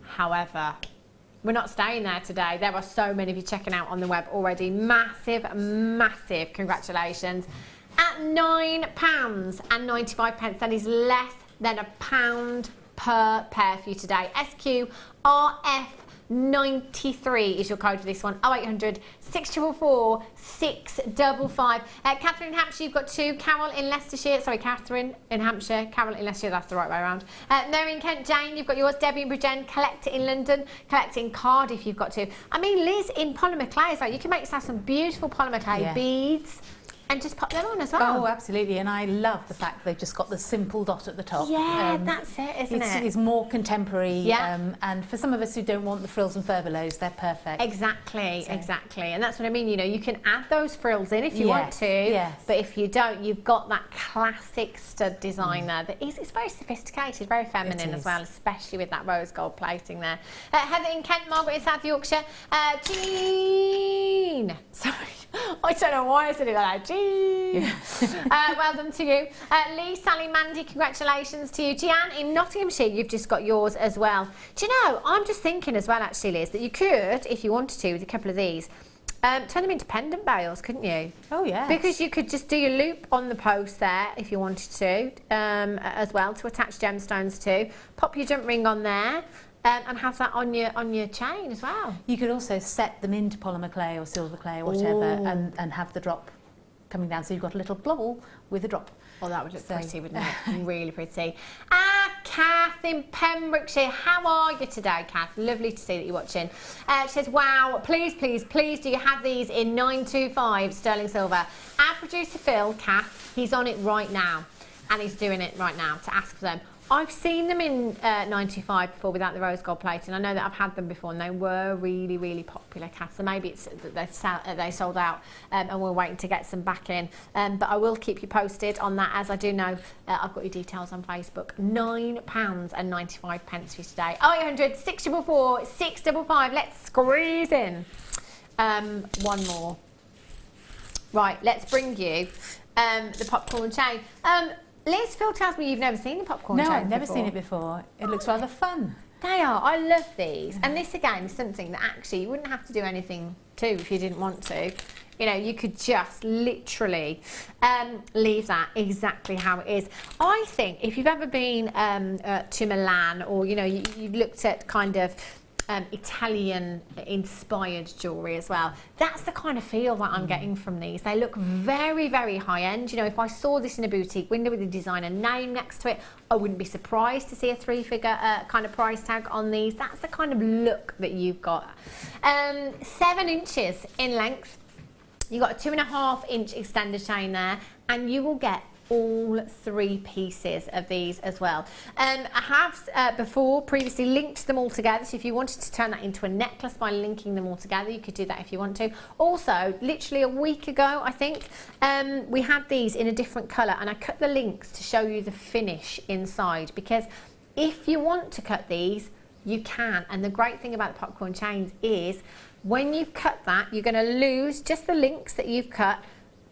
S1: However, we're not staying there today. There are so many of you checking out on the web already. Massive congratulations. At £9.95, that is less than £1 per pair for you today. SQRF93 is your code for this one. 0800 644 655. Catherine in Hampshire, you've got 2. Carol in Leicestershire. Sorry, Catherine in Hampshire. Carol in Leicestershire, that's the right way around. Mary in Kent. Jane, you've got yours. Debbie in Bridgend. Collector in London. Collector in Cardiff, you've got 2. I mean, Liz in polymer clay as well. You can make yourself some beautiful polymer clay beads. and just pop them on as well.
S2: Oh, absolutely. And I love the fact they've just got the simple dot at the top.
S1: Yeah, that's it, isn't it?
S2: It's more contemporary.
S1: Yeah.
S2: And for some of us who don't want the frills and furbelows, they're perfect.
S1: Exactly, exactly. And that's what I mean, you know, you can add those frills in if you want to.
S2: Yes.
S1: But if you don't, you've got that classic stud design there. That is, it's very sophisticated, very feminine as well, especially with that rose gold plating there. Heather in Kent, Margaret in South Yorkshire, Jean. Sorry, I don't know why I said it like that. Jean. Well done to you. Lee, Sally, Mandy, congratulations to you. Gian in Nottinghamshire, you've just got yours as well. Do you know, I'm just thinking as well, actually, Liz, that you could, if you wanted to, with a couple of these, turn them into pendant bales, couldn't you?
S2: Oh, yeah.
S1: Because you could just do your loop on the post there if you wanted to, as well, to attach gemstones to. Pop your jump ring on there. And have that on your chain as well.
S2: You could also set them into polymer clay or silver clay or whatever, and have the drop coming down. So you've got a little globble with a drop.
S1: Oh, that would look pretty, wouldn't it? Really pretty. Kath in Pembrokeshire. How are you today, Kath? Lovely to see that you're watching. She says, wow, please, please, please, do you have these in 925 sterling silver? Our producer Phil, Kath, he's on it right now. And he's doing it right now to ask for them. I've seen them in 925 before without the rose gold plating. I know that I've had them before and they were really, really popular, Kath. So maybe it's that they sold out and we're waiting to get some back in. But I will keep you posted on that, as I do know I've got your details on Facebook. £9.95 for you today. 800 644 655. Let's squeeze in one more. Right, let's bring you the popcorn chain. Liz, Phil tells me you've never seen the popcorn chain
S2: No, I've never
S1: before.
S2: seen it before. It looks rather fun.
S1: They are. I love these. And this, again, is something that actually you wouldn't have to do anything to if you didn't want to. You know, you could just literally leave that exactly how it is. I think if you've ever been to Milan, or, you know, you've looked at kind of Italian-inspired jewellery as well. That's the kind of feel that I'm getting from these. They look very, very high-end. You know, if I saw this in a boutique window with a designer name next to it, I wouldn't be surprised to see a three-figure kind of price tag on these. That's the kind of look that you've got. 7 inches in length. You've got a 2.5-inch extender chain there, and you will get all 3 pieces of these as well. I have previously linked them all together, so if you wanted to turn that into a necklace by linking them all together, you could do that if you want to. Also, literally a week ago, I think, we had these in a different colour, and I cut the links to show you the finish inside, because if you want to cut these, you can. And the great thing about the popcorn chains is when you've cut that, you're going to lose just the links that you've cut,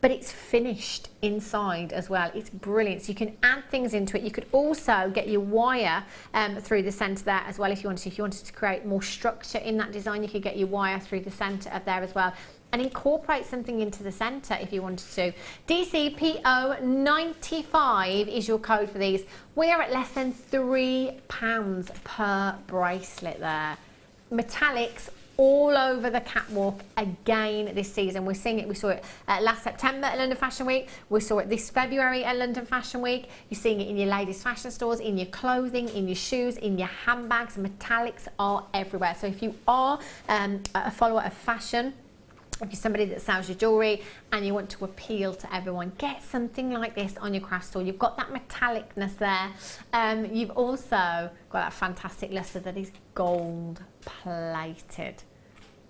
S1: but it's finished inside as well. It's brilliant. So you can add things into it. You could also get your wire through the centre there as well if you wanted to. If you wanted to create more structure in that design, you could get your wire through the centre of there as well, and incorporate something into the centre if you wanted to. DCPO95 is your code for these. We are at less than £3 per bracelet there. Metallics all over the catwalk again this season. We're seeing it. We saw it last September at London Fashion Week. We saw it this February at London Fashion Week. You're seeing it in your ladies' fashion stores, in your clothing, in your shoes, in your handbags. Metallics are everywhere. So if you are a follower of fashion, if you're somebody that sells your jewellery and you want to appeal to everyone, get something like this on your craft store. You've got that metallicness there. You've also got that fantastic lustre that is gold plated.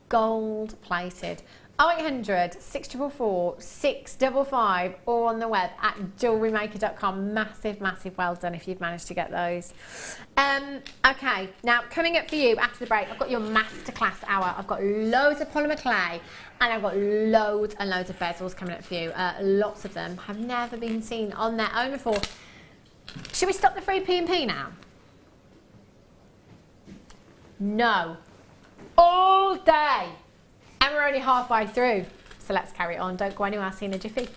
S1: Gold plated. 0800 644 655 or on the web at JewelleryMaker.com. Massive, massive well done if you've managed to get those. Okay, now coming up for you after the break, I've got your masterclass hour. I've got loads of polymer clay and I've got loads and loads of bezels coming up for you. Lots of them have never been seen on their own before. Should we stop the free P&P now? No. All day. And we're only halfway through, so let's carry on. Don't go anywhere, I'll see you in a jiffy.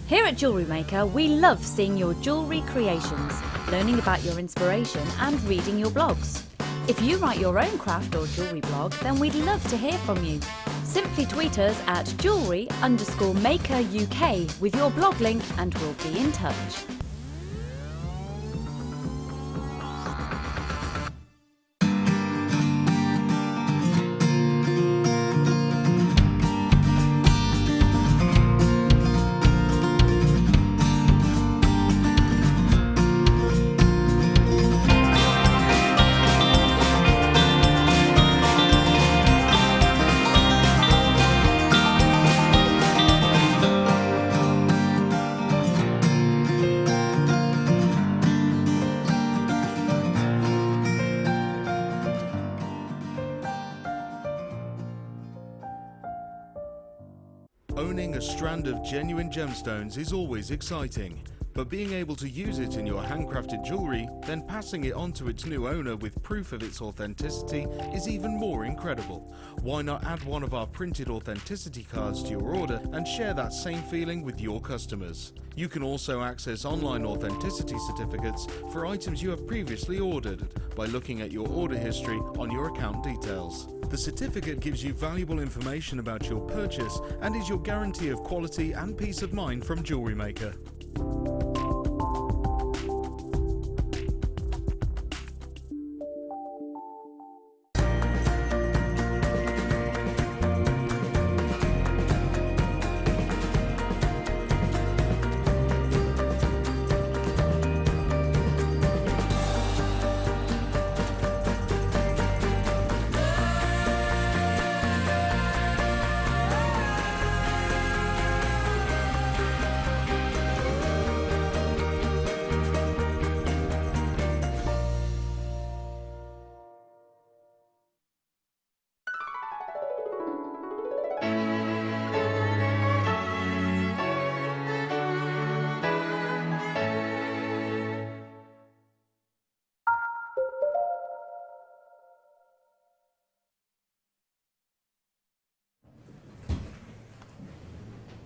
S6: Here at JewelleryMaker, we love seeing your jewellery creations, learning about your inspiration and reading your blogs. If you write your own craft or jewellery blog, then we'd love to hear from you. Simply tweet us at jewellery_maker UK with your blog link and we'll be in touch.
S5: Owning a strand of genuine gemstones is always exciting, but being able to use it in your handcrafted jewellery, then passing it on to its new owner with proof of its authenticity is even more incredible. Why not add one of our printed authenticity cards to your order and share that same feeling with your customers? You can also access online authenticity certificates for items you have previously ordered by looking at your order history on your account details. The certificate gives you valuable information about your purchase and is your guarantee of quality and peace of mind from JewelleryMaker.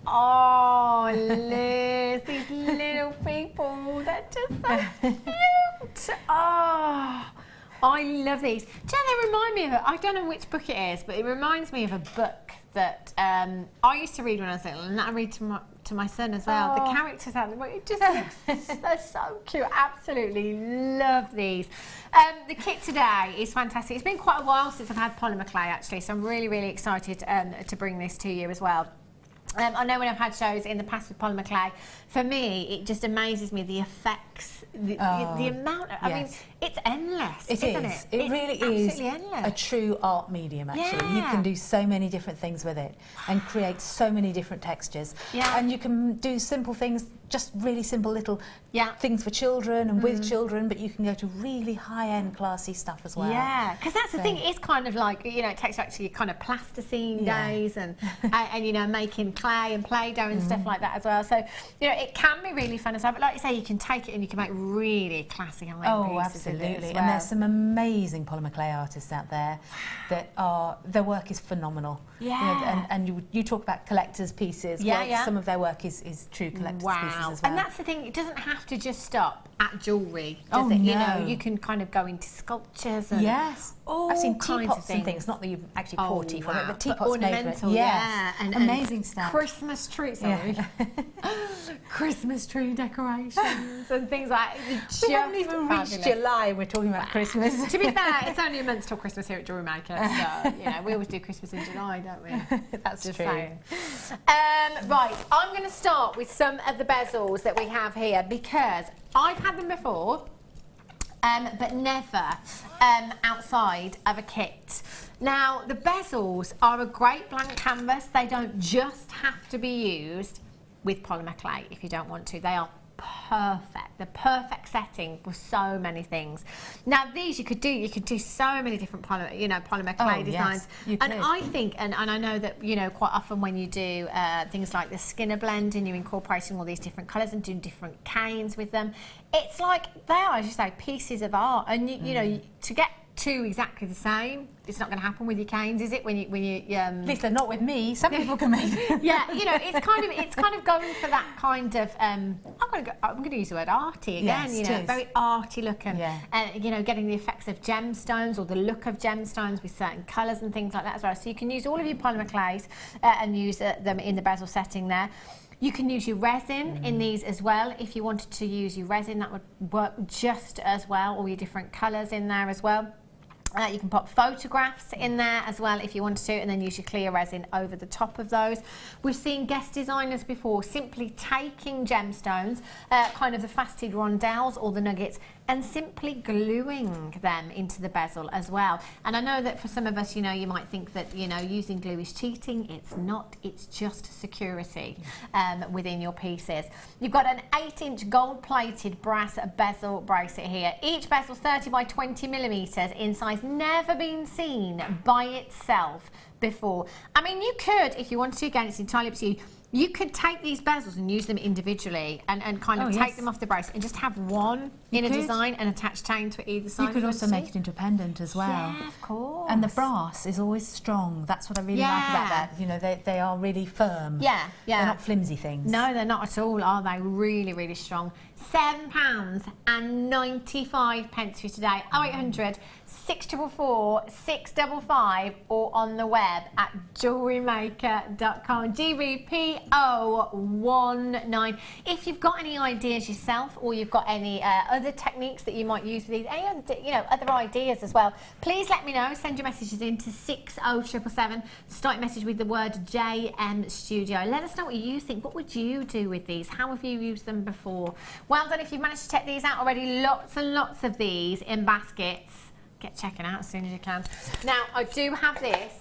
S1: Oh, Liz, these little people, they're just so cute. Oh, I love these. Do you know, they remind me of I don't know which book it is, but it reminds me of a book that I used to read when I was little, and that I read to my son as well. The characters out there, it just looks, they're so cute. Absolutely love these. The kit today is fantastic. It's been quite a while since I've had polymer clay, actually, so I'm really, really excited to bring this to you as well. I know when I've had shows in the past with polymer clay, for me, it just amazes me the effects, the amount of, I mean, it's endless, isn't it?
S2: It really is
S1: endless.
S2: a true art medium, actually.
S1: Yeah.
S2: You can do so many different things with it and create so many different textures.
S1: Yeah.
S2: And you can do simple things, just really simple little things for children and with children, but you can go to really high-end, classy stuff as well.
S1: Yeah, because that's the thing, it's kind of like, you know, it takes you actually kind of plasticine days and, you know, making clay and Play-Doh and stuff like that as well. So, you know, it can be really fun as well, but like you say, you can take it and you can make really classy high-end pieces with it as well.
S2: And there's some amazing polymer clay artists out there that are, their work is phenomenal.
S1: Yeah.
S2: You know, and you talk about collector's pieces. Well, some of their work is true collector's pieces as well.
S1: And that's the thing, it doesn't have to just stop at jewellery, does it?
S2: No.
S1: You know, you can kind of go into sculptures and
S2: I've seen teapots and things, not that you've actually poured tea from it, but teapots
S1: ornamental,
S2: made from it.
S1: and
S2: amazing stuff.
S1: Christmas trees, Christmas tree decorations and things like that.
S2: We haven't even reached July and we're talking about Christmas.
S1: To be fair, it's only a month till Christmas here at JewelleryMaker, so you know, we always do Christmas in July, don't we?
S2: That's
S1: just
S2: true.
S1: Saying. Right, I'm going to start with some of the bezels that we have here because I've had them before, but never outside of a kit. Now, the bezels are a great blank canvas. They don't just have to be used with polymer clay if you don't want to. They are perfect, the perfect setting for so many things. Now these you could do so many different polymer clay designs.
S2: Yes,
S1: and I think, and I know that, you know, quite often when you do things like the Skinner blend and you're incorporating all these different colours and doing different canes with them, it's like they are, as you say, pieces of art. And you know, to get two exactly the same, it's not going to happen with your canes, is it? When you
S2: at least they're not with me. Some people can make them.
S1: Yeah, you know, it's kind of going for that kind of I'm going to use the word arty again.
S2: Yes,
S1: you know, very arty looking.
S2: Yeah.
S1: You know, getting the effects of gemstones or the look of gemstones with certain colours and things like that as well. So you can use all of your polymer clays and use them in the bezel setting there. You can use your resin in these as well. If you wanted to use your resin, that would work just as well, all your different colours in there as well. You can pop photographs in there as well if you wanted to, and then use your clear resin over the top of those. We've seen guest designers before simply taking gemstones, kind of the faceted rondelles or the nuggets, and simply gluing them into the bezel as well. And I know that for some of us, you know, you might think that, you know, using glue is cheating. It's not, it's just security within your pieces. You've got an 8-inch gold-plated brass bezel bracelet here. Each bezel 30 by 20 millimeters in size, never been seen by itself before. I mean, you could, if you wanted to, again, it's entirely up to you. You could take these bezels and use them individually and kind of take them off the bracelet and just have one in a design and attach chain to either side.
S2: You could also make it into a pendant as well.
S1: Yeah, of course.
S2: And the brass is always strong. That's what I really like about that. You know, they are really firm.
S1: Yeah, yeah.
S2: They're not flimsy things.
S1: No, they're not at all, are they? Really, really strong. £7.95 for you today. 0800 644 655 or on the web at JewelleryMaker.com. GBPO19. If you've got any ideas yourself, or you've got any other techniques that you might use with these, any other ideas as well, please let me know. Send your messages in to 60777. Start your message with the word JM Studio. Let us know what you think. What would you do with these? How have you used them before? Well done if you've managed to check these out already. Lots and lots of these in baskets. Get checking out as soon as you can. Now, I do have this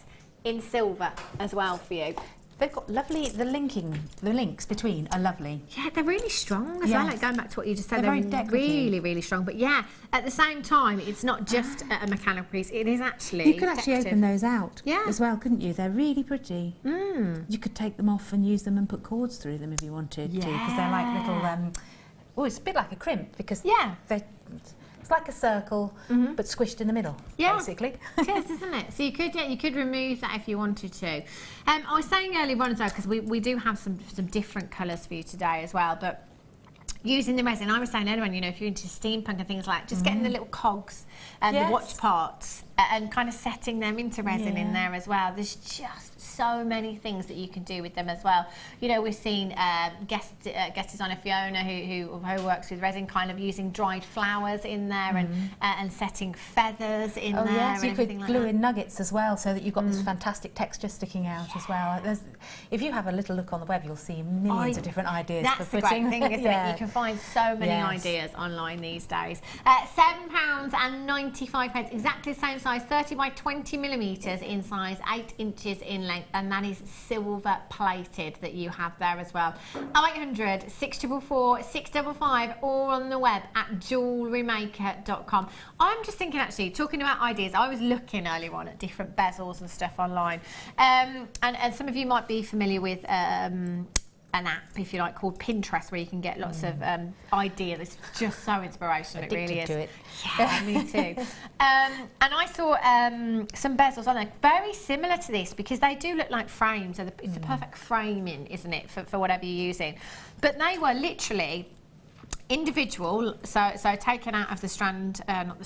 S1: in silver as well for you.
S2: They've got lovely, the links between are lovely.
S1: Yeah, they're really strong as well. Like going back to what you just said,
S2: They're
S1: they're
S2: very decorative.
S1: really, really strong. But yeah, at the same time, it's not just a mechanical piece. It is actually
S2: You could actually
S1: decorative.
S2: open those out as well, couldn't you? They're really pretty.
S1: Mm.
S2: You could take them off and use them and put cords through them if you wanted to, because they're like little. Oh, it's a bit like a crimp because it's like a circle but squished in the middle, basically.
S1: It is, isn't it? So you could remove that if you wanted to. I was saying earlier on as well, because we do have some different colours for you today as well, but using the resin, I was saying earlier on, you know, if you're into steampunk and things like that, just getting the little cogs and the watch parts and kind of setting them into resin in there as well. There's just so many things that you can do with them as well. You know, we've seen guest designer Fiona who works with resin, kind of using dried flowers in there and setting feathers in there.
S2: Yes,
S1: and
S2: you could
S1: like
S2: glue
S1: that.
S2: in nuggets as well, so that you've got this fantastic texture sticking out as well. If you have a little look on the web, you'll see millions of different ideas for
S1: That's the
S2: putting.
S1: great thing, isn't it? You can find so many ideas online these days. £7.95, exactly the same size, 30 by 20 millimeters in size, 8 inches in length, and that is silver plated that you have there as well. 0800 644 655 or on the web at JewelleryMaker.com. I'm just thinking, actually, talking about ideas, I was looking earlier on at different bezels and stuff online, and some of you might be familiar with an app, if you like, called Pinterest, where you can get lots of ideas. It's just so inspirational. It really is.
S2: To it.
S1: Yeah, me too. And I saw some bezels on there, very similar to this, because they do look like frames. So it's the perfect framing, isn't it, for whatever you're using. But they were literally individual, so taken out of the strand, out of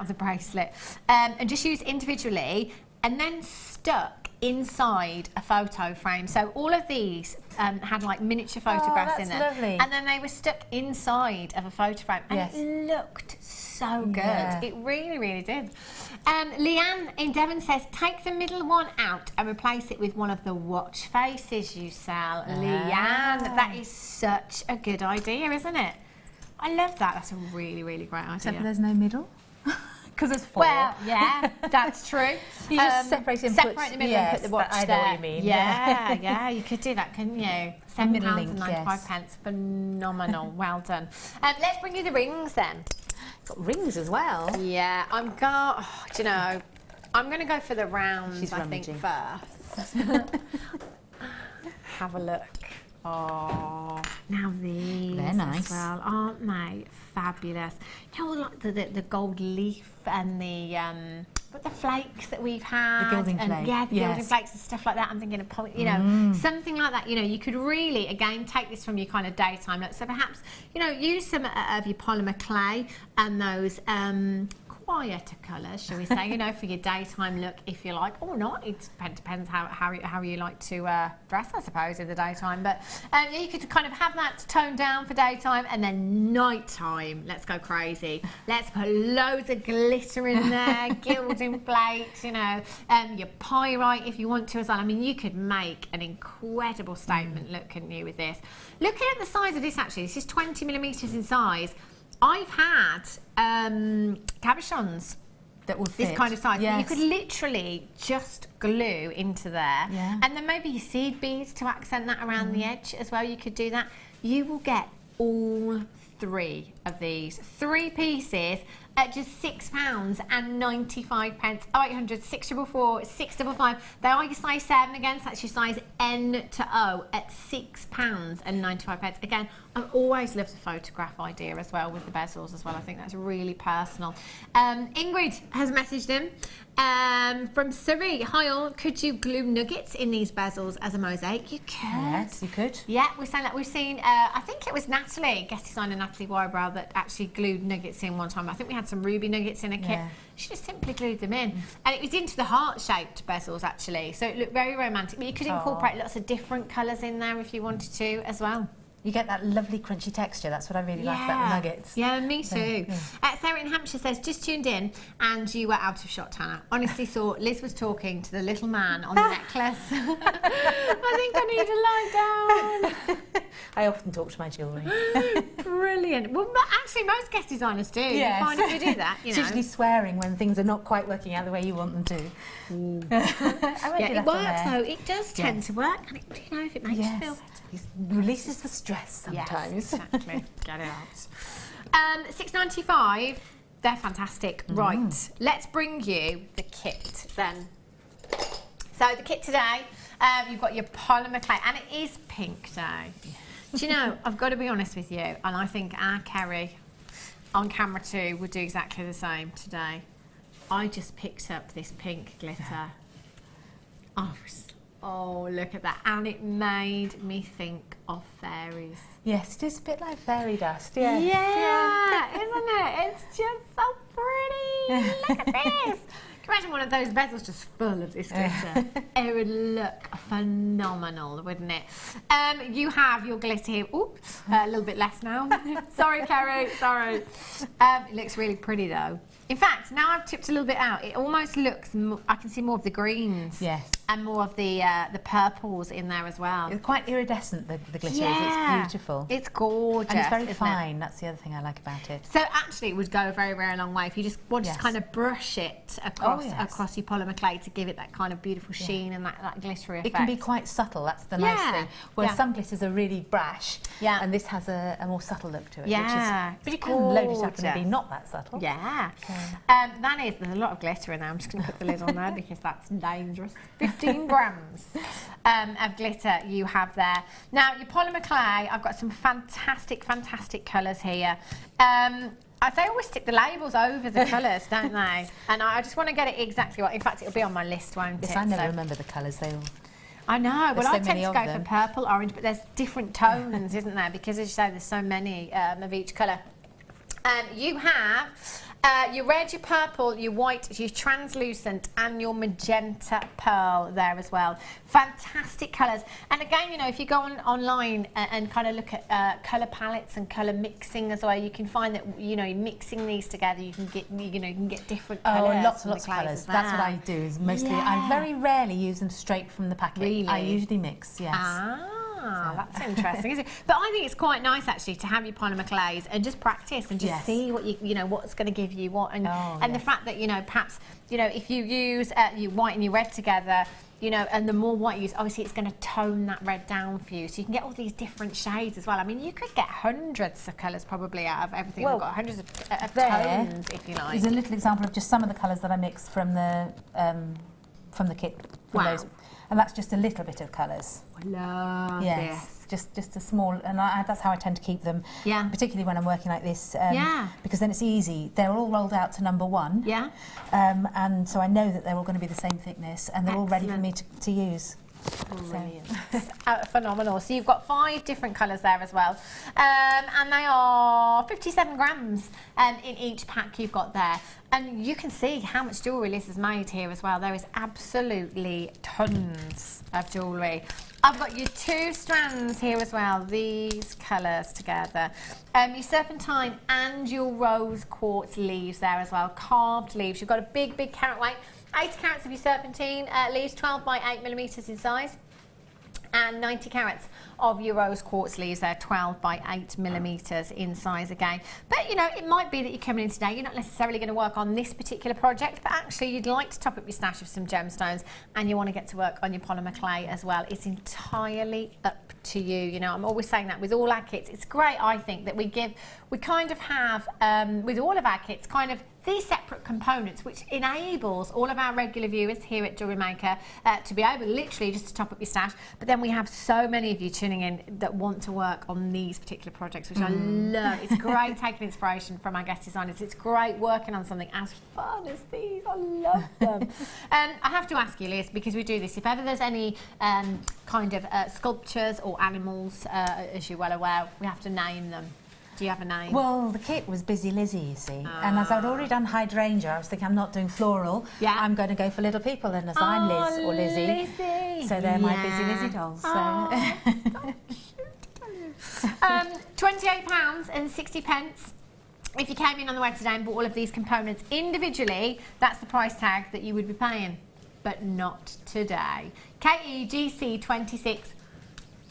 S1: the bracelet, and just used individually, and then stuck inside a photo frame. So all of these had like miniature photographs in them.
S2: Lovely.
S1: And then they were stuck inside of a photo frame, and it looked so good. It really, really did. Leanne in Devon says, take the middle one out and replace it with one of the watch faces you sell. Leanne, that is such a good idea, isn't it? I love that. That's a really, really great idea.
S2: Except for there's no middle. Because there's 4.
S1: Well, yeah, that's true.
S2: You just separate the middle
S1: and put the watch
S2: I
S1: there.
S2: know what you mean.
S1: Yeah, you could do that, couldn't you? £7.95, phenomenal. Well done. Let's bring you the rings then.
S2: Got rings as well.
S1: Yeah, do you know, I'm going to go for the rounds, I think, first. Have a look. Oh, now these
S2: they're nice
S1: as well, aren't they? Fabulous. You know, like the gold leaf and the flakes that we've had.
S2: The gilding flakes.
S1: Yeah, the gilding flakes and stuff like that. I'm thinking of, you know, something like that. You know, you could really, again, take this from your kind of daytime look. So perhaps, you know, use some of your polymer clay and those quieter colours, shall we say, you know, for your daytime look, if you like, or not. It depends how you like to dress, I suppose, in the daytime. But you could kind of have that toned down for daytime, and then nighttime, let's go crazy. Let's put loads of glitter in there, gilding flakes, you know, your pyrite if you want to as well. I mean, you could make an incredible statement look, couldn't you, with this? Looking at the size of this, actually, this is 20mm in size. I've had cabochons
S2: that will fit
S1: this kind of size.
S2: Yes.
S1: You could literally just glue into there, and then maybe your seed beads to accent that around the edge as well. You could do that. You will get all 3 of these 3 pieces at just £6.95. 0800 644 655. They are your size 7 again, so that's your size N to O at £6.95. Again, I always love the photograph idea as well with the bezels as well. I think that's really personal. Ingrid has messaged him from Surrey. Hi all, could you glue nuggets in these bezels as a mosaic? You could.
S2: Yes, you could.
S1: Yeah, we're saying that. We've seen, I think it was Natalie, guest designer Natalie Wybrow, that actually glued nuggets in one time. I think we had some ruby nuggets in a kit. She just simply glued them in. And it was into the heart-shaped bezels, actually. So it looked very romantic. But you could incorporate lots of different colours in there if you wanted to as well.
S2: You get that lovely crunchy texture. That's what I really like about the nuggets.
S1: Yeah, me too. Sarah in Hampshire says, just tuned in and you were out of shot, Tana. Honestly thought Liz was talking to the little man on the necklace. I think I need to lie down.
S2: I often talk to my jewellery.
S1: Brilliant. Well, actually, most guest designers do.
S2: Yes.
S1: You find if you do that, you
S2: It's
S1: know.
S2: usually swearing when things are not quite working out the way you want them to.
S1: It works though. It does tend to work. And it, you know, if it makes you feel better.
S2: It releases the stress sometimes.
S1: Yes, exactly. Get it out. £6.95. They're fantastic. Right, let's bring you the kit then. So the kit today, you've got your polymer clay, and it is pink day. Do you know, I've got to be honest with you, and I think our Kerry on camera too would do exactly the same today. I just picked up this pink glitter. Oh, look at that. And it made me think of fairies.
S2: Yes, it is a bit like fairy dust, yes.
S1: Yeah, isn't it? It's just so pretty. Look at this. Can you imagine one of those bezels just full of this glitter? It would look phenomenal, wouldn't it? You have your glitter here. Oops, a little bit less now. Sorry, Kerry, sorry. It looks really pretty though. In fact, now I've tipped a little bit out, it almost looks, I can see more of the greens.
S2: Yes.
S1: And more of the purples in there as well.
S2: It's quite iridescent, the glitter is.
S1: Yeah.
S2: It's beautiful.
S1: It's gorgeous.
S2: And it's very fine. That's the other thing I like about it.
S1: So actually it would go a very, very long way if you just wanted to kind of brush it across your polymer clay to give it that kind of beautiful sheen and that glittery effect.
S2: It can be quite subtle, that's the nice thing. Whereas some glitters are really brash, and this has a more subtle look to it.
S1: Yeah.
S2: Which is, but you can load it up and be not that subtle.
S1: Yeah. There's a lot of glitter in there. I'm just going to put the lid on there because that's dangerous. 15 grams of glitter you have there. Now, your polymer clay, I've got some fantastic, fantastic colours here. They always stick the labels over the colours, don't they? And I just want to get it exactly right. In fact, it'll be on my list, won't it?
S2: Yes, I never remember the colours. They all...
S1: I know. Well, I tend to go
S2: for
S1: purple, orange, but there's different tones, isn't there? Because as you say, there's so many of each colour. You have your red, your purple, your white, your translucent and your magenta pearl there as well. Fantastic colours. And again, you know, if you go online and kind of look at colour palettes and colour mixing as well, you can find that, you know, mixing these together, you can get, you know, you can get different colours.
S2: Lots of colours. That's what I do, is mostly, I very rarely use them straight from the packet.
S1: Really?
S2: I usually mix, yes.
S1: That's interesting, isn't it? But I think it's quite nice actually to have your polymer clays and just practice and just see what you know what's going to give you what, and the fact that, you know, perhaps, you know, if you use your white and your red together, you know, and the more white you use, obviously it's going to tone that red down for you, so you can get all these different shades as well. I mean, you could get hundreds of colours probably out of everything. We've got hundreds of tones, if you like.
S2: There's a little example of just some of the colours that I mixed from the kit. From those. And that's just a little bit of colours.
S1: I love this.
S2: Just a small, and that's how I tend to keep them.
S1: Yeah.
S2: Particularly when I'm working like this. Because then it's easy. They're all rolled out to number 1.
S1: Yeah.
S2: And so I know that they're all going to be the same thickness, and they're all ready for me to use.
S1: Brilliant. Phenomenal. So you've got 5 different colours there as well. And they are 57 grams in each pack you've got there. And you can see how much jewellery Liz has made here as well. There is absolutely tons of jewellery. I've got your 2 strands here as well, these colours together. Your serpentine and your rose quartz leaves there as well, carved leaves. You've got a big, big carat weight. 80 carats of your serpentine leaves, 12 by 8 millimetres in size. And 90 carats of your rose quartz leaves there, 12 by 8 millimetres in size again. But you know, it might be that you're coming in today, you're not necessarily going to work on this particular project, but actually you'd like to top up your stash of some gemstones and you want to get to work on your polymer clay as well. It's entirely up to you. You know, I'm always saying that with all our kits. It's great, I think, that we kind of have, with all of our kits, kind of these separate components, which enables all of our regular viewers here at JewelleryMaker to be able literally just to top up your stash. But then we have so many of you tuning in that want to work on these particular projects, which I love. It's great taking inspiration from our guest designers. It's great working on something as fun as these. I love them. I have to ask you, Liz, because we do this, if ever there's any kind of sculptures or animals, as you're well aware, we have to name them. Do you have a name?
S2: Well, the kit was Busy Lizzie, you see. And as I'd already done hydrangea, I was thinking I'm not doing floral. Yeah. I'm going to go for little people, and as I'm Liz or Lizzie. So they're my Busy Lizzie dolls. So.
S1: £28.60. If you came in on the web today and bought all of these components individually, that's the price tag that you would be paying. But not today. KEGC 26,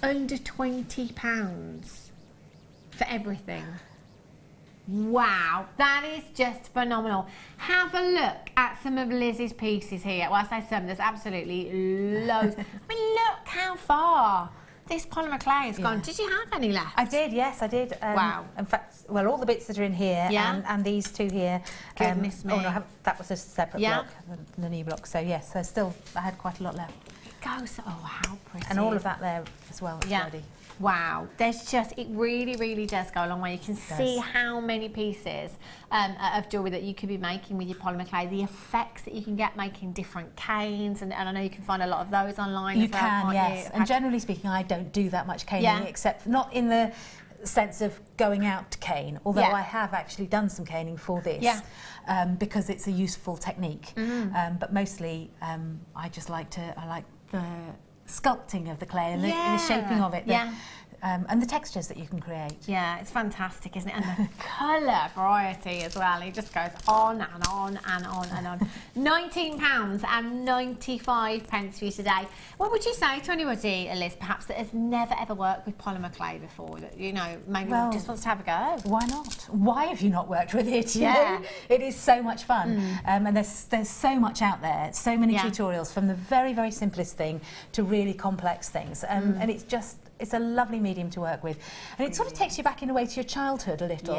S1: under £20. For everything. Wow, that is just phenomenal. Have a look at some of Liz's pieces here. Well, I say some, there's absolutely loads. I mean, look how far this polymer clay has gone. Did you have any left?
S2: I did, yes, I did.
S1: Wow.
S2: In fact, well, all the bits that are in here and these 2 here.
S1: Goodness me.
S2: Oh, no, that was a separate block, the new block. So, yes, so still, I had quite a lot left.
S1: It goes, oh, how pretty.
S2: And all of that there as well is ready.
S1: Wow, there's just, it really, really does go a long way. You can see how many pieces of jewellery that you could be making with your polymer clay, the effects that you can get making different canes, and I know you can find a lot of those online as well,
S2: can, yes. And generally speaking, I don't do that much caning, except not in the sense of going out to cane, although I have actually done some caning for this, because it's a useful technique. But mostly, I just like the sculpting of the clay and the shaping of it, and the textures that you can create. Yeah,
S1: it's fantastic, isn't it? And the colour variety as well. It just goes on and on and on and on. £19.95 for you today. What would you say to anybody, Liz, perhaps that has never ever worked with polymer clay before, that, you know, maybe just wants to have a go?
S2: Why not? Why have you not worked with it? You know? It is so much fun. And there's so much out there, so many tutorials, from the very, very simplest thing to really complex things. And it's a lovely medium to work with, and it sort of takes you back in a way to your childhood a little.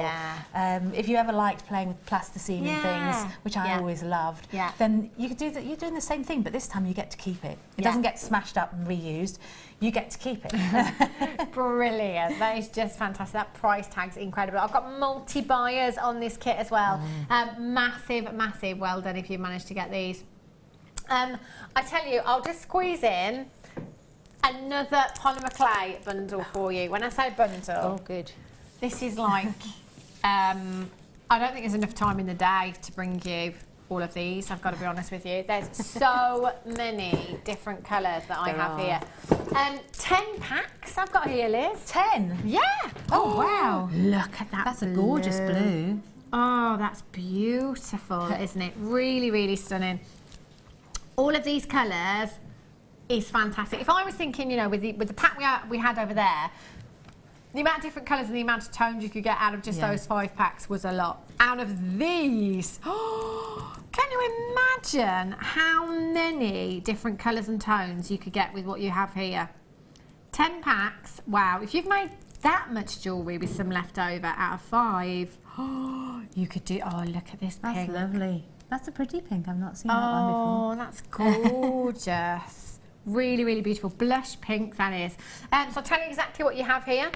S2: If you ever liked playing with plasticine and things, which I always loved, then you could do that. You're doing the same thing, but this time you get to keep it. It doesn't get smashed up and reused. You get to keep it.
S1: Brilliant. That is just fantastic. That price tag's incredible. I've got multi-buyers on this kit as well. Massive, massive well done if you managed to get these. I tell you, I'll just squeeze in another polymer clay bundle for you. When I say bundle, this is like, I don't think there's enough time in the day to bring you all of these, I've got to be honest with you. There's so many different colours that I have here. 10 packs I've got here, Liz.
S2: 10?
S1: Yeah.
S2: Oh, wow.
S1: Look at that.
S2: That's a gorgeous blue.
S1: Oh, that's beautiful, isn't it? Really, really stunning. All of these colours is fantastic. If I was thinking, you know, with the pack we had over there, the amount of different colours and the amount of tones you could get out of just those 5 packs was a lot. Out of these, can you imagine how many different colours and tones you could get with what you have here? 10 packs, wow. If you've made that much jewellery with some left over out of 5, you could do, oh, look at this pink.
S2: That's lovely. That's a pretty pink. I've not seen that one before.
S1: Oh, that's gorgeous. Really, really beautiful. Blush pink, that is. So I'll tell you exactly what you have here.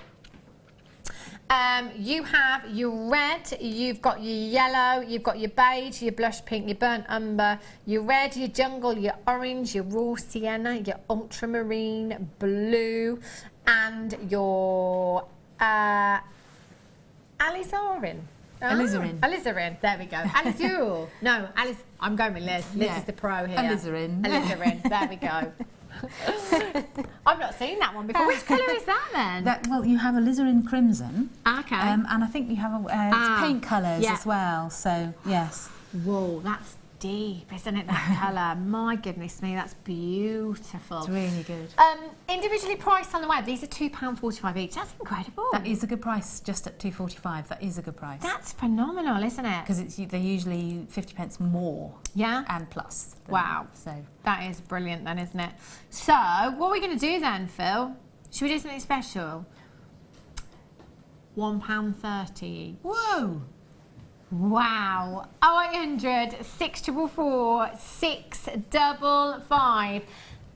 S1: You have your red, you've got your yellow, you've got your beige, your blush pink, your burnt umber, your red, your jungle, your orange, your raw sienna, your ultramarine blue, and your alizarin.
S2: Alizarin.
S1: Alizarin, there we go. Alizul. No, I'm going with Liz. Liz is the pro here.
S2: Alizarin.
S1: Alizarin, there we go. I've not seen that one before. Which colour is that then?
S2: Well, you have alizarin crimson.
S1: Okay.
S2: And I think you have it's paint colours as well. So yes.
S1: Whoa, that's deep, isn't it? That colour. My goodness me, that's beautiful.
S2: It's really good.
S1: Individually priced on the web, these are £2.45 each. That's incredible.
S2: That is a good price, just at £2.45. That is a good price.
S1: That's phenomenal, isn't it?
S2: Because they're usually 50p more.
S1: Yeah.
S2: And plus.
S1: Wow.
S2: So
S1: that is brilliant then, isn't it? So what are we going to do then, Phil? Should we do something special? £1.30 each.
S2: Whoa.
S1: Wow. 0800 644 655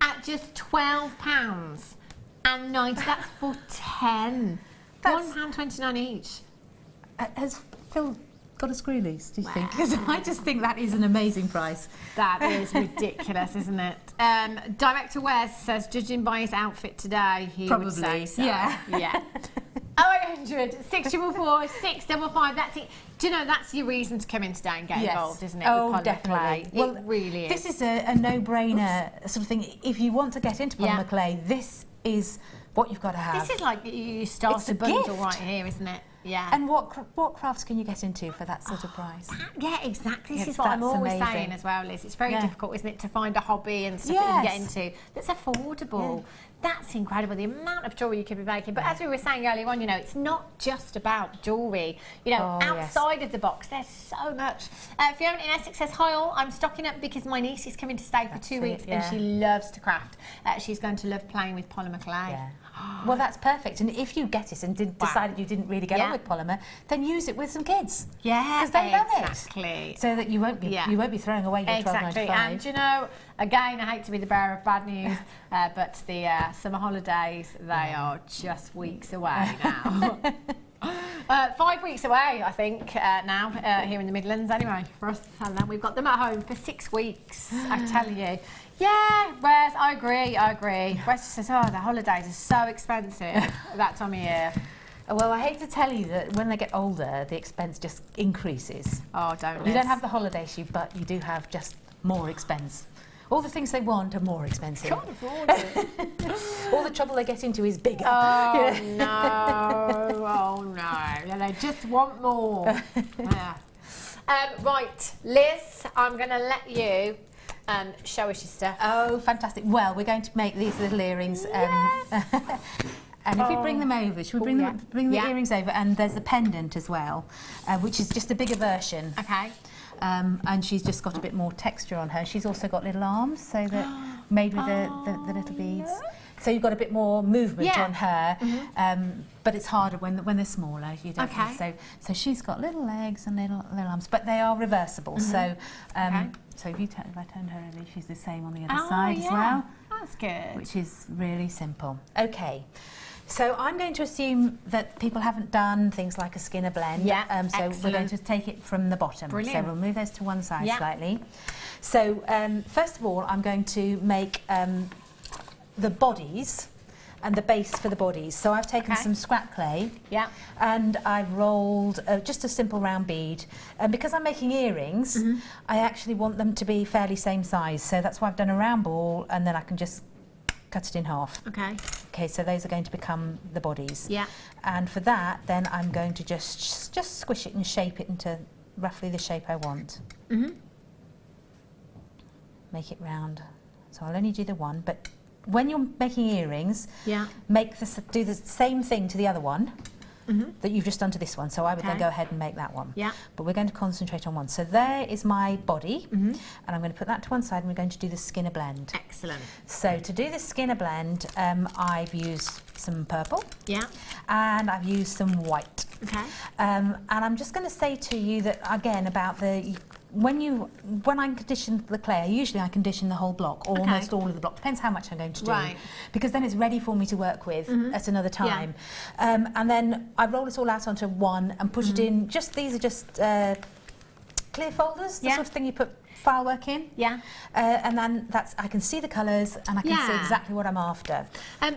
S1: at just £12 and 90. That's for 10. £1.29 each.
S2: Has Phil got a screw loose, do you think? Because I just think that is an amazing price.
S1: That is ridiculous, isn't it? Director Wes says, judging by his outfit today, he would say so.
S2: Yeah.
S1: Yeah. 0800 644 655. That's it. Do you know, that's your reason to come in today and get involved, isn't it?
S2: Oh,
S1: with
S2: definitely.
S1: Clay.
S2: Well,
S1: it really is.
S2: This is a no-brainer sort of thing. If you want to get into polymer clay, this is what you've got to have.
S1: This is like you start a bundle right here, isn't it? Yeah.
S2: And what crafts can you get into for that sort of price?
S1: Yeah, exactly. This is what I'm always saying as well, Liz. It's very difficult, isn't it, to find a hobby and stuff that you can get into that's affordable. Yeah. That's incredible, the amount of jewellery you could be making. But as we were saying earlier on, you know, it's not just about jewellery. You know, outside of the box, there's so much. Fiona in Essex says, hi all, I'm stocking up because my niece is coming to stay for 2 weeks and she loves to craft. She's going to love playing with polymer clay.
S2: Yeah. Well, that's perfect. And if you get it and decided you didn't really get on with polymer, then use it with some kids.
S1: Yeah,
S2: because they love it.
S1: Exactly.
S2: So that you won't be throwing away your
S1: Exactly. And you know, again, I hate to be the bearer of bad news, but the summer holidays, they are just weeks away now. 5 weeks away, I think, now, here in the Midlands, anyway, for us. And then we've got them at home for 6 weeks, I tell you. Yeah, Wes, I agree. Wes just says, oh, the holidays are so expensive at that time of year.
S2: Well, I hate to tell you that when they get older, the expense just increases.
S1: Oh, don't
S2: You don't have the holiday shoot, but you do have just more expense. All the things they want are more expensive.
S1: Can't afford it.
S2: All the trouble they get into is bigger.
S1: Oh, no. Yeah, they just want more. Yeah. Right, Liz, I'm going to let you show us your stuff.
S2: Oh, fantastic. Well, we're going to make these little earrings. And if we bring them over, should we bring the earrings over? And there's a pendant as well, which is just a bigger version.
S1: Okay.
S2: And she's just got a bit more texture on her. She's also got little arms, so that made with the little beads. So you've got a bit more movement on her, but it's harder when they're smaller. You don't. So she's got little legs and little arms, but they are reversible. So so if I turn her over, she's the same on the other side as well.
S1: That's good.
S2: Which is really simple. Okay. So I'm going to assume that people haven't done things like a skinner blend.
S1: Yeah,
S2: so we're going to take it from the bottom.
S1: Brilliant.
S2: So we'll move those to one side slightly. So first of all, I'm going to make the bodies and the base for the bodies. So I've taken some scrap clay and I've rolled just a simple round bead. And because I'm making earrings, I actually want them to be fairly same size. So that's why I've done a round ball, and then I can just cut it in half. Okay, so those are going to become the bodies.
S1: Yeah.
S2: And for that, then I'm going to just squish it and shape it into roughly the shape I want. Make it round. So I'll only do the one, but when you're making earrings, do the same thing to the other one that you've just done to this one. So I would then go ahead and make that one.
S1: Yeah.
S2: But we're going to concentrate on one. So there is my body, and I'm going to put that to one side, and we're going to do the skinner blend.
S1: Excellent.
S2: So to do the skinner blend, I've used some purple.
S1: Yeah.
S2: And I've used some white.
S1: Okay.
S2: And I'm just going to say to you that, again, about the when I condition the clay, usually I condition the whole block, or almost all of the block. Depends how much I'm going to do. Right. Because then it's ready for me to work with at another time. Yeah. And then I roll it all out onto one and put it in. These are just clear folders, the sort of thing you put file work in. Yeah. And then I can see the colours and I can see exactly what I'm after.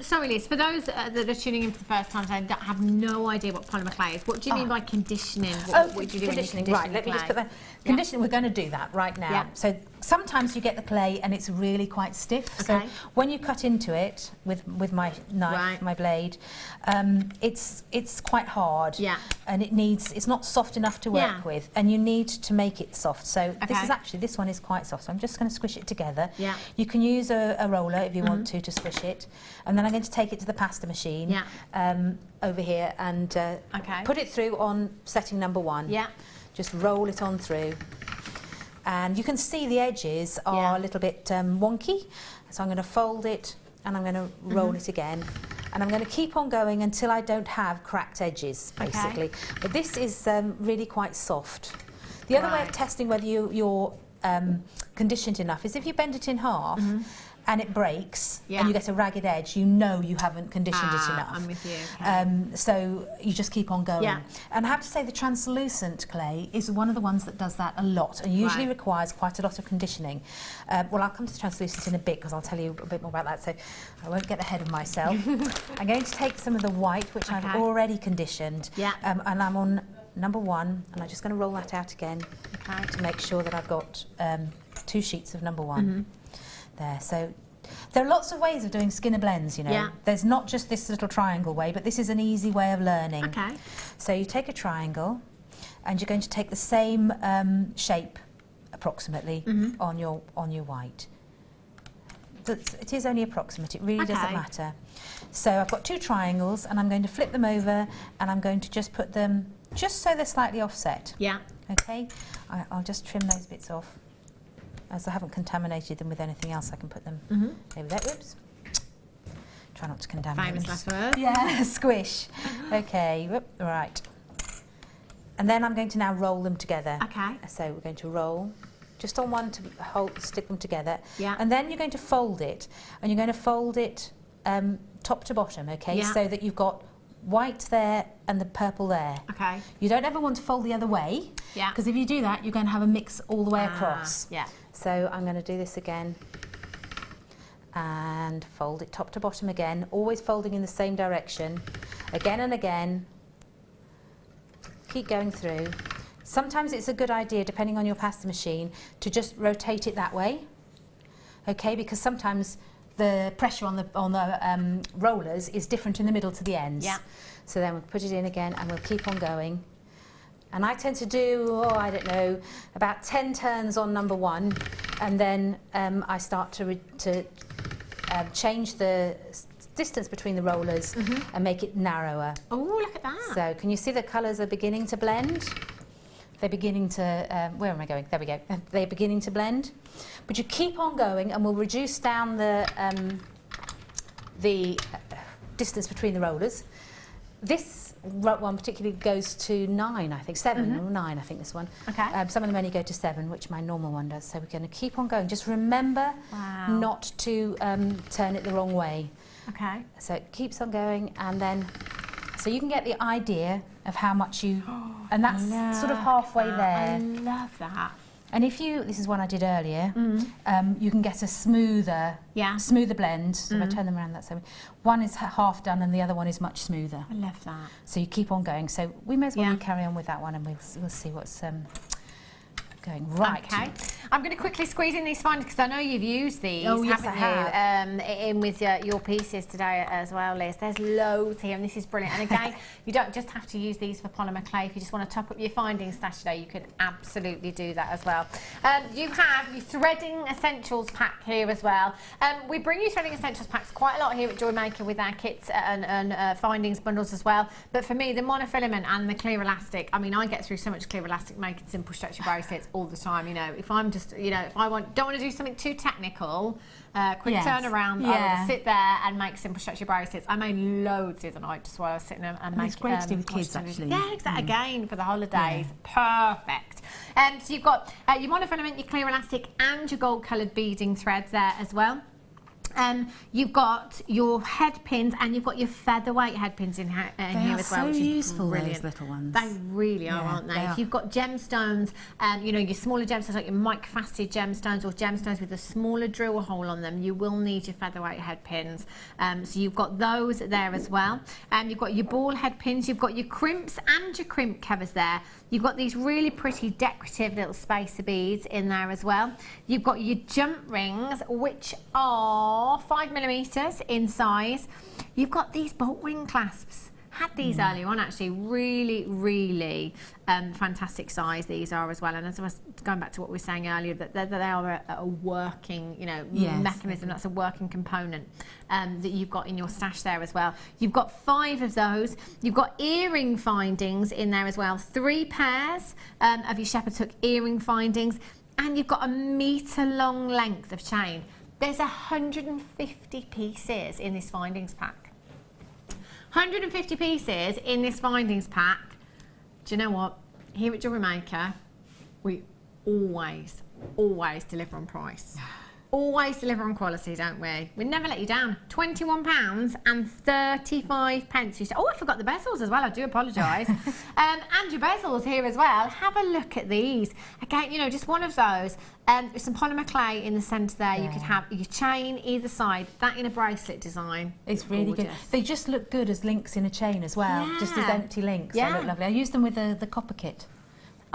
S2: Sorry, Liz, for those that are tuning in for the first time and have no idea what polymer clay is, what do you mean by conditioning? What do you do conditioning? Right, let me just put that. Conditioning, we're going to do that right now. Yeah. So sometimes you get the clay and it's really quite stiff. So when you cut into it with my knife, my blade, it's quite hard. Yeah. And it's not soft enough to work with, and you need to make it soft. So this one is quite soft. So I'm just going to squish it together. Yeah. You can use a roller if you want to squish it, and then I'm going to take it to the pasta machine over here and put it through on setting number 1. Yeah. Just roll it on through. And you can see the edges are a little bit wonky. So I'm going to fold it and I'm going to roll it again. And I'm going to keep on going until I don't have cracked edges, basically. But this is really quite soft. The other way of testing whether you're conditioned enough is if you bend it in half and it breaks and you get a ragged edge, you know you haven't conditioned it enough. I'm with you. Okay. So you just keep on going. Yeah. And I have to say the translucent clay is one of the ones that does that a lot and usually requires quite a lot of conditioning. Well, I'll come to the translucent in a bit because I'll tell you a bit more about that, so I won't get ahead of myself. I'm going to take some of the white, which I've already conditioned, and I'm on number 1, and I'm just going to roll that out again to make sure that I've got 2 sheets of number 1 there. So there are lots of ways of doing skinner blends, you know. Yeah. There's not just this little triangle way, but this is an easy way of learning. Okay. So you take a triangle and you're going to take the same shape approximately on your white. It is only approximate, it really doesn't matter. So I've got 2 triangles and I'm going to flip them over and I'm going to just put them just so they're slightly offset. Yeah. Okay. I'll just trim those bits off. As I haven't contaminated them with anything else, I can put them over there. Oops. Try not to contaminate them. Famous last word. Yeah, squish. Okay, whoop, right. And then I'm going to now roll them together. Okay. So we're going to roll just on one to stick them together. Yeah. And then you're going to fold it, and you're going to fold it top to bottom, okay? Yeah. So that you've got white there and the purple there. Okay. You don't ever want to fold the other way. Yeah. Because if you do that, you're going to have a mix all the way across. Yeah. So I'm going to do this again and fold it top to bottom again, always folding in the same direction, again and again. Keep going through. Sometimes it's a good idea, depending on your pasta machine, to just rotate it that way. Okay, because sometimes the pressure on the rollers is different in the middle to the ends. Yeah. So then we'll put it in again and we'll keep on going. And I tend to do, I don't know, about 10 turns on number 1, and then I start to change the distance between the rollers and make it narrower. Oh, look at that. So can you see the colours are beginning to blend? They're beginning to, where am I going? There we go. They're beginning to blend. But you keep on going and we'll reduce down the distance between the rollers. This one particularly goes to 9, I think, 7 or 9, I think this one. Okay. Some of them only go to 7, which my normal one does. So we're going to keep on going. Just remember not to turn it the wrong way. Okay. So it keeps on going, and then, so you can get the idea of how much you, and that's sort of halfway there. I love that. And if you, this is one I did earlier, you can get a smoother blend. So if I turn them around that same way, one is half done and the other one is much smoother. I love that. So you keep on going. So we may as well carry on with that one, and we'll see what's going right. Okay. I'm going to quickly squeeze in these findings because I know you've used these, haven't you? In with your pieces today as well, Liz. There's loads here, and this is brilliant. And again, you don't just have to use these for polymer clay. If you just want to top up your findings stash today, you can absolutely do that as well. You have your threading essentials pack here as well. We bring you threading essentials packs quite a lot here at JewelleryMaker with our kits and findings bundles as well. But for me, the monofilament and the clear elastic, I mean, I get through so much clear elastic making simple stretchy bracelets
S1: all the time. You know, if I'm just, you know, if I don't want to do something too technical, quick turnaround, I will sit there and make simple structure bracelets. I made loads the other night just while I was sitting there and making.
S2: It's great to do with kids, actually.
S1: Yeah, exactly. Again, for the holidays, perfect. So you've got your monofilament, your clear elastic, and your gold-coloured beading threads there as well. You've got your head pins and you've got your featherweight head pins in here as well, which is
S2: useful,
S1: brilliant.
S2: those little ones.
S1: They really are, aren't they? If you've got gemstones, you know, your smaller gemstones like your microfaceted gemstones or gemstones with a smaller drill hole on them, you will need your featherweight head pins. So you've got those there as well. You've got your ball head pins, you've got your crimps and your crimp covers there. You've got these really pretty decorative little spacer beads in there as well. You've got your jump rings, which are 5mm in size. You've got these bolt ring clasps. Had these earlier on, actually. Really, really fantastic size these are as well. And as I was going back to what we were saying earlier, that they are a working, you know, mechanism. That's a working component that you've got in your stash there as well. You've got 5 of those. You've got earring findings in there as well. 3 pairs of your shepherd's hook earring findings. And you've got a metre-long length of chain. There's 150 pieces in this findings pack. 150 pieces in this findings pack. Do you know what? Here at JewelleryMaker, we always deliver on price. Always deliver on quality, don't we? We never let you down. £21.35. Oh, I forgot the bezels as well. I do apologise. And your bezels here as well. Have a look at these. Again, you know, just one of those. With some polymer clay in the centre there. You could have your chain either side. That in a bracelet design.
S2: It's really good. They just look good as links in a chain as well. Just as empty links. They look lovely. I used them with the copper kit.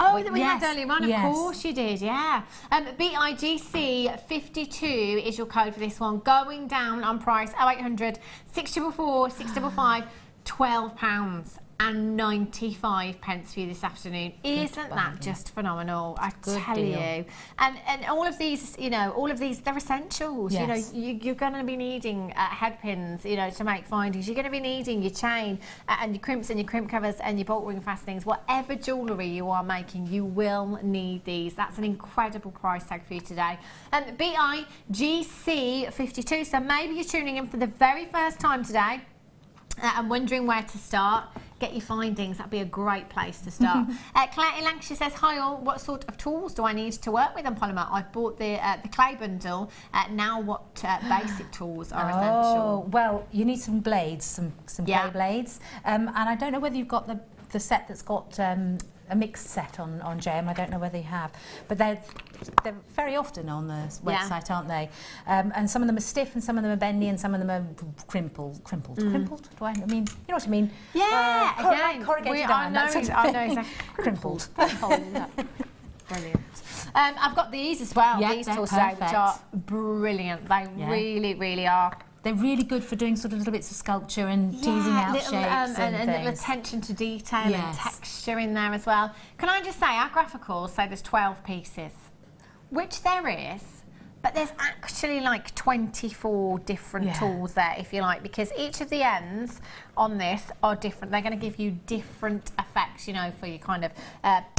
S1: Oh, that we had earlier on, of course you did, BIGC 52 is your code for this one. Going down on price, 0800 644 655, £12.95 for you this afternoon. Isn't that just phenomenal? I tell you. And all of these, you know, they're essentials. You know, you're going to be needing head pins, you know, to make findings. You're going to be needing your chain and your crimps and your crimp covers and your bolt ring fastenings. Whatever jewellery you are making, you will need these. That's an incredible price tag for you today. And BIGC 52. So maybe you're tuning in for the very first time today and wondering where to start. Get your findings. That'd be a great place to start. Claire in Lancashire says, hi all, what sort of tools do I need to work with on polymer? I've bought the clay bundle. Now what basic tools are essential?
S2: Well, you need some blades, some clay blades. And I don't know whether you've got the set that's got a mixed set on JM. I don't know whether you have, but they're very often on the website, aren't they? And some of them are stiff, and some of them are bendy, and some of them are crimpled. Crumpled? Do I mean? You know what I mean?
S1: Yeah. Again,
S2: corrugated iron.
S1: I know exactly.
S2: Crumpled.
S1: Brilliant. I've got these as well. These tools today, which are brilliant. They really, really are.
S2: They're really good for doing sort of little bits of sculpture and teasing out shapes and
S1: little attention to detail and texture in there as well. Can I just say, our graphicals say there's 12 pieces, which there is, but there's actually like 24 different tools there, if you like, because each of the ends on this are different. They're going to give you different effects, you know, for you kind of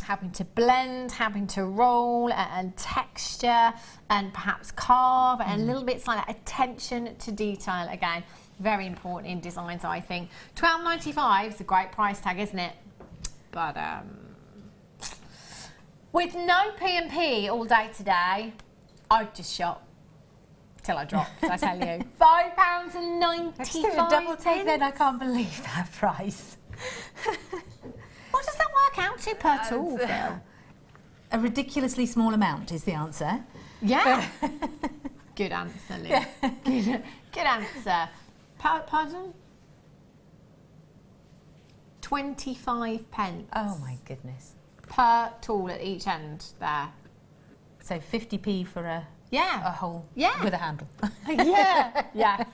S1: having to blend, having to roll and texture and perhaps carve and little bits like that. Attention to detail, again, very important in designs, I think. £12.95 is a great price tag, isn't it? But with no P&P all day today, I'd just shop till I dropped, I tell you. £5.95.
S2: Double take then, I can't believe that price.
S1: What does that work out to per tool, Phil?
S2: A ridiculously small amount is the answer.
S1: Yeah. Good answer, Liz. Good answer. Pardon? 25p.
S2: Oh my goodness.
S1: Per tool at each end there.
S2: So 50p for a hole with a handle.
S1: Yes.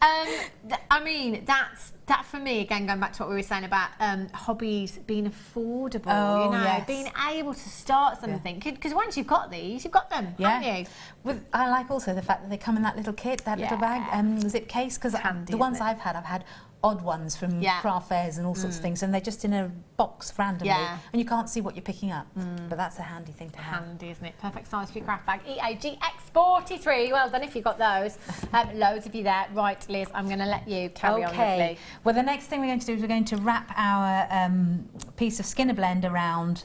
S1: I mean, that for me, again, going back to what we were saying about hobbies being affordable, you know, being able to start something. Because once you've got these, you've got them, haven't you?
S2: I like also the fact that they come in that little kit, that little bag, zip case, because the ones I've had odd ones from craft fairs and all sorts of things, and they're just in a box randomly, and you can't see what you're picking up. But that's a handy thing to have.
S1: Handy, isn't it? Perfect size for your craft bag. EAGX43. Well done if you got those. Loads of you there. Right, Liz, I'm going to let you carry on with me.
S2: Well, the next thing we're going to do is we're going to wrap our piece of Skinner blend around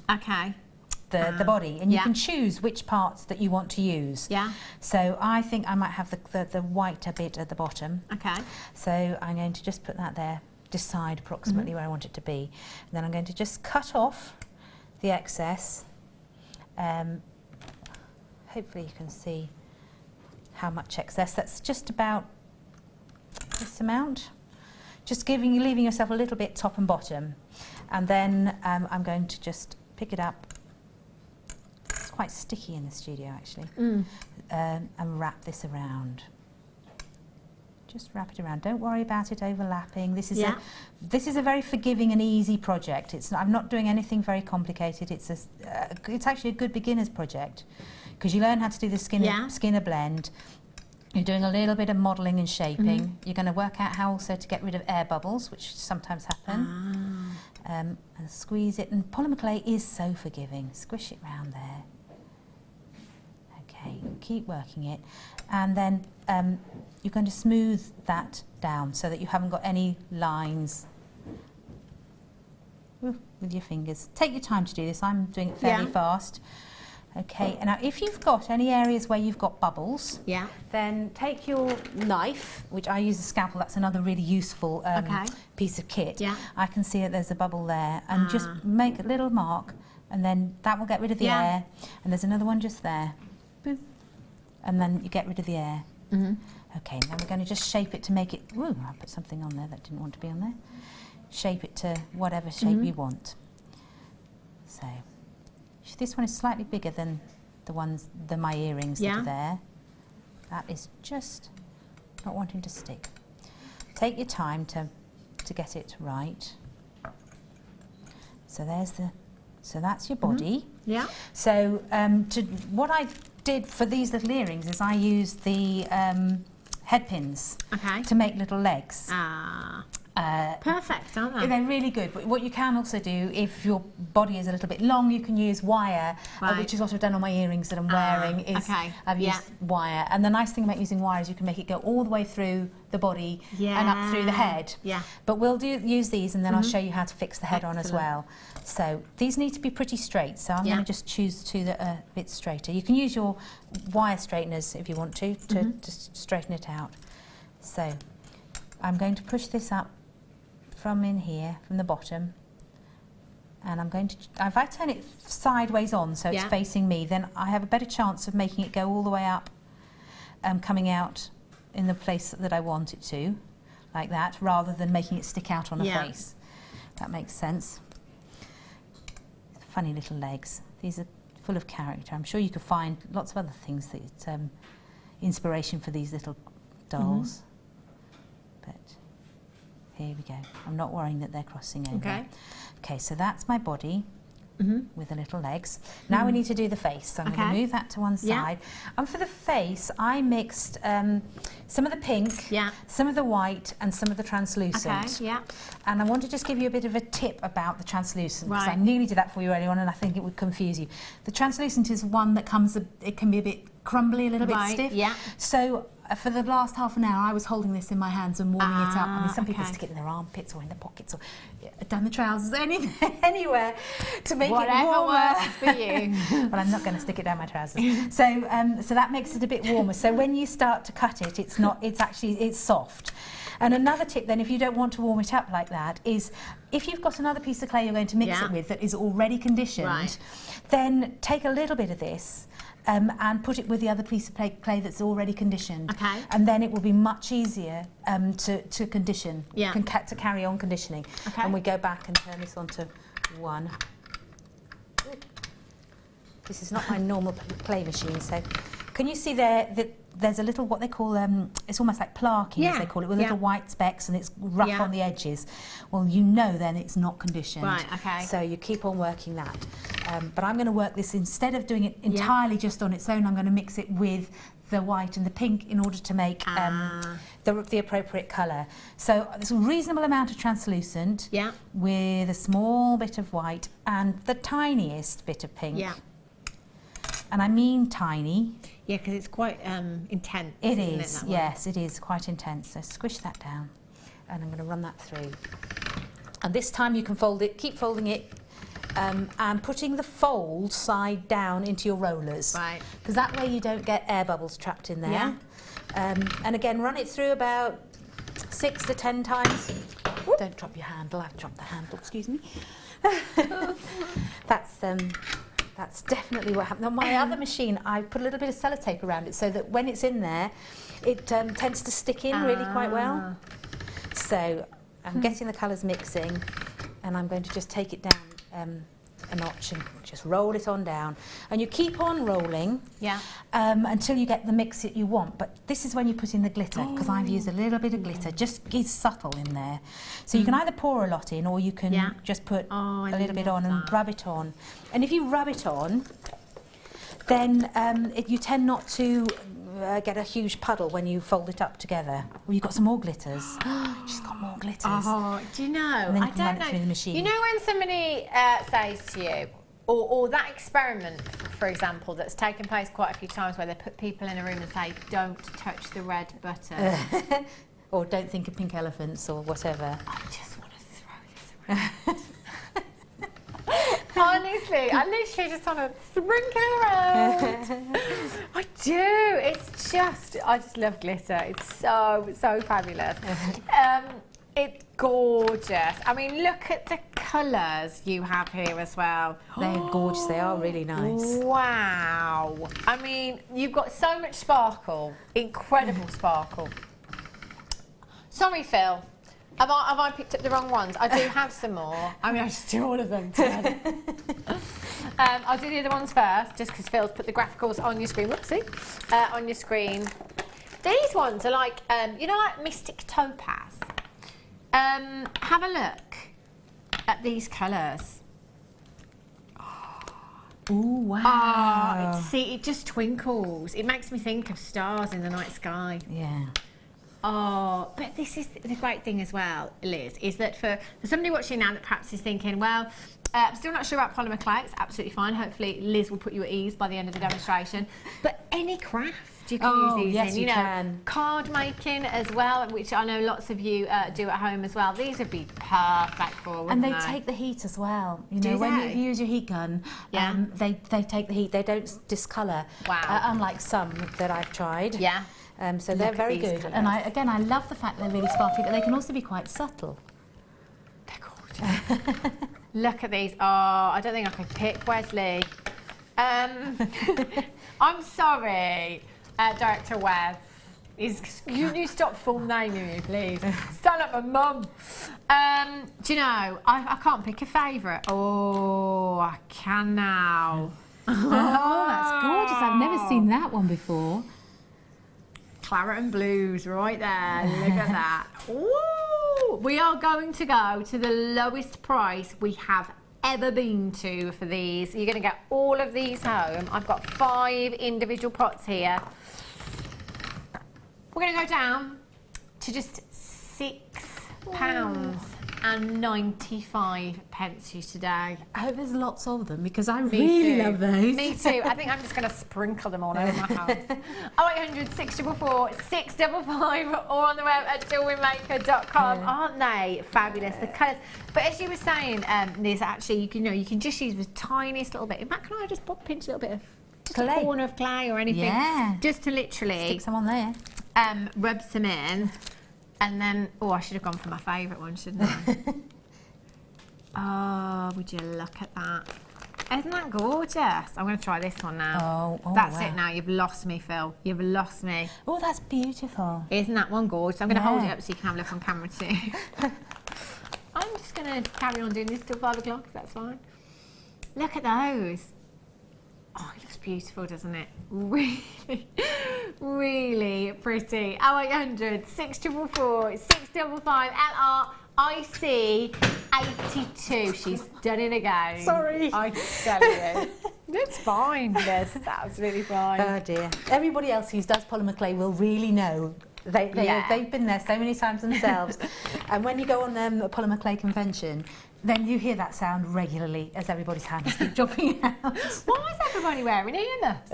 S2: the body, and you can choose which parts that you want to use. So I think I might have the whiter bit at the bottom. So I'm going to just put that there, decide approximately where I want it to be, and then I'm going to just cut off the excess. Hopefully you can see how much excess. That's just about this amount. Just leaving yourself a little bit top and bottom, and then I'm going to just pick it up. It's quite sticky in the studio actually, and wrap this around. Just wrap it around. Don't worry about it overlapping. This is a very forgiving and easy project. I'm not doing anything very complicated. It's actually a good beginner's project because you learn how to do the Skinner blend. You're doing a little bit of modelling and shaping. You're going to work out how also to get rid of air bubbles, which sometimes happen, and squeeze it. And polymer clay is so forgiving. Squish it round there. Okay, keep working it, and then you're going to smooth that down so that you haven't got any lines with your fingers. Take your time to do this. I'm doing it fairly fast. Okay, and now if you've got any areas where you've got bubbles, then take your knife, which I use a scalpel, that's another really useful piece of kit. I can see that there's a bubble there, and just make a little mark, and then that will get rid of the air, and there's another one just there. Boop. And then you get rid of the air. Okay, now we're going to just shape it to make it, ooh, I put something on there that didn't want to be on there. Shape it to whatever shape you want. So, this one is slightly bigger than my earrings that are there. That is just not wanting to stick. Take your time to get it right. So that's your body. So what I did for these little earrings is I used the head pins to make little legs.
S1: Perfect, aren't they?
S2: They're really good. But what you can also do, if your body is a little bit long, you can use wire, which is what I've done on my earrings that I'm wearing. I've used wire. And the nice thing about using wire is you can make it go all the way through the body and up through the head. But we'll use these, and then I'll show you how to fix the head on as well. So these need to be pretty straight, so I'm going to just choose two that are a bit straighter. You can use your wire straighteners if you want to just straighten it out. So I'm going to push this up from in here, from the bottom, and I'm going to, if I turn it sideways on so it's facing me, then I have a better chance of making it go all the way up, coming out in the place that I want it to, like that, rather than making it stick out on a face. That makes sense. Funny little legs. These are full of character. I'm sure you could find lots of other things that inspiration for these little dolls. But here we go. I'm not worrying that they're crossing over. Okay, so that's my body with the little legs. Now we need to do the face. So I'm going to move that to one side. And for the face, I mixed some of the pink, some of the white, and some of the translucent. And I want to just give you a bit of a tip about the translucent, because I nearly did that for you earlier on, and I think it would confuse you. The translucent is one that it can be a bit crumbly, a little bit stiff. So for the last half an hour, I was holding this in my hands and warming it up. I mean, some people stick it in their armpits or in their pockets or down the trousers, anywhere to make it warmer.
S1: Whatever works for you.
S2: Well, I'm not going to stick it down my trousers. So that makes it a bit warmer. So when you start to cut it, it's soft. And another tip then, if you don't want to warm it up like that, is if you've got another piece of clay you're going to mix it with that is already conditioned, then take a little bit of this and put it with the other piece of clay that's already conditioned. And then it will be much easier to condition, to carry on conditioning. And we go back and turn this onto one. This is not my normal clay machine, so can you see there that there's a little, what they call, it's almost like plaquing, as they call it, with little white specks, and it's rough on the edges. Well, you know then it's not conditioned. So you keep on working that. But I'm going to work this, instead of doing it entirely just on its own, I'm going to mix it with the white and the pink in order to make the appropriate colour. So there's a reasonable amount of translucent with a small bit of white and the tiniest bit of pink. Yeah. And I mean tiny.
S1: Yeah, because it's quite intense.
S2: It is, yes, it is quite intense. So squish that down and I'm going to run that through. And this time you can fold it, keep folding it and putting the fold side down into your rollers. Right. Because that way you don't get air bubbles trapped in there. Yeah. And again, run it through about 6 to 10 times. Ooh. Don't drop your handle, I've dropped the handle, excuse me. That's definitely what happened. On my other machine, I put a little bit of sellotape around it so that when it's in there, it tends to stick in really quite well. So I'm getting the colours mixing and I'm going to just take it down a notch and just roll it on down. And you keep on rolling until you get the mix that you want. But this is when you put in the glitter, because I've used a little bit of glitter, just it's subtle in there. So you can either pour a lot in or you can just put a little bit on and rub it on. And if you rub it on, then you tend not to get a huge puddle when you fold it up together. Well, you've got some more glitters. She's got more glitters. Oh,
S1: do you know?
S2: And then you can run it through the machine.
S1: You know when somebody says to you, or that experiment, for example, that's taken place quite a few times where they put people in a room and say, don't touch the red button.
S2: Or don't think of pink elephants or whatever.
S1: I just want to throw this around. Honestly, I literally just want to sprinkle it around. I do. It's just, I just love glitter. It's so, so fabulous. It's gorgeous. I mean, look at the colours you have here as well.
S2: They're gorgeous. They are really nice.
S1: Wow. I mean, you've got so much sparkle. Incredible sparkle. Sorry, Phil. Have I picked up the wrong ones? I do have some more. I mean, I just do all of them together. I'll do the other ones first, just because Phil's put the graphicals on your screen. Whoopsie. On your screen. These ones are like, you know, like Mystic Topaz. Have a look at these colours.
S2: Oh, wow.
S1: Oh, see, it just twinkles. It makes me think of stars in the night sky.
S2: Yeah.
S1: Oh, but this is the great thing as well, Liz, is that for somebody watching now that perhaps is thinking, well, I'm still not sure about polymer clay. It's absolutely fine. Hopefully Liz will put you at ease by the end of the demonstration. But any craft you can use these
S2: yes,
S1: in.
S2: You know,
S1: card making as well, which I know lots of you do at home as well. These would be perfect for,
S2: and they take the heat as well. You know, when you use your heat gun, they take the heat. They don't discolour.
S1: Wow.
S2: Unlike some that I've tried.
S1: Yeah.
S2: So they're very good. Colours. And I love the fact they're really sparkly, but they can also be quite subtle.
S1: They're gorgeous. Look at these. Oh, I don't think I could pick Wesley. I'm sorry, Director Webb. You stop full naming me, please. Stand up, my mum. Do you know, I can't pick a favourite. Oh, I can now.
S2: Oh, that's gorgeous. I've never seen that one before.
S1: Claret and Blues right there. Look at that. Ooh, we are going to go to the lowest price we have ever been to for these. You're going to get all of these home. I've got 5 individual pots here. We're going to go down to just £6.95 here today.
S2: I hope there's lots of them because I really love those.
S1: Me too. I think I'm just going to sprinkle them all over my house. 0800 644 655 or on the web at JewelleryMaker.com. Aren't they fabulous? The colours. But as you were saying, Liz, actually, you can just use the tiniest little bit. In fact, can I just pinch a little bit of just a corner of clay or anything?
S2: Yeah.
S1: Just to literally
S2: stick some on there.
S1: Rub some in. And then, I should have gone for my favourite one, shouldn't I? Oh, would you look at that? Isn't that gorgeous? I'm going to try this one now.
S2: Oh,
S1: that's
S2: wow.
S1: it now. You've lost me, Phil. You've lost me.
S2: Oh, that's beautiful.
S1: Isn't that one gorgeous? I'm going to hold it up so you can have a look on camera too. I'm just going to carry on doing this till 5 o'clock, if that's fine. Look at those. Oh, it looks beautiful, doesn't it? Really, really pretty. 0800 644 655 LRIC 82. She's done it again.
S2: Sorry.
S1: I tell you. It's fine, yes, it's absolutely fine.
S2: Oh dear. Everybody else who does polymer clay will really know. They've been there so many times themselves. And when you go on a polymer clay convention, then you hear that sound regularly as everybody's hands keep dropping out.
S1: Why is everybody wearing earmuffs?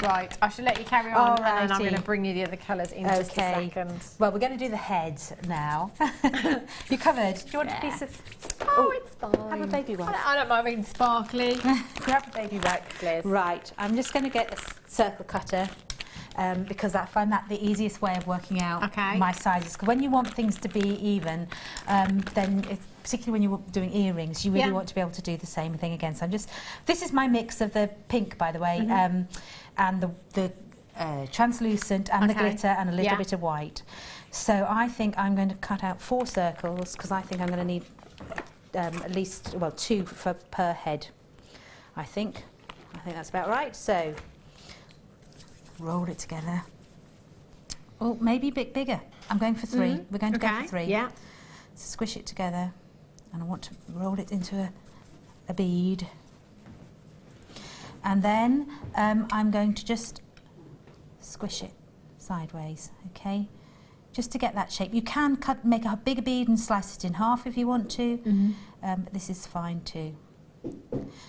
S1: Right, I should let you carry on, and then I'm going to bring you the other colours in just a second.
S2: Well, we're going to do the head now. You're covered. Do you want a piece of...
S1: Oh, it's fine.
S2: Have a baby wipe.
S1: I don't mind being sparkly.
S2: Grab a baby wipe, Liz. Right, I'm just going to get a circle cutter. Because I find that the easiest way of working out my sizes. Because when you want things to be even, then particularly when you're doing earrings, you really want to be able to do the same thing again. So this is my mix of the pink, by the way, and the translucent and the glitter and a little bit of white. So I think I'm going to cut out 4 circles because I think I'm going to need at least, well, 2 per head. I think that's about right. So roll it together. Oh, maybe a bit bigger. I'm going for 3. We're going to go for 3.
S1: Yeah.
S2: So squish it together, and I want to roll it into a bead. And then I'm going to just squish it sideways, okay? Just to get that shape. You can make a bigger bead and slice it in half if you want to. But this is fine too.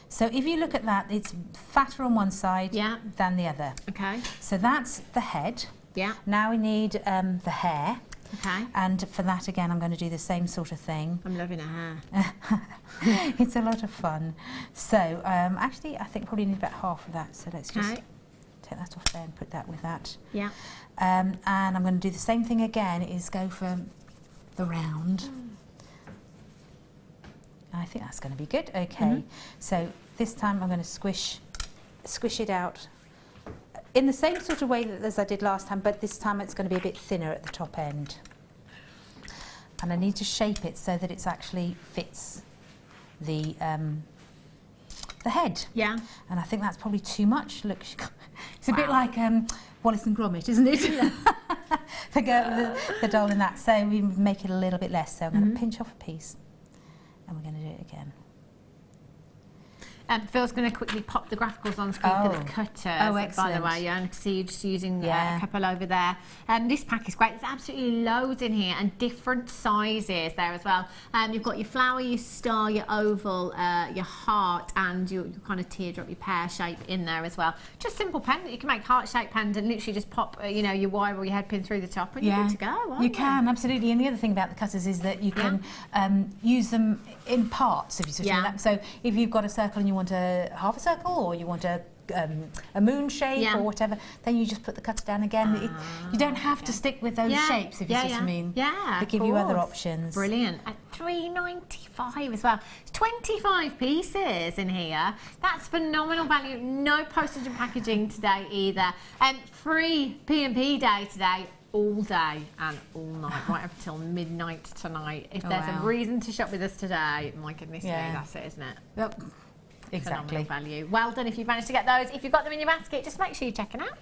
S2: So if you look at that, it's fatter on one side than the other. Okay. So that's the head. Yeah. Now we need the hair. Okay. And for that, again, I'm going to do the same sort of thing.
S1: I'm loving her hair.
S2: It's a lot of fun. So actually, I think probably need about half of that. So let's just take that off there and put that with that. Yeah. And I'm going to do the same thing again, is go for the round. I think that's going to be good. Okay, so this time I'm going to squish it out in the same sort of way as I did last time, but this time it's going to be a bit thinner at the top end. And I need to shape it so that it actually fits the head. Yeah. And I think that's probably too much. Look, it's a bit like Wallace and Gromit, isn't it? the doll in that. So we make it a little bit less. So I'm going to pinch off a piece. And we're going to do it again.
S1: Phil's going to quickly pop the graphicals on screen for the cutters. Oh, excellent. By the way, and see you're just using a couple over there. This pack is great. There's absolutely loads in here and different sizes there as well. You've got your flower, your star, your oval, your heart, and your kind of teardrop, your pear shape in there as well. Just simple pendant. You can make heart-shaped pendant, literally just pop, your wire or your head pin through the top, and you're good to go.
S2: You can, absolutely. And the other thing about the cutters is that you can use them in parts, if you switch them. So if you've got a circle and you want a half a circle, or you want a moon shape or whatever, then you just put the cutter down again. You don't have to stick with those shapes, if you see what I mean. Yeah, they give you other options.
S1: Brilliant. At $3.95 as well. It's 25 pieces in here. That's phenomenal value. No postage and packaging today either. Free P&P day today. All day and all night, right up until midnight tonight. If there's a reason to shop with us today, my goodness me, that's it, isn't it?
S2: Yep. Exactly.
S1: Phenomenal value. Well done if you've managed to get those. If you've got them in your basket, just make sure you check them out.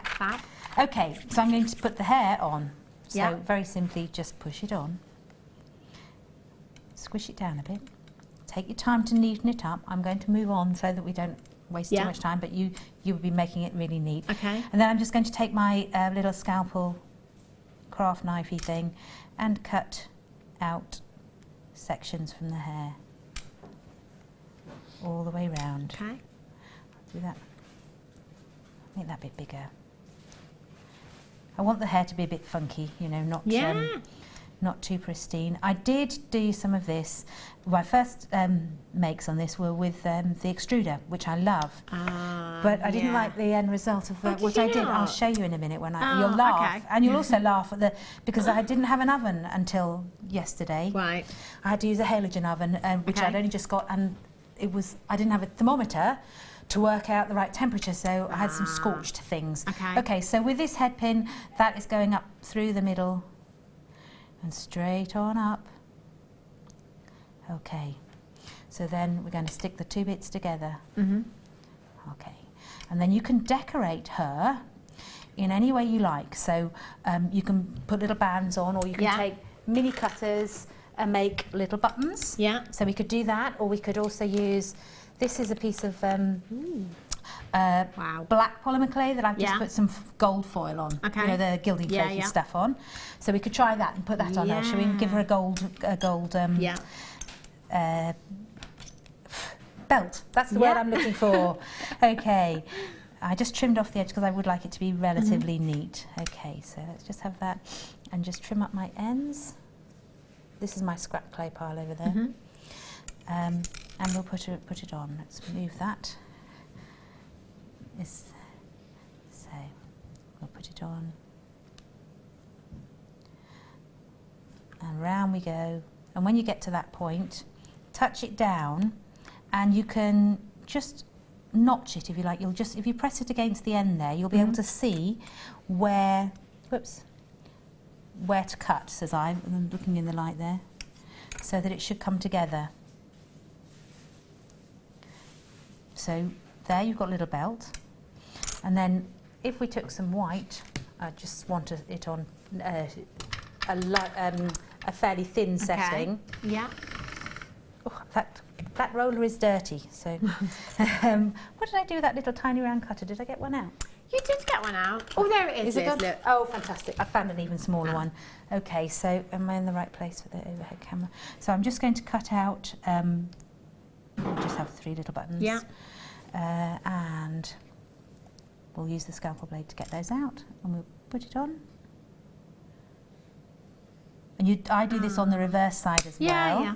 S1: Fab.
S2: Okay, so I'm going to put the hair on. So very simply, just push it on. Squish it down a bit. Take your time to neaten it up. I'm going to move on so that we don't waste too much time, but you will be making it really neat. Okay. And then I'm just going to take my little scalpel craft knifey thing and cut out sections from the hair all the way round. Okay. Do that. Make that a bit bigger. I want the hair to be a bit funky, not too pristine. I did do some of this. My first makes on this were with the extruder, which I love. But I didn't like the end result of what I did. I'll show you in a minute when you'll laugh. Okay. And you'll also laugh at because I didn't have an oven until yesterday. Right. I had to use a halogen oven, which I'd only just got, and I didn't have a thermometer to work out the right temperature, so I had some scorched things. Okay, so with this head pin, that is going up through the middle and straight on up. Okay, so then we're going to stick the 2 bits together. Okay, and then you can decorate her in any way you like. So you can put little bands on, or you can take mini cutters and make little buttons.
S1: Yeah.
S2: So we could do that, or we could also use, this is a piece of black polymer clay that I've just put some gold foil on. Okay. You know, the gilding flaky stuff on. So we could try that and put that on there. Shall we give her a gold belt? That's the word I'm looking for. Okay. I just trimmed off the edge because I would like it to be relatively neat. Okay, so let's just have that and just trim up my ends. This is my scrap clay pile over there. And we'll put it on. Let's move that. So we'll put it on. And round we go. And when you get to that point, touch it down, and you can just notch it if you like. You'll just, if you press it against the end there, you'll be able to see where, where to cut, says I'm looking in the light there, so that it should come together. So there you've got a little belt. And then if we took some white, I just want it on a fairly thin setting. Yeah. Oh, that roller is dirty, so what did I do with that little tiny round cutter? Did I get one out?
S1: You did get one out. Oh, there it is.
S2: Is it good? Look. Oh, fantastic. I found an even smaller one. Okay, so am I in the right place with the overhead camera? So I'm just going to cut out, we'll just have 3 little buttons. Yeah. And we'll use the scalpel blade to get those out, and we'll put it on. And I do this on the reverse side as well. Yeah.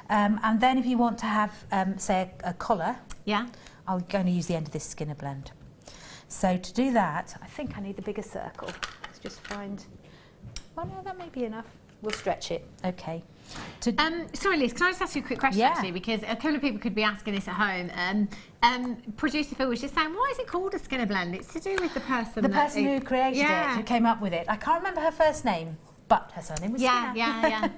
S2: And then if you want to have, say, a collar, I'm going to use the end of this Skinner blend. So to do that, I think I need the bigger circle. Let's just find, well, no, that may be enough. We'll stretch it. Okay.
S1: Sorry, Liz, can I just ask you a quick question, actually, because a couple of people could be asking this at home. Producer Phil was just saying, why is it called a Skinner blend? It's to do with the person
S2: who created it, who came up with it. I can't remember her first name, but her surname was Skinner.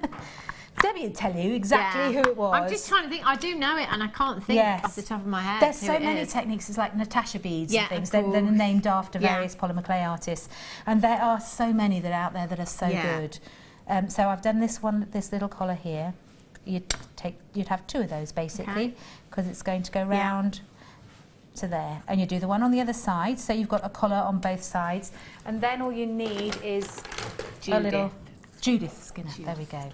S2: Debbie will tell you exactly who it was.
S1: I'm just trying to think. I do know it, and I can't think off the top of my head.
S2: There's so many techniques. It's like Natasha beads and things. They're named after various polymer clay artists, and there are so many that are out there that are so good. So I've done this little collar here. You'd have 2 of those basically, because it's going to go round to there, and you do the one on the other side. So you've got a collar on both sides, and then all you need is a little Judith Skinner. There we go.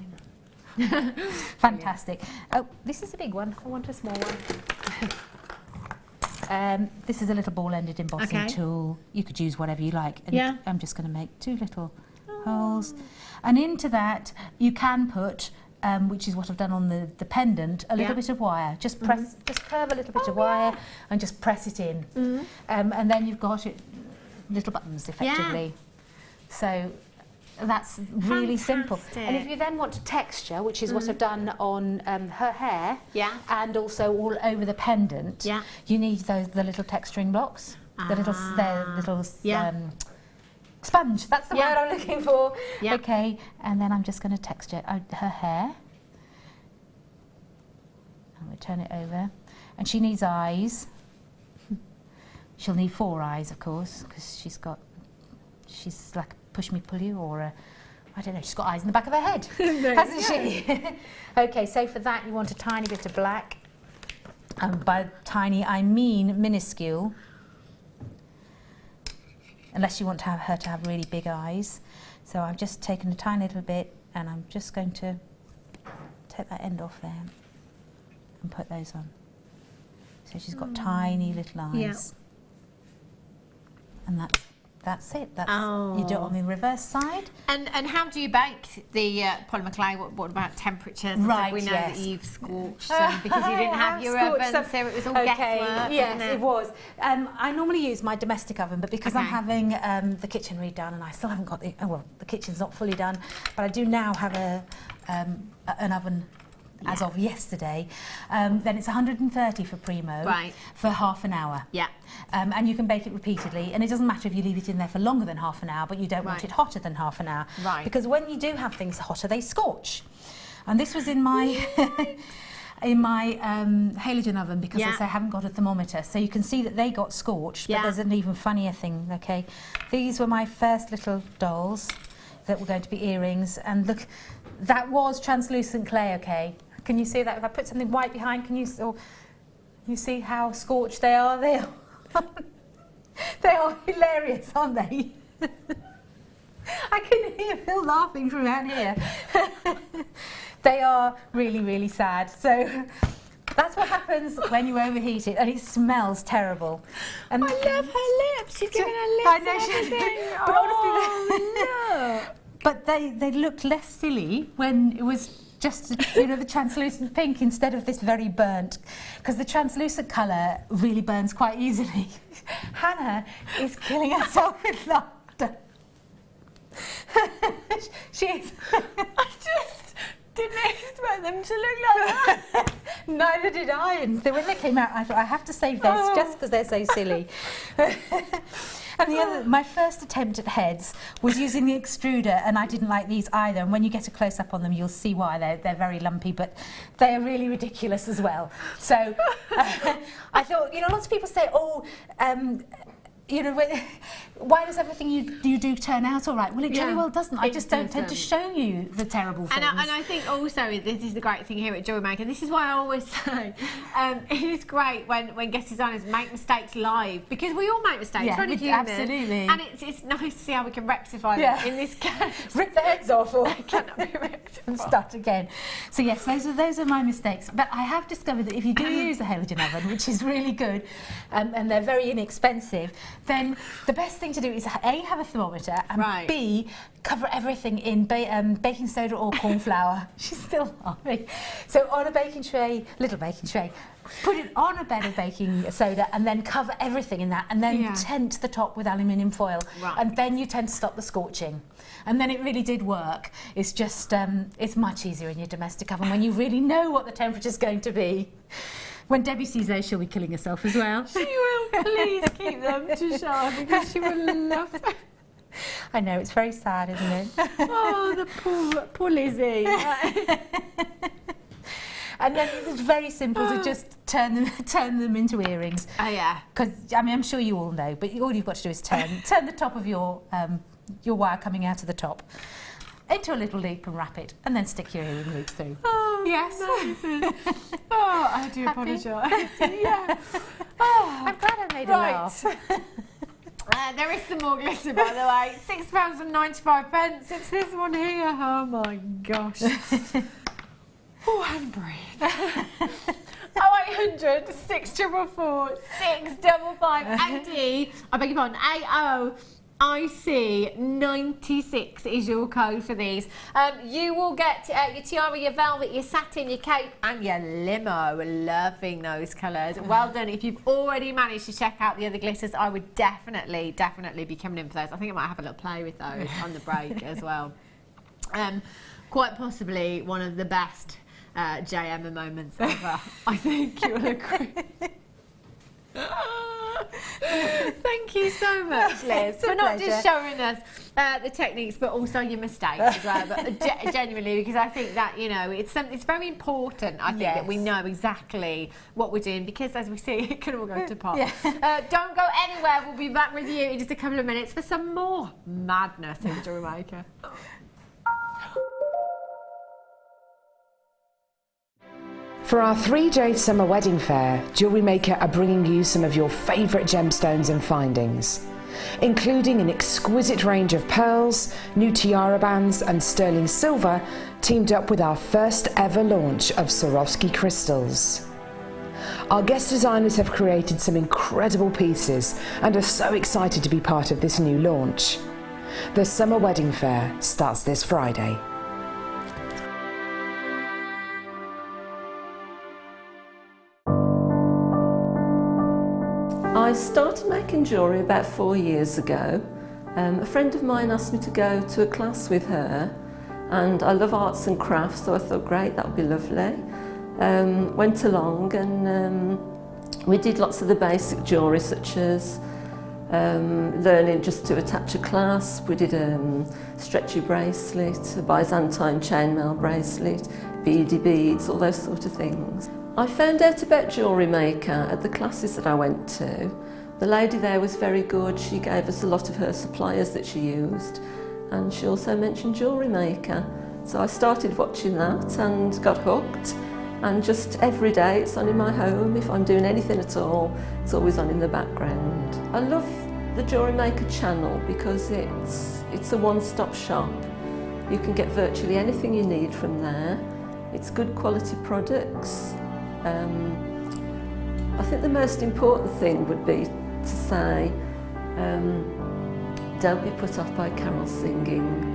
S2: Fantastic. Oh, this is a big one. I want a small one. This is a little ball-ended embossing tool. You could use whatever you like. And I'm just going to make 2 little holes. And into that, you can put, which is what I've done on the pendant, a little bit of wire. Just press, just curve a little bit of wire and just press it in. And then you've got little buttons, effectively. So that's really simple. And if you then want texture, which is what I've done on her hair, and also all over the pendant, you need the little texturing blocks, the little sponge. That's the word I'm looking for. Okay, and then I'm just going to texture her hair. And we'll turn it over, and she needs eyes. She'll need 4 eyes, of course, because she's like push me, pull you, or I don't know, she's got eyes in the back of her head, hasn't she? Okay, so for that you want a tiny bit of black. By tiny, I mean minuscule, unless you want her to have really big eyes. So I've just taken a tiny little bit, and I'm just going to take that end off there and put those on. So she's got tiny little eyes. And that's it. You do it on the reverse side.
S1: And how do you bake the polymer clay? What about temperatures?
S2: Right,
S1: we know that you've scorched them because you didn't have your oven, so it was all guesswork.
S2: Yes, it was. I normally use my domestic oven, but because I'm having the kitchen redone, and I still haven't got the kitchen's not fully done, but I do now have an oven as of yesterday, then it's 130 for primo for half an hour. And you can bake it repeatedly, and it doesn't matter if you leave it in there for longer than half an hour, but you don't want it hotter than half an hour, because when you do have things hotter, they scorch. And this was in my in my halogen oven, because I haven't got a thermometer, so you can see that they got scorched. But there's an even funnier thing. Okay, these were my first little dolls that were going to be earrings, and look, that was translucent clay, okay? Can you see that? If I put something white behind, can you see how scorched they are? They are hilarious, aren't they? I can hear Phil laughing from out here. They are really, really sad. So that's what happens when you overheat it, and it smells terrible. And
S1: I love her lips. She's giving her lips.
S2: I know. But honestly, but they looked less silly when it was just the translucent pink instead of this very burnt, because the translucent colour really burns quite easily. Hannah is killing herself with laughter. She's.
S1: I just didn't expect them to look like that.
S2: Neither did I. And when they came out, I thought I have to save those just because they're so silly. And my first attempt at heads was using the extruder, and I didn't like these either. And when you get a close up on them, you'll see why. They're very lumpy, but they are really ridiculous as well. So I thought, lots of people say, why does everything you do turn out all right? Well, it jolly well doesn't. I just don't tend to show you the terrible things.
S1: And I think also, this is the great thing here at JewelleryMaker, this is why I always say, it is great when guest designers make mistakes live, because we all make mistakes,
S2: yeah,
S1: we're only human.
S2: Absolutely.
S1: And it's nice to see how we can rectify them in this case.
S2: Rip the heads off or
S1: cannot be rectified.
S2: And start again. So yes, those are my mistakes. But I have discovered that if you do use a halogen oven, which is really good, and they're very inexpensive, then the best thing to do is A, have a thermometer, and B, cover everything in baking soda or corn flour. She's still laughing. So on a baking tray, little baking tray, put it on a bed of baking soda and then cover everything in that, and then tent the top with aluminium foil, and then you tend to stop the scorching. And then it really did work. It's just, it's much easier in your domestic oven when you really know what the temperature's going to be. When Debbie sees those, she'll be killing herself as well. She will. Please keep them to show her, because she will love them. I know, it's very sad, isn't it?
S1: Oh, the poor Lizzie.
S2: And then it's very simple to just turn them into earrings.
S1: Oh yeah.
S2: Because I'm sure you all know, but all you've got to do is turn the top of your wire coming out of the top into a little loop and wrap it, and then stick your earring loop through.
S1: Oh yes. Oh, I do apologise. Yeah. Oh,
S2: I'm glad I made a laugh.
S1: There is some more glitter, by the way. £6.95. It's this one here. Oh my gosh. Oh, and breathe. 0800 644 655 AD. I beg your pardon. AOIC 96 is your code for these. You will get your tiara, your velvet, your satin, your cape, and your limo. Loving those colours. Well done. If you've already managed to check out the other glitters, I would definitely be coming in for those. I think I might have a little play with those on the break as well. Quite possibly one of the best JM moments ever. I think you will agree. Thank you so much, Liz, for not just showing us the techniques, but also your mistakes as well. But genuinely, because I think that it's very important. I think that we know exactly what we're doing, because as we see, it can all go to pot. Don't go anywhere. We'll be back with you in just a couple of minutes for some more madness in JewelleryMaker.
S4: For our 3-day summer wedding fair, JewelleryMaker are bringing you some of your favourite gemstones and findings, including an exquisite range of pearls, new tiara bands and sterling silver, teamed up with our first ever launch of Swarovski crystals. Our guest designers have created some incredible pieces and are so excited to be part of this new launch. The summer wedding fair starts this Friday.
S7: I started making jewellery about 4 years ago. A friend of mine asked me to go to a class with her, and I love arts and crafts, so I thought, great, that would be lovely. Went along and we did lots of the basic jewellery, such as learning just to attach a clasp. We did a stretchy bracelet, a Byzantine chainmail bracelet, beady beads, all those sort of things. I found out about JewelleryMaker at the classes that I went to. The lady there was very good. She gave us a lot of her suppliers that she used, and she also mentioned JewelleryMaker. So I started watching that and got hooked, and just every day it's on in my home. If I'm doing anything at all, it's always on in the background. I love the JewelleryMaker channel because it's a one-stop shop. You can get virtually anything you need from there. It's good quality products. I think the most important thing would be to say, don't be put off by Carol singing.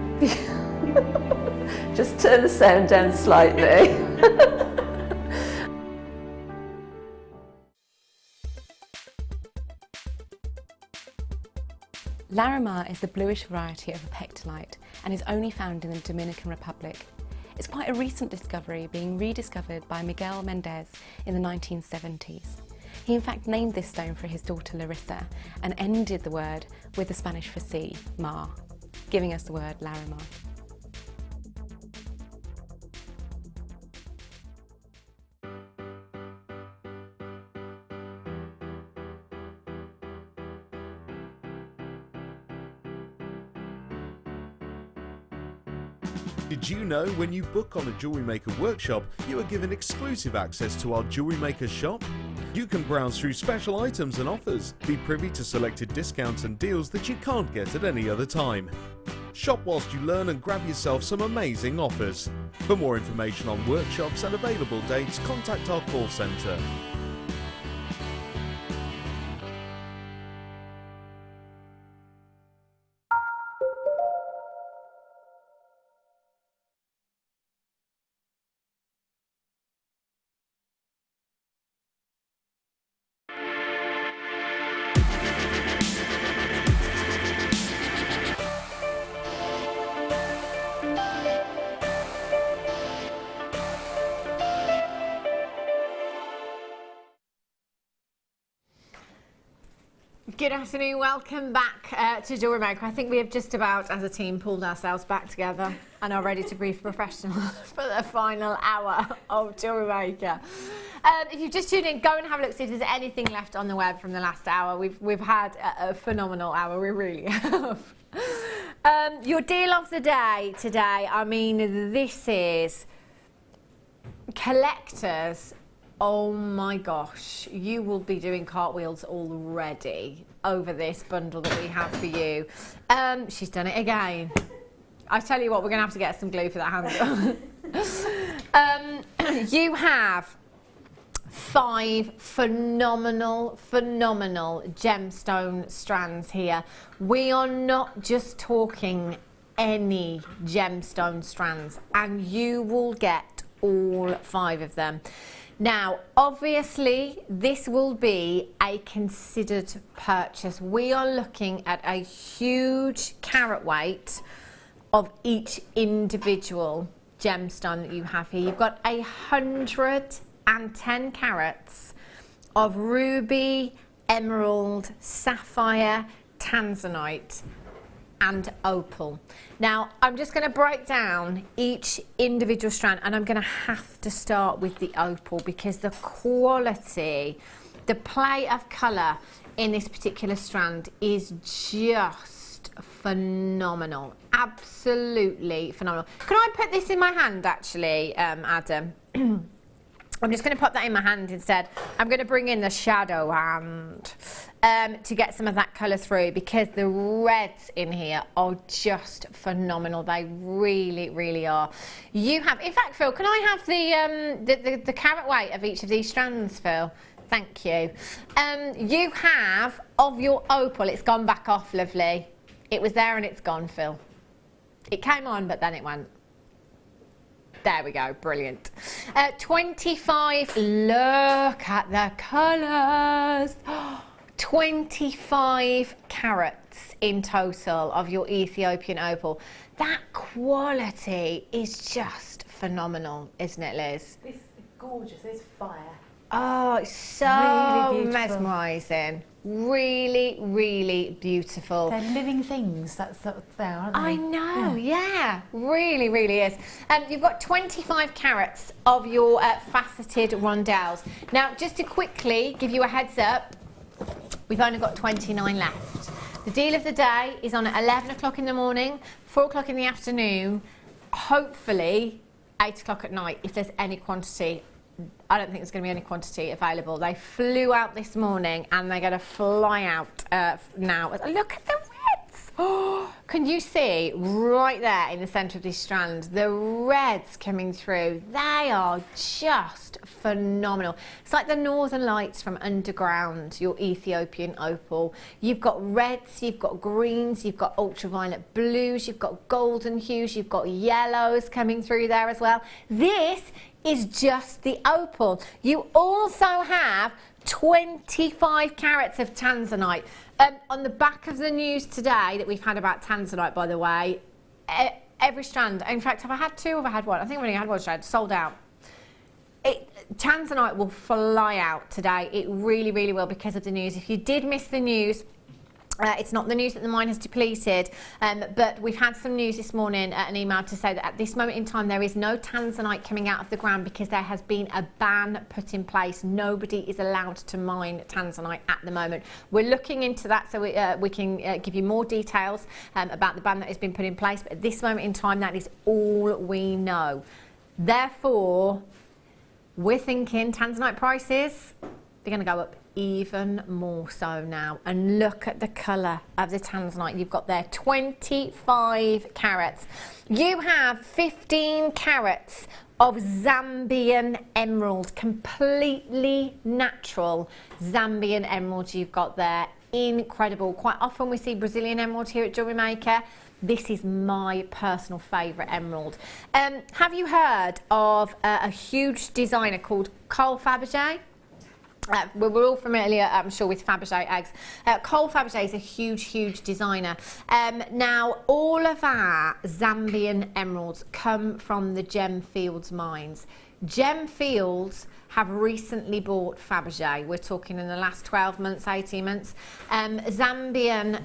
S7: Just turn the sound down slightly.
S8: Larimar is the bluish variety of pectolite and is only found in the Dominican Republic. It's quite a recent discovery, being rediscovered by Miguel Mendez in the 1970s. He in fact named this stone for his daughter Larissa and ended the word with the Spanish for sea, mar, giving us the word Larimar.
S5: Did you know when you book on a JewelleryMaker workshop, you are given exclusive access to our JewelleryMaker shop? You can browse through special items and offers, be privy to selected discounts and deals that you can't get at any other time. Shop whilst you learn and grab yourself some amazing offers. For more information on workshops and available dates, contact our call centre.
S1: Good afternoon, welcome back to JewelleryMaker. I think we have just about, as a team, pulled ourselves back together and are ready to brief professionals for the final hour of JewelleryMaker. If you've just tuned in, go and have a look, see if there's anything left on the web from the last hour. We've had a phenomenal hour, we really have. Your deal of the day today, I mean, this is collectors. Oh my gosh, you will be doing cartwheels already over this bundle that we have for you. She's done it again. I tell you what, we're gonna have to get some glue for that handle. You have 5 phenomenal gemstone strands here. We are not just talking any gemstone strands, and you will get all 5 of them. Now, obviously, this will be a considered purchase. We are looking at a huge carat weight of each individual gemstone that you have here. You've got 110 carats of ruby, emerald, sapphire, tanzanite, and opal. Now, I'm just going to break down each individual strand, and I'm going to have to start with the opal because the quality, the play of colour in this particular strand is just phenomenal. Absolutely phenomenal. Can I put this in my hand, actually, Adam? I'm just going to pop that in my hand instead. I'm going to bring in the shadow hand to get some of that colour through, because the reds in here are just phenomenal. They really, really are. You have, in fact, Phil, can I have the carat weight of each of these strands, Phil? Thank you. You have, of your opal, it's gone back off, lovely. It was there and it's gone, Phil. It came on, but then it went. There we go, brilliant. 25, look at the colours. 25 carats in total of your Ethiopian opal. That quality is just phenomenal, isn't it, Liz?
S2: It's gorgeous, it's fire.
S1: Oh, it's so really mesmerising. Really, really beautiful.
S2: They're living things, that's there, aren't they?
S1: I know, yeah. Really, really is. You've got 25 carats of your faceted rondelles. Now, just to quickly give you a heads up, we've only got 29 left. The deal of the day is on at 11 o'clock in the morning, 4 o'clock in the afternoon, hopefully 8 o'clock at night, if there's any quantity. I don't think there's going to be any quantity available. They flew out this morning and they're going to fly out now. Look at the reds. Oh, can you see right there in the centre of this strand, the reds coming through? They are just phenomenal. It's like the Northern Lights from underground, your Ethiopian opal. You've got reds, you've got greens, you've got ultraviolet blues, you've got golden hues, you've got yellows coming through there as well. This is just the opal. You also have 25 carats of tanzanite. On the back of the news today that we've had about tanzanite, by the way, every strand, in fact, have I had 2 or have I had 1? I think I've only had 1 strand, sold out. Tanzanite will fly out today. It really, really will because of the news. If you did miss the news, it's not the news that the mine has depleted, but we've had some news this morning, an email to say that at this moment in time there is no tanzanite coming out of the ground because there has been a ban put in place. Nobody is allowed to mine tanzanite at the moment. We're looking into that so we can give you more details about the ban that has been put in place, but at this moment in time that is all we know. Therefore, we're thinking tanzanite prices, they're going to go up even more so now. And look at the colour of the tanzanite you've got there, 25 carats. You have 15 carats of Zambian emerald, completely natural Zambian emerald you've got there. Incredible. Quite often we see Brazilian emerald here at Jewellerymaker. This is my personal favourite emerald. Have you heard of a huge designer called Cole Fabergé? We're all familiar, I'm sure, with Fabergé eggs. Cole Fabergé is a huge, huge designer. Now, all of our Zambian emeralds come from the Gemfields mines. Gemfields have recently bought Fabergé. We're talking in the last 12 months, 18 months. Zambian,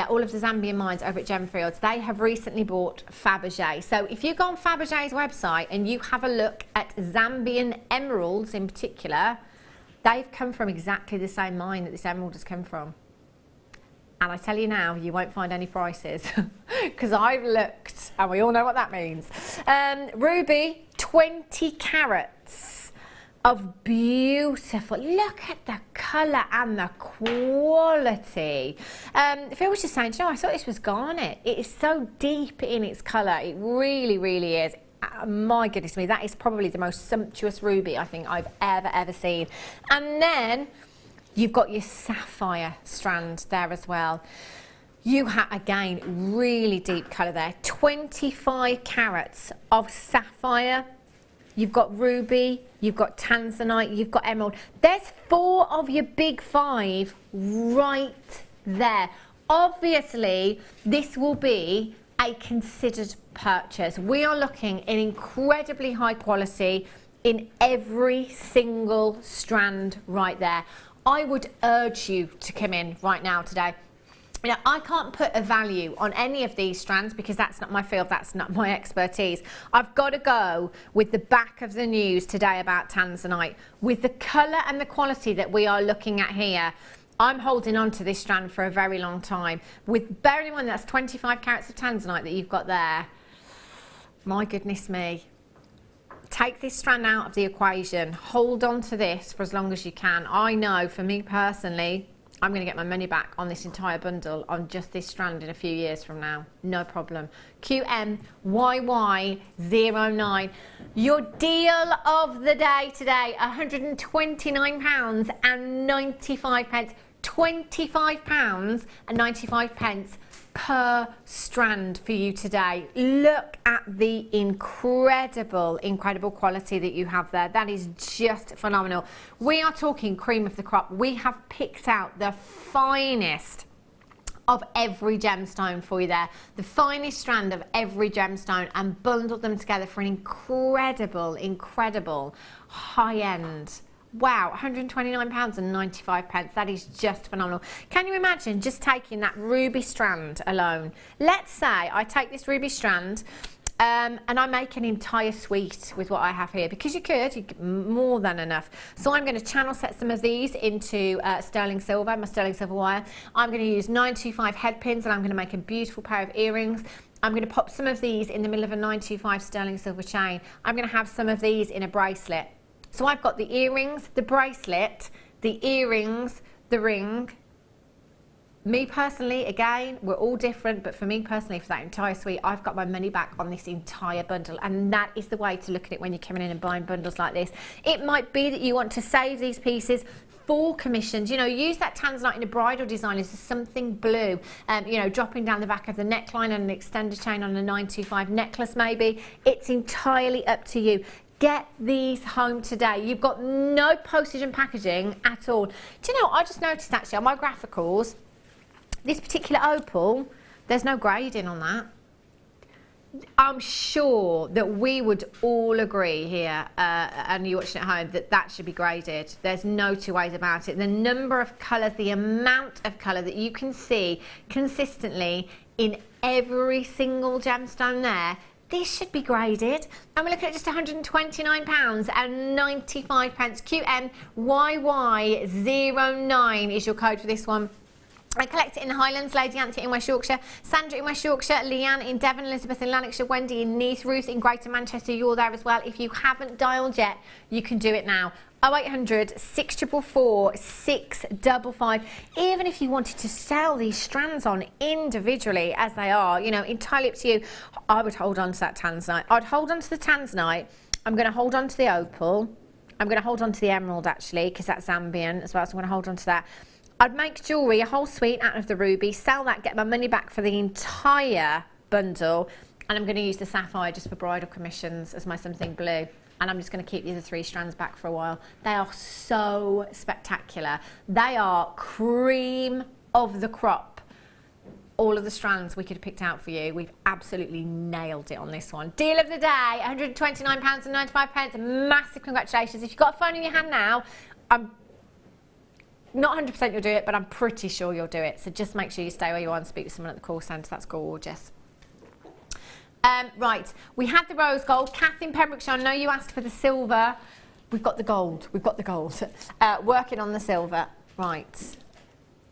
S1: all of the Zambian mines over at Gemfields, they have recently bought Fabergé. So if you go on Fabergé's website and you have a look at Zambian emeralds in particular, they've come from exactly the same mine that this emerald has come from. And I tell you now, you won't find any prices because I've looked and we all know what that means. Ruby, 20 carats of beautiful, look at the colour and the quality. Phil was just saying, you know, I thought this was garnet. It is so deep in its colour, it really, really is. My goodness me, that is probably the most sumptuous ruby I think I've ever seen. And then you've got your sapphire strand there as well. You have, again, really deep colour there. 25 carats of sapphire. You've got ruby, you've got tanzanite, you've got emerald. There's 4 of your big 5 right there. Obviously, this will be a considered purchase. We are looking in incredibly high quality in every single strand right there. I would urge you to come in right now today. Now, I can't put a value on any of these strands because that's not my field, that's not my expertise. I've got to go with the back of the news today about tanzanite. With the colour and the quality that we are looking at here, I'm holding on to this strand for a very long time. With bearing in mind that's 25 carats of tanzanite that you've got there. My goodness me. Take this strand out of the equation. Hold on to this for as long as you can. I know for me personally, I'm going to get my money back on this entire bundle on just this strand in a few years from now. No problem. QMYY09. Your deal of the day today, £129.95. £25.95 per strand for you today. Look at the incredible quality that you have there. That is just phenomenal. We are talking cream of the crop. We have picked out the finest of every gemstone for you there, the finest strand of every gemstone, and bundled them together for an incredible high-end. Wow, £129.95. That is just phenomenal. Can you imagine just taking that ruby strand alone? Let's say I take this ruby strand and I make an entire suite with what I have here, because you could more than enough. So I'm going to channel set some of these into sterling silver, my sterling silver wire. I'm going to use 925 head pins and I'm going to make a beautiful pair of earrings. I'm going to pop some of these in the middle of a 925 sterling silver chain. I'm going to have some of these in a bracelet. So I've got the earrings, the bracelet, the earrings, the ring. Me personally, again, we're all different, but for me personally, for that entire suite, I've got my money back on this entire bundle, and that is the way to look at it when you're coming in and buying bundles like this. It might be that you want to save these pieces for commissions, you know, use that tanzanite in a bridal design as something blue, you know, dropping down the back of the neckline and an extender chain on a 925 necklace maybe. It's entirely up to you. Get these home today. You've got no postage and packaging at all. Do you know, I just noticed actually on my graphicals, this particular opal, there's no grading on that. I'm sure that we would all agree here, and you're watching at home, that that should be graded. There's no two ways about it. The number of colours, the amount of colour that you can see consistently in every single gemstone there, this should be graded. And we're looking at just £129.95. QMYY09 is your code for this one. I collect it in the Highlands, Lady Anthony in West Yorkshire, Sandra in West Yorkshire, Leanne in Devon, Elizabeth in Lanarkshire, Wendy in Neath, Ruth in Greater Manchester, you're there as well. If you haven't dialed yet, you can do it now. 0800 644 655. Even if you wanted to sell these strands on individually as they are, you know, entirely up to you. I would hold on to that tanzanite. I'd hold on to the tanzanite. I'm going to hold on to the opal. I'm going to hold on to the emerald actually, because that's Zambian as well, so I'm going to hold on to that. I'd make jewellery, a whole suite out of the ruby, sell that, get my money back for the entire bundle, and I'm going to use the sapphire just for bridal commissions as my something blue. And I'm just going to keep the other 3 strands back for a while. They are so spectacular. They are cream of the crop. All of the strands we could have picked out for you. We've absolutely nailed it on this one. Deal of the day, £129.95. Massive congratulations. If you've got a phone in your hand now, I'm not 100% you'll do it, but I'm pretty sure you'll do it. So just make sure you stay where you are and speak to someone at the call centre. That's gorgeous. Right, we had the rose gold. Kath in Pembrokeshire, I know you asked for the silver. We've got the gold. We've got the gold. Working on the silver. Right,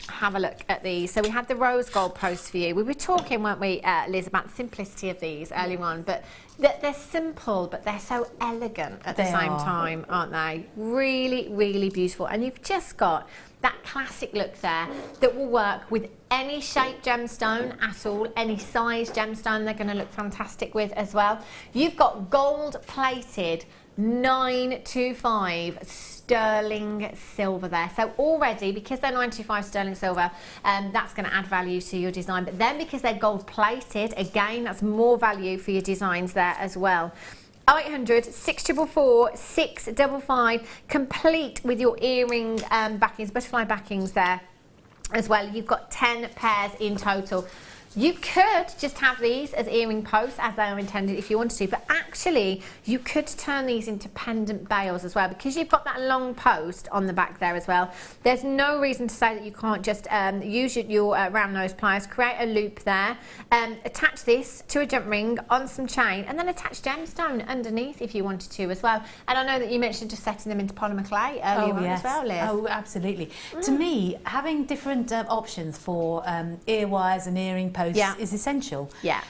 S1: have a look at these. So we had the rose gold post for you. We were talking, weren't we, Liz, about the simplicity of these earlier on, but they're simple, but they're so elegant at the same time, aren't they? Really, really beautiful. And you've just got that classic look there that will work with any shape gemstone at all, any size gemstone they're going to look fantastic with as well. You've got gold plated 925 sterling silver there. So already, because they're 925 sterling silver, that's going to add value to your design. But then because they're gold plated, again, that's more value for your designs there as well. 0800 644 655, complete with your earring backings, butterfly backings there as well. You've got 10 pairs in total. You could just have these as earring posts as they are intended if you wanted to, but actually you could turn these into pendant bails as well, because you've got that long post on the back there as well. There's no reason to say that you can't just use your round nose pliers, create a loop there, attach this to a jump ring on some chain, and then attach gemstone underneath if you wanted to as well. And I know that you mentioned just setting them into polymer clay earlier on as well, Liz.
S2: Oh, absolutely. To me, having different options for ear wires and earring posts is essential.
S1: Yeah.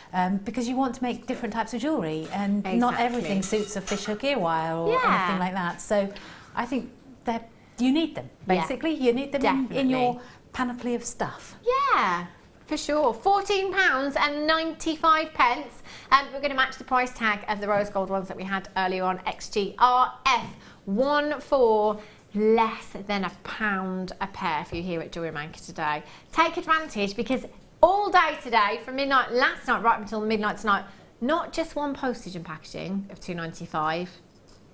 S2: Because you want to make different types of jewellery, and not everything suits a fishhook ear wire or anything like that. So I think that you need them, basically. You need them in your panoply of stuff.
S1: Yeah, for sure. £14.95. We're going to match the price tag of the rose gold ones that we had earlier on. XGRF14. Less than £1 a pair for you here at JewelleryMaker today. Take advantage, because all day today, from midnight last night right until midnight tonight, not just one postage and packaging of £2.95.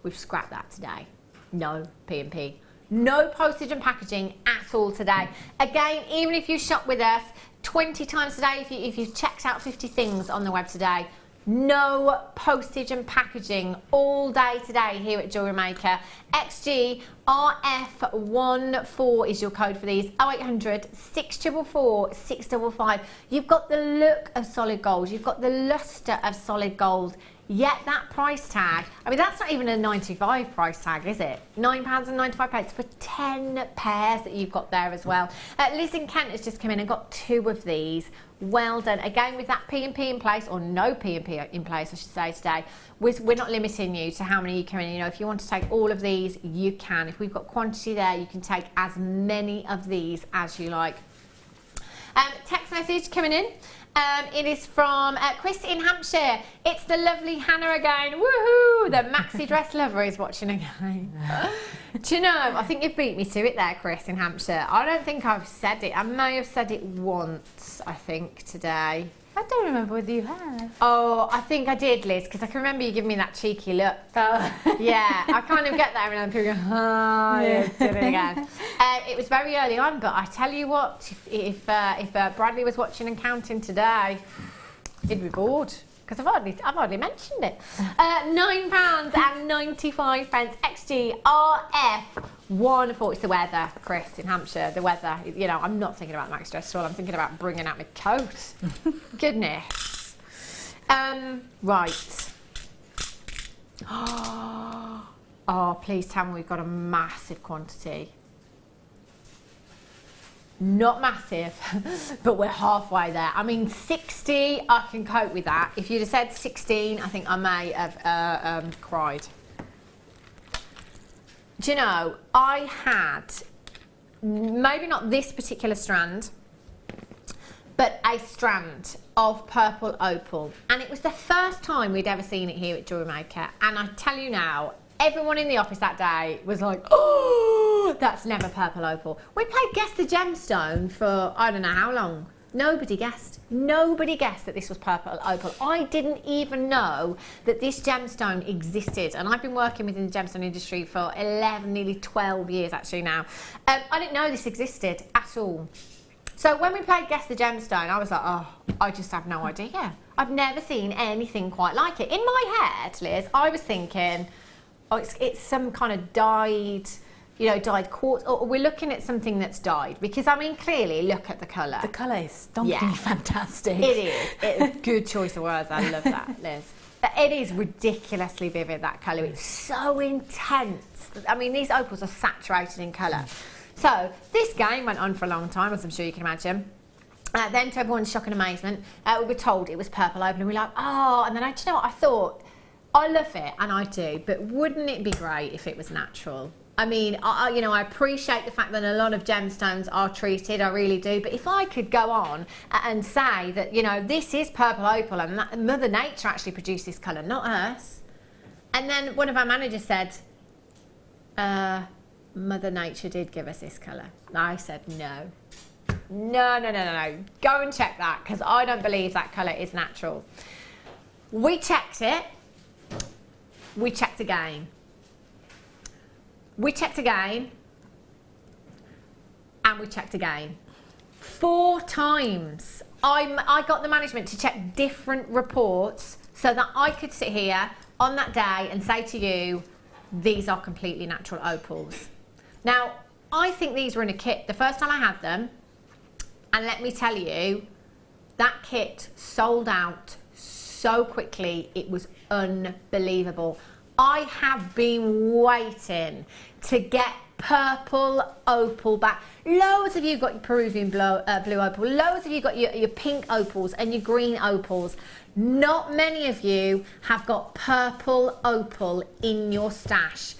S1: We've scrapped that today. No P&P. No postage and packaging at all today. Again, even if you shop with us 20 times today, if you've checked out 50 things on the web today, no postage and packaging all day today here at JewelleryMaker. XGRF14 is your code for these. 0800 644 655. You've got the look of solid gold. You've got the lustre of solid gold yet that price tag, I mean, that's not even a 95 price tag, is it? £9.95 for 10 pairs that you've got there as well. Liz in Kent has just come in and got 2 of these. Well done. Again, with that P&P in place, or no P&P in place, I should say today, we're not limiting you to how many you can, you know, if you want to take all of these, you can. If we've got quantity there, you can take as many of these as you like. Text message coming in. It is from Chris in Hampshire. It's the lovely Hannah again. Woohoo! The maxi dress lover is watching again. Do you know, I think you've beat me to it there, Chris in Hampshire. I don't think I've said it. I may have said it once, I think, today.
S2: I don't remember whether you have.
S1: Oh, I think I did, Liz, because I can remember you giving me that cheeky look. Yeah, I kind of get there and I'm going, oh, yeah, did it again. It was very early on, but I tell you what, if Bradley was watching and counting today, he'd be bored. Because I've hardly mentioned it. £9.95 XGRF14. It's the weather, Chris, in Hampshire. The weather. You know, I'm not thinking about max dress at all. I'm thinking about bringing out my coat. Goodness. Right. Oh, please tell me we've got a massive quantity. Not massive, but we're halfway there. I mean, 60, I can cope with that. If you'd have said 16, I think I may have cried. Do you know, I had, maybe not this particular strand, but a strand of purple opal. And it was the first time we'd ever seen it here at JewelleryMaker. And I tell you now, everyone in the office that day was like, oh, that's never purple opal. We played Guess the Gemstone for I don't know how long. Nobody guessed. Nobody guessed that this was purple opal. I didn't even know that this gemstone existed. And I've been working within the gemstone industry for 11, nearly 12 years actually now. I didn't know this existed at all. So when we played Guess the Gemstone, I was like, oh, I just have no idea. I've never seen anything quite like it. In my head, Liz, I was thinking, oh, it's some kind of dyed, you know, dyed quartz. Or we're looking at something that's dyed. Because, I mean, clearly, look at the colour.
S2: The colour is stonkingly fantastic.
S1: It is. It's a good choice of words. I love that, Liz. It is ridiculously vivid, that colour. It's so intense. I mean, these opals are saturated in colour. So, this game went on for a long time, as I'm sure you can imagine. Then, to everyone's shock and amazement, we were told it was purple opal, and we were like, oh, and then, do you know what, I thought, I love it, and I do, but wouldn't it be great if it was natural? I mean, you know, I appreciate the fact that a lot of gemstones are treated, I really do, but if I could go on and say that, you know, this is purple opal, and that Mother Nature actually produced this colour, not us. And then one of our managers said, Mother Nature did give us this colour. I said, no. No. Go and check that, because I don't believe that colour is natural. We checked it. We checked again. We checked again. And we checked again. 4 times. I got the management to check different reports so that I could sit here on that day and say to you, these are completely natural opals. Now, I think these were in a kit the first time I had them, and let me tell you, that kit sold out so quickly, it was unbelievable. I have been waiting to get purple opal back. Loads of you got your Peruvian blue opal, loads of you got your pink opals and your green opals. Not many of you have got purple opal in your stash.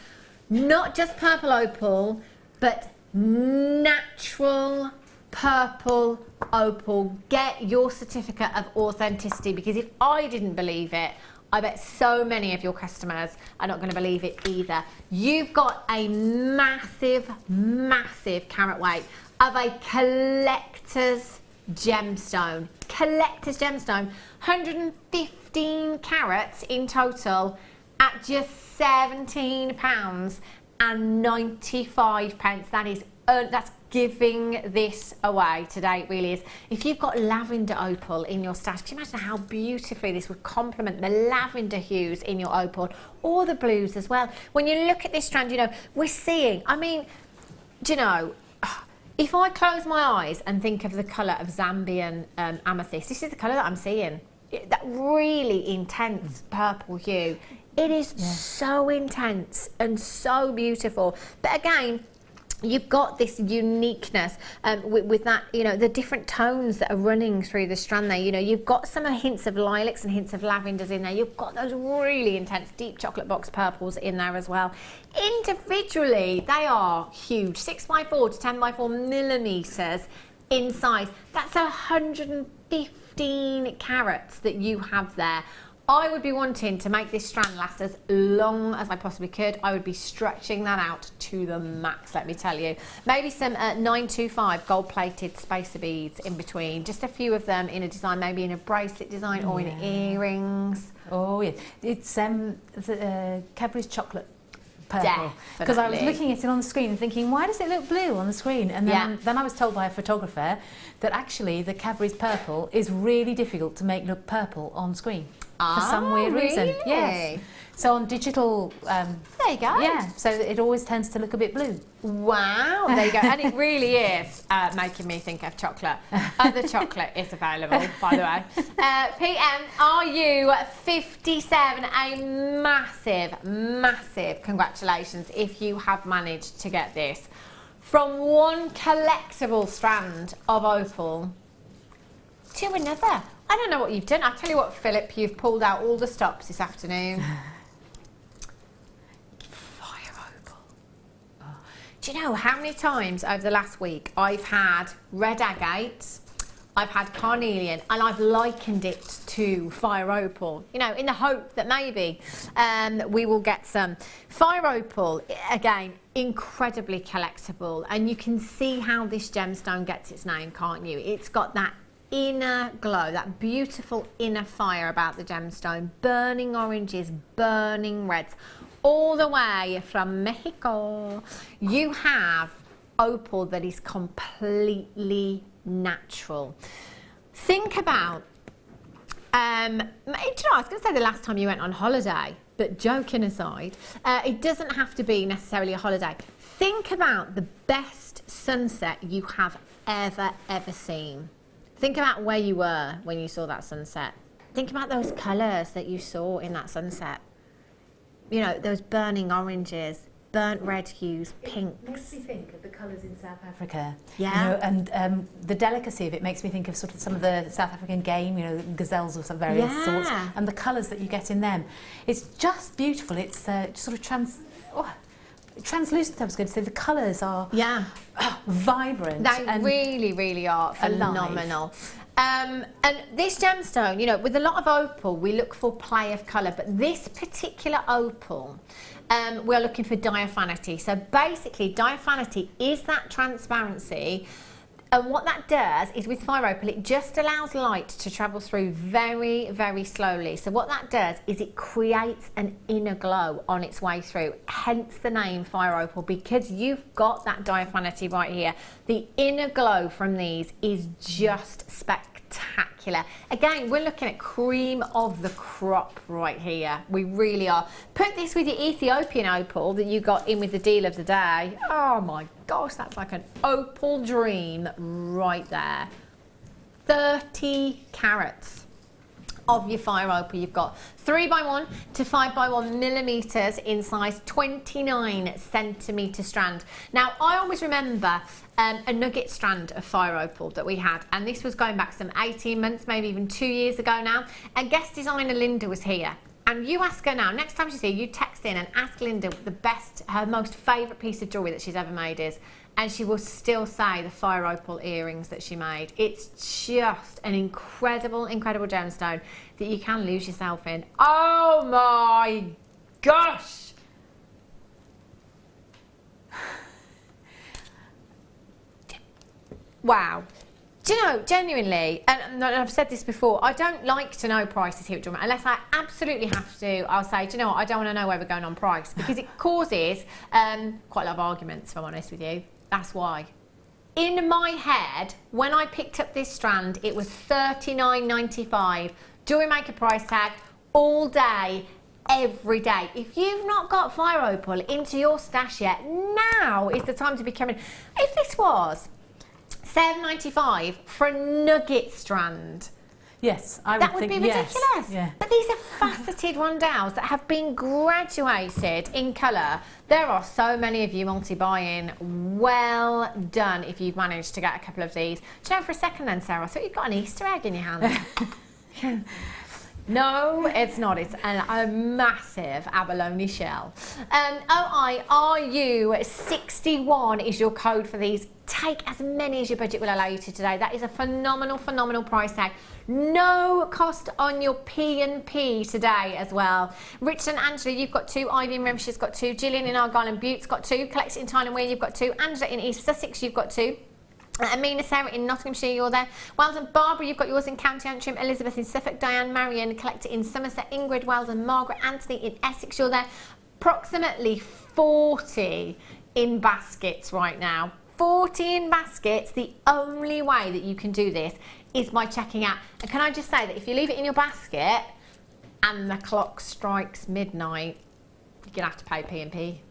S1: Not just purple opal, but natural purple opal. Get your certificate of authenticity, because if I didn't believe it, I bet so many of your customers are not going to believe it either. You've got a massive, massive carat weight of a collector's gemstone. Collector's gemstone, 115 carats in total at just £17.95. That is, that's giving this away today, it really is. If you've got lavender opal in your stash, can you imagine how beautifully this would complement the lavender hues in your opal, or the blues as well? When you look at this strand, you know, we're seeing, I mean, do you know, if I close my eyes and think of the colour of Zambian amethyst, this is the colour that I'm seeing. that really intense purple hue. It is so intense and so beautiful. But again, you've got this uniqueness with that, you know, the different tones that are running through the strand there. You know, you've got some hints of lilacs and hints of lavenders in there. You've got those really intense deep chocolate box purples in there as well. Individually, they are huge, 6x4 to 10x4 millimeters in size. That's 115 carats that you have there. I would be wanting to make this strand last as long as I possibly could. I would be stretching that out to the max, let me tell you. Maybe some 925 gold-plated spacer beads in between. Just a few of them in a design, maybe in a bracelet design or in earrings.
S2: Oh, yeah. It's Cadbury's chocolate purple. Because I was looking at it on the screen and thinking, why does it look blue on the screen? And then I was told by a photographer that actually the Cadbury's purple is really difficult to make look purple on screen. For some weird reason. Yes. So on digital,
S1: there you go.
S2: Yeah, so it always tends to look a bit blue.
S1: Wow, there you go. And it really is making me think of chocolate. Other chocolate is available, by the way. PM, are you 57? A massive, massive congratulations if you have managed to get this. From one collectible strand of opal to another. I don't know what you've done. I'll tell you what, Philip, you've pulled out all the stops this afternoon. Fire opal. Oh. Do you know how many times over the last week I've had red agate, I've had carnelian, and I've likened it to fire opal, you know, in the hope that maybe we will get some. Fire opal, again, incredibly collectible, and you can see how this gemstone gets its name, can't you? It's got that inner glow, that beautiful inner fire about the gemstone, burning oranges, burning reds, all the way from Mexico. You have opal that is completely natural. Think about, do you know, I was going to say the last time you went on holiday, but joking aside, it doesn't have to be necessarily a holiday. Think about the best sunset you have ever seen. Think about where you were when you saw that sunset. Think about those colours that you saw in that sunset. You know, those burning oranges, burnt red hues, pinks.
S2: It makes me think of the colours in South Africa.
S1: Yeah.
S2: You know, and the delicacy of it makes me think of sort of some of the South African game, you know, gazelles of some various sorts, and the colours that you get in them. It's just beautiful. It's sort of translucent, I was going to say. The colours are vibrant.
S1: They really are phenomenal. And this gemstone, you know, with a lot of opal, we look for play of colour, but this particular opal, we're looking for diaphanity. So basically, diaphanity is that transparency. And what that does is with fire opal, it just allows light to travel through very slowly. So what that does is it creates an inner glow on its way through, hence the name fire opal, because you've got that diaphanity right here. The inner glow from these is just spectacular. Again, we're looking at cream of the crop right here. We really are. Put this with your Ethiopian opal that you got in with the deal of the day. Oh my gosh, that's like an opal dream right there. 30 carats of your fire opal. You've got 3x1 to 5x1 millimeters in size, 29 centimeter strand. Now, I always remember a nugget strand of fire opal that we had, and this was going back some 18 months, maybe even 2 years ago now, and guest designer Linda was here. And you ask her now, next time she's here, you text in and ask Linda her most favourite piece of jewellery that she's ever made is, and she will still say the fire opal earrings that she made. It's just an incredible gemstone that you can lose yourself in. Oh my gosh! Wow. Do you know, genuinely, and I've said this before, I don't like to know prices here at JewelleryMaker. Unless I absolutely have to, I'll say, do you know what, I don't want to know where we're going on price, because it causes quite a lot of arguments, if I'm honest with you. That's why. In my head, when I picked up this strand, it was $39.95. JewelleryMaker price tag, all day, every day. If you've not got fire opal into your stash yet, now is the time to be coming. If this was $7.95 for a nugget strand,
S2: Yes, I
S1: that
S2: would
S1: would
S2: think
S1: be
S2: yes.
S1: ridiculous.
S2: Yeah.
S1: But these are faceted rondelles that have been graduated in colour. There are so many of you multi-buying. Well done if you've managed to get a couple of these. Do you know, for a second then, Sarah, I thought you'd got an Easter egg in your hand. No, it's not. It's a massive abalone shell. OIRU61 is your code for these. Take as many as your budget will allow you to today. That is a phenomenal, phenomenal price tag. No cost on your P&P today as well. Richard and Angela, you've got 2. Ivy in Renfrewshire's got 2. Gillian in Argyll and Butte's got 2. Collected in Tyne and Wear, you've got 2. Angela in East Sussex, you've got 2. Amina, Sarah in Nottinghamshire, you're there. Well done, Barbara, you've got yours in County Antrim. Elizabeth in Suffolk. Diane, Marion, Collector in Somerset. Ingrid, well done. Margaret, Anthony in Essex, you're there. Approximately 40 in baskets right now. 40 in baskets. The only way that you can do this is by checking out. And can I just say that if you leave it in your basket and the clock strikes midnight, you're going to have to pay P&P.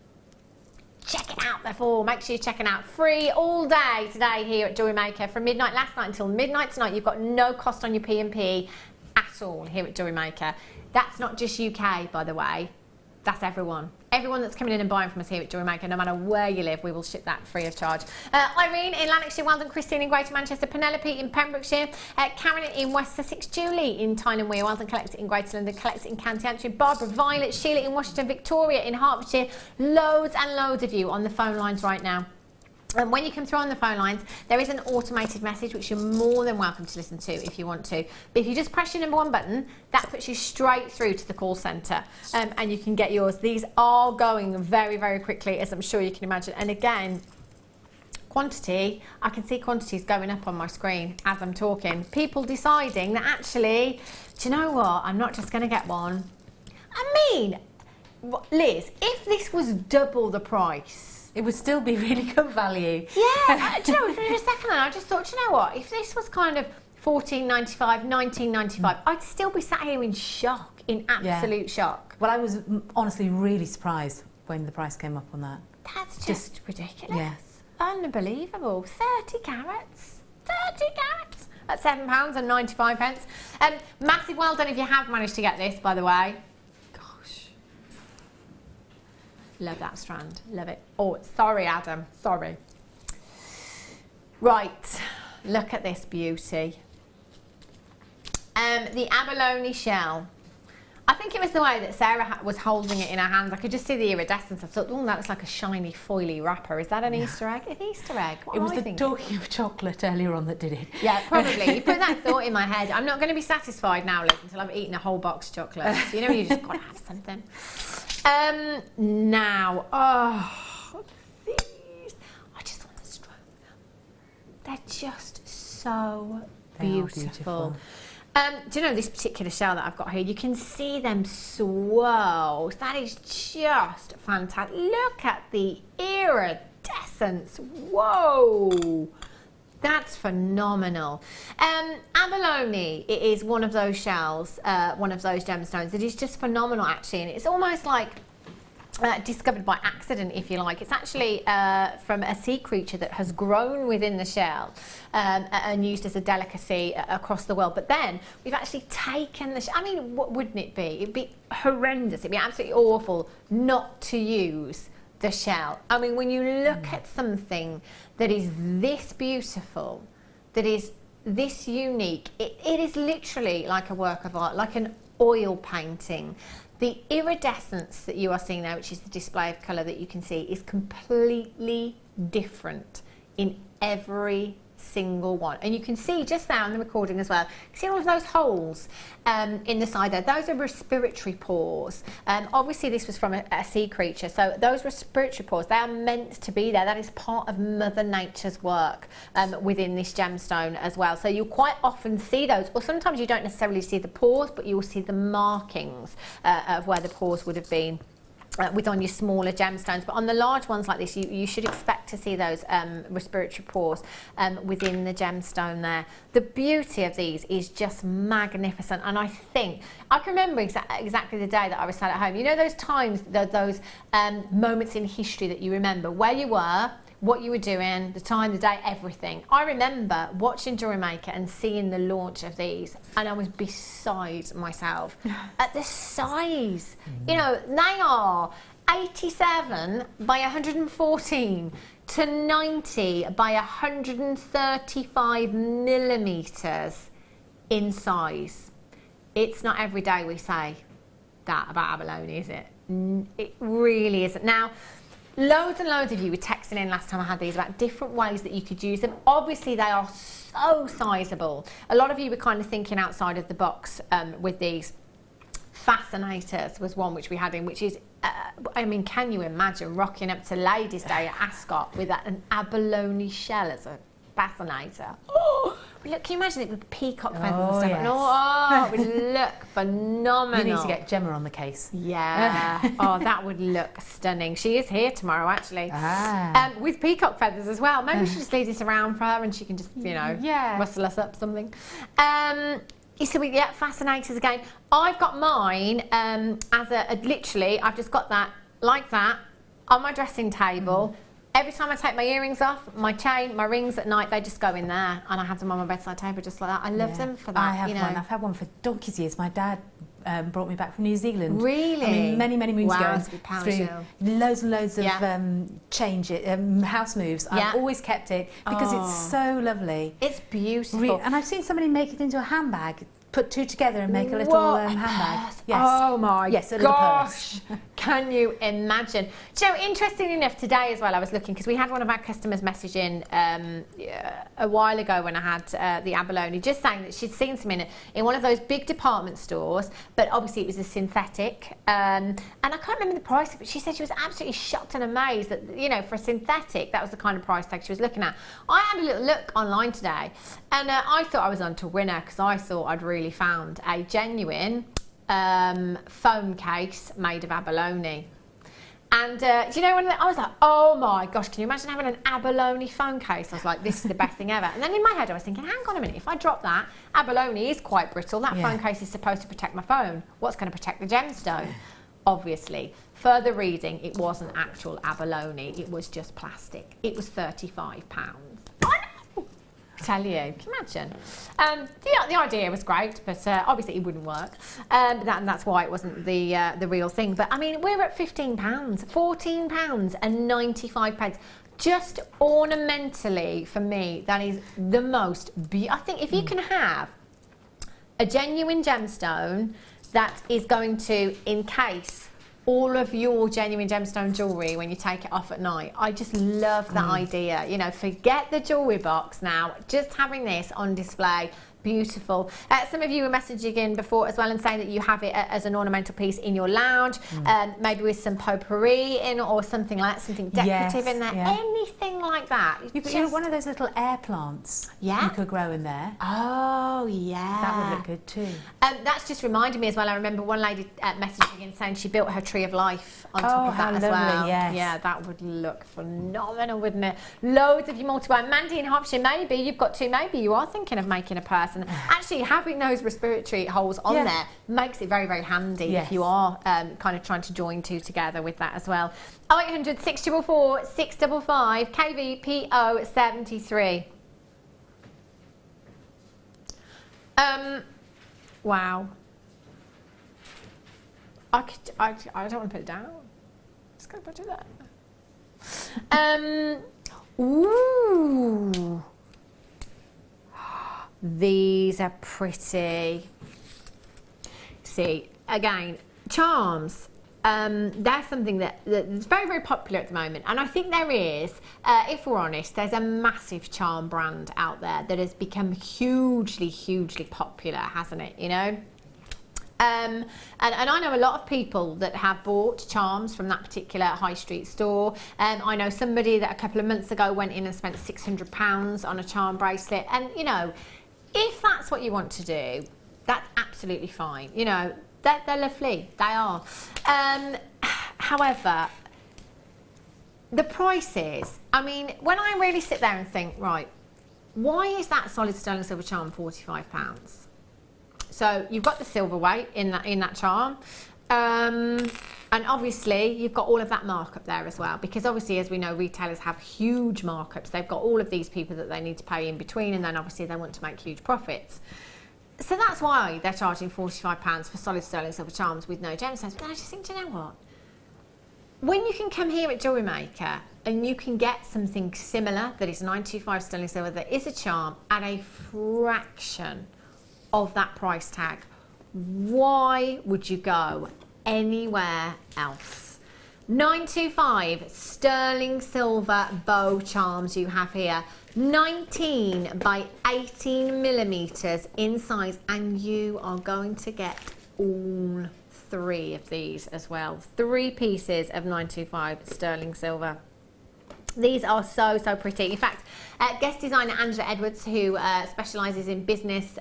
S1: Check it out before. Make sure you're checking out. Free all day today here at JewelleryMaker from midnight last night until midnight tonight. You've got no cost on your P&P at all here at JewelleryMaker. That's not just UK, by the way. That's everyone. Everyone that's coming in and buying from us here at JewelleryMaker, no matter where you live, we will ship that free of charge. Irene in Lanarkshire, well done. Christine in Greater Manchester. Penelope in Pembrokeshire. Karen in West Sussex. Julie in Tyne and Wear, well done. Collected in Greater London. Collected in County Antrim. Barbara, Violet, Sheila in Washington. Victoria in Hertfordshire. Loads and loads of you on the phone lines right now. And when you come through on the phone lines, there is an automated message which you're more than welcome to listen to if you want to. But if you just press your number 1 button, that puts you straight through to the call centre, and you can get yours. These are going very, very quickly, as I'm sure you can imagine. And again, quantity, I can see quantities going up on my screen as I'm talking. People deciding that actually, do you know what? I'm not just going to get one. I mean, Liz, if this was double the price,
S2: it would still be really good value.
S1: Yeah, do you know, for a second then, I just thought, do you know what? If this was kind of $14.95, $19.95, I'd still be sat here in shock, in absolute shock.
S2: Well, I was honestly really surprised when the price came up on that.
S1: That's just ridiculous.
S2: Yeah.
S1: Unbelievable. 30 carats. 30 carats. At £7.95. Massive well done if you have managed to get this, by the way. Love that strand, love it. Oh, sorry, Adam, sorry. Right, look at this beauty. The abalone shell. I think it was the way that Sarah was holding it in her hands. I could just see the iridescence. I thought, oh, that looks like a shiny foily wrapper. Is that an Easter egg? An Easter egg? What
S2: it was
S1: am I
S2: talking of chocolate earlier on that did it.
S1: Yeah, probably. You put that thought in my head. I'm not going to be satisfied now, Liz, until I've eaten a whole box of chocolates. You know, you just got to have something. Now, oh, these, I just want to stroke them. They're just so beautiful. Do you know this particular shell that I've got here? You can see them swirls. That is just fantastic. Look at the iridescence. Whoa. That's phenomenal. Abalone, it is one of those shells, one of those gemstones. It is just phenomenal, actually, and it's almost like discovered by accident, if you like. It's actually from a sea creature that has grown within the shell and used as a delicacy across the world. But then we've actually taken the shell. I mean, what wouldn't it be? It'd be horrendous. It'd be absolutely awful not to use the shell. I mean, when you look at something that is this beautiful, that is this unique, it is literally like a work of art, like an oil painting. The iridescence that you are seeing there, which is the display of colour that you can see, is completely different in every single one. And you can see just there on the recording as well, you see all of those holes in the side there. Those are respiratory pores. Obviously this was from a sea creature, so those respiratory pores, they are meant to be there. That is part of Mother Nature's work within this gemstone as well. So you'll quite often see those, or sometimes you don't necessarily see the pores, but you will see the markings of where the pores would have been on your smaller gemstones. But on the large ones like this, you should expect to see those respiratory pores within the gemstone there. The beauty of these is just magnificent, and I think I can remember exactly the day that I was sat at home. You know those times, those moments in history that you remember, where you were, what you were doing, the time, the day, everything. I remember watching JewelleryMaker and seeing the launch of these, and I was beside myself at the size. You know, they are 87 by 114 to 90 by 135 millimetres in size. It's not every day we say that about abalone, is it? It really isn't. Now, loads and loads of you were texting in last time I had these about different ways that you could use them. Obviously, they are so sizable. A lot of you were kind of thinking outside of the box with these. Fascinators was one which we had in, which is, I mean, can you imagine rocking up to Ladies' Day at Ascot with an abalone shell as a fascinator? Oh, look, can you imagine it with peacock feathers and stuff?
S2: Yes.
S1: Oh, it would look phenomenal.
S2: You need to get Gemma on the case.
S1: Yeah. Oh, that would look stunning. She is here tomorrow, actually. With peacock feathers as well. Maybe we should just leave this around for her and she can just, you know, rustle us up something. So we get fascinators again. I've got mine as a literally, I've just got that like that on my dressing table. Every time I take my earrings off, my chain, my rings at night, they just go in there, and I have them on my bedside table just like that. I love them for that.
S2: I have one. I've had one for donkey's years. My dad brought me back from New Zealand.
S1: Really?
S2: I mean, many moons ago.
S1: Through
S2: loads and loads of house moves. I've always kept it because it's so lovely.
S1: It's beautiful.
S2: And I've seen somebody make it into a handbag. Put two together and make a little handbag.
S1: Yes. Oh my gosh. Can you imagine? Do you know, interestingly enough, today as well, I was looking, because we had one of our customers message in a while ago when I had the abalone, just saying that she'd seen some in one of those big department stores, but obviously it was a synthetic. And I can't remember the price, but she said she was absolutely shocked and amazed that, you know, for a synthetic, that was the kind of price tag she was looking at. I had a little look online today, and I thought I was on to a winner, because I thought I'd really found a genuine foam case made of abalone. And do you know, when I was like, oh my gosh, can you imagine having an abalone phone case? I was like, this is the best thing ever. And then in my head I was thinking, hang on a minute, if I drop that, abalone is quite brittle, that phone case is supposed to protect my phone. What's going to protect the gemstone? Obviously. Further reading, it wasn't actual abalone, it was just plastic. It was £35. Tell you, can you imagine? The idea was great, but obviously it wouldn't work, and that's why it wasn't the real thing. But I mean, we're at £15, £14 and 95 pence. Just ornamentally, for me, that is the most I think if you can have a genuine gemstone that is going to encase all of your genuine gemstone jewellery when you take it off at night. I just love that idea. You know, forget the jewellery box now, just having this on display. Beautiful. Some of you were messaging in before as well and saying that you have it as an ornamental piece in your lounge, maybe with some potpourri in or something like that, something decorative in there, anything like that.
S2: You could do one of those little air plants you could grow in there.
S1: Oh, yeah.
S2: That would look good too.
S1: That's just reminded me as well, I remember one lady messaging in saying she built her tree of life on top of that as well.
S2: Yes.
S1: Yeah, that would look phenomenal, wouldn't it? Loads of you multiply. Mandy in Hertfordshire, maybe you've got two, maybe you are thinking of making a purse. And actually having those respiratory holes on there makes it very, very handy if you are kind of trying to join two together with that as well. 0800 644 655 KVPO 73. Wow. I don't want to put it down. Just going to put it there. Ooh. These are pretty. See, again, charms. That's something that's very, very popular at the moment. And I think there is, if we're honest, there's a massive charm brand out there that has become hugely, hugely popular, hasn't it? You know? And I know a lot of people that have bought charms from that particular high street store. I know somebody that a couple of months ago went in and spent £600 on a charm bracelet. And, you know, if that's what you want to do, that's absolutely fine. You know, they're lovely. They are. However, the prices, I mean, when I really sit there and think, right, why is that solid sterling silver charm £45? So you've got the silver weight in that charm. And obviously you've got all of that markup there as well, because obviously, as we know, retailers have huge markups. They've got all of these people that they need to pay in between, and then obviously they want to make huge profits. So that's why they're charging £45 for solid sterling silver charms with no gemstones. But I just think, do you know what? When you can come here at JewelleryMaker and you can get something similar that is 925 sterling silver, that is a charm at a fraction of that price tag, why would you go anywhere else? 925 sterling silver bow charms you have here, 19 by 18 millimeters in size, and you are going to get all 3 of these as well. 3 pieces of 925 sterling silver. These are so, so pretty. In fact, guest designer Angela Edwards, who specialises in business